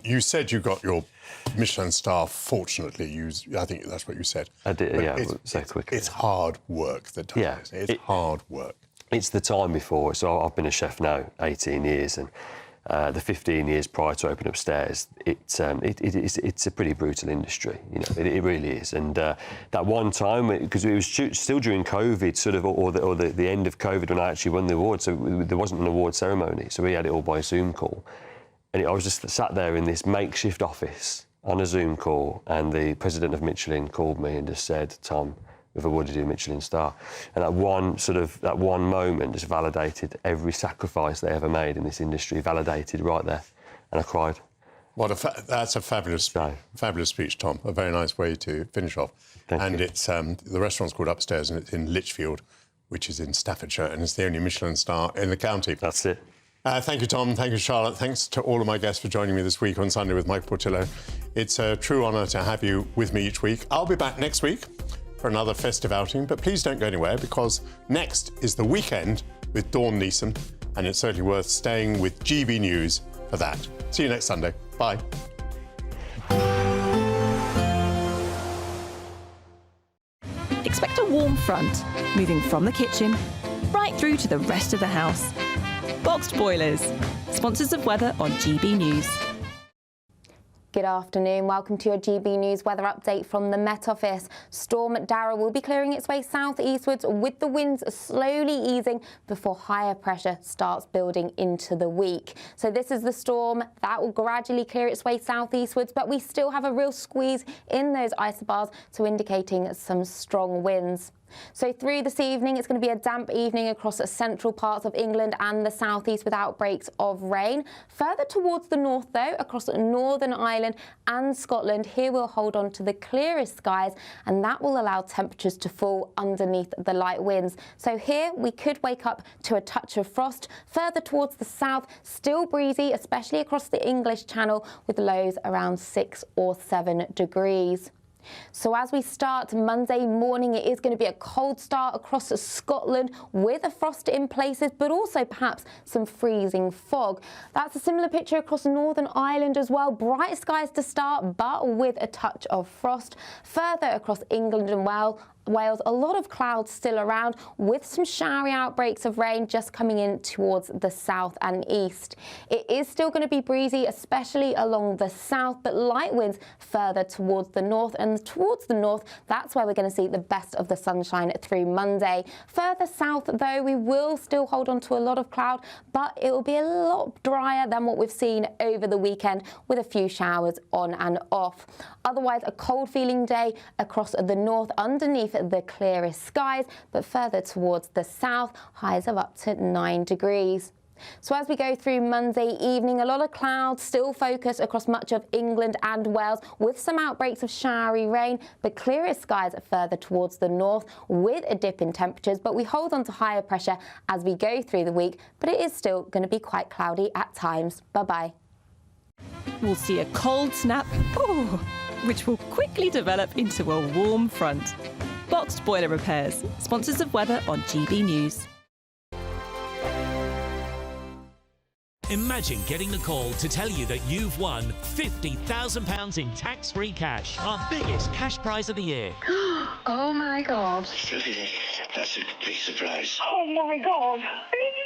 You said you got your Michelin star, fortunately. I think that's what you said. I did, but yeah, so quickly. It's hard work that does it. It's hard work. It's the time before. So I've been a chef now 18 years, and the 15 years prior to opening upstairs, it's a pretty brutal industry. It really is. And that one time, because it was still during COVID, sort of, or the end of COVID when I actually won the award, so there wasn't an award ceremony, so we had it all by Zoom call. And I was just sat there in this makeshift office on a Zoom call, and the president of Michelin called me and just said, "Tom, we've awarded you a Michelin star." And that one moment just validated every sacrifice they ever made in this industry, validated right there, and I cried. That's a fabulous speech, Tom. A very nice way to finish off. Thank you. It's the restaurant's called Upstairs, and it's in Lichfield, which is in Staffordshire, and it's the only Michelin star in the county. That's it. Thank you, Tom. Thank you, Charlotte. Thanks to all of my guests for joining me this week on Sunday with Michael Portillo. It's a true honour to have you with me each week. I'll be back next week for another festive outing, but please don't go anywhere because next is The Weekend with Dawn Neeson, and it's certainly worth staying with GB News for that. See you next Sunday. Bye. Expect a warm front, moving from the kitchen right through to the rest of the house. Boxed boilers, sponsors of weather on GB News. Good afternoon. Welcome to your GB News weather update from the Met Office. Storm Dara will be clearing its way southeastwards with the winds slowly easing before higher pressure starts building into the week. So this is the storm that will gradually clear its way southeastwards, but we still have a real squeeze in those isobars, so indicating some strong winds. So through this evening, it's going to be a damp evening across the central parts of England and the southeast with outbreaks of rain. Further towards the north, though, across Northern Ireland and Scotland, here we'll hold on to the clearest skies, and that will allow temperatures to fall underneath the light winds. So here we could wake up to a touch of frost. Further towards the south, still breezy, especially across the English Channel, with lows around 6 or 7 degrees. So as we start Monday morning, it is going to be a cold start across Scotland with a frost in places, but also perhaps some freezing fog. That's a similar picture across Northern Ireland as well. Bright skies to start, but with a touch of frost. Further across England and Wales, a lot of clouds still around with some showery outbreaks of rain just coming in towards the south and east. It is still going to be breezy, especially along the south, but light winds further towards the north, and towards the north, that's where we're going to see the best of the sunshine through Monday. Further south, though, we will still hold on to a lot of cloud, but it will be a lot drier than what we've seen over the weekend, with a few showers on and off. Otherwise, a cold feeling day across the north underneath the clearest skies, but further towards the south, highs of up to 9 degrees. So as we go through Monday evening, a lot of clouds still focus across much of England and Wales, with some outbreaks of showery rain, but clearest skies further towards the north with a dip in temperatures, but we hold on to higher pressure as we go through the week, but it is still going to be quite cloudy at times. Bye-bye. We'll see a cold snap, which will quickly develop into a warm front. Boxed boiler repairs, sponsors of weather on GB News. Imagine getting the call to tell you that you've won £50,000 in tax-free cash, our biggest cash prize of the year. Oh my God. That's a big surprise. Oh my God. This is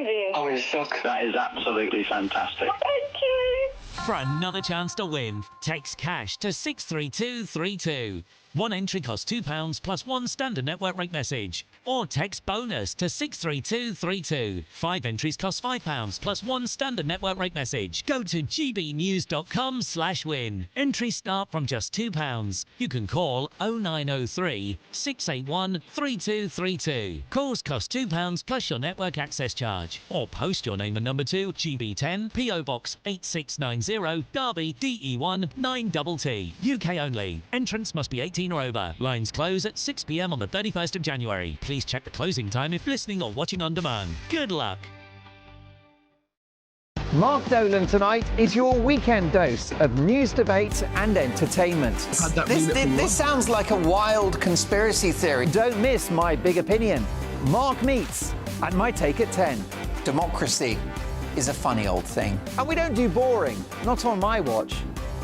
amazing. I'm in shock. That is absolutely fantastic. Thank you. For another chance to win, text cash to 63232. One entry costs £2 plus one standard network rate message. Or text bonus to 63232. 5 entries cost £5 plus one standard network rate message. Go to gbnews.com/win. Entries start from just £2. You can call 0903 681 3232. Calls cost £2 plus your network access charge. Or post your name and number to GB10 PO Box 8690 Derby DE1 9TT. UK only. Entrance must be 18 or over. Lines close at 6 p.m. on the 31st of January. Please check the closing time if listening or watching on demand. Good luck. Mark Dolan tonight is your weekend dose of news, debates and entertainment. This sounds like a wild conspiracy theory. Don't miss My Big Opinion, Mark Meets, and My Take at 10. Democracy is a funny old thing. And we don't do boring, not on my watch.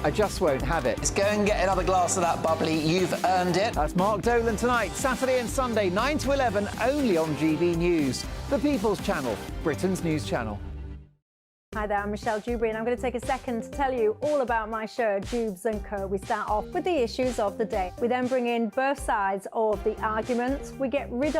I just won't have it. Let's go and get another glass of that bubbly. You've earned it. That's Mark Dolan tonight, Saturday and Sunday, 9 to 11, only on GB News, the People's Channel, Britain's news channel. Hi there, I'm Michelle Dewberry, and I'm going to take a second to tell you all about my show, Dubes & Co. We start off with the issues of the day. We then bring in both sides of the arguments. We get rid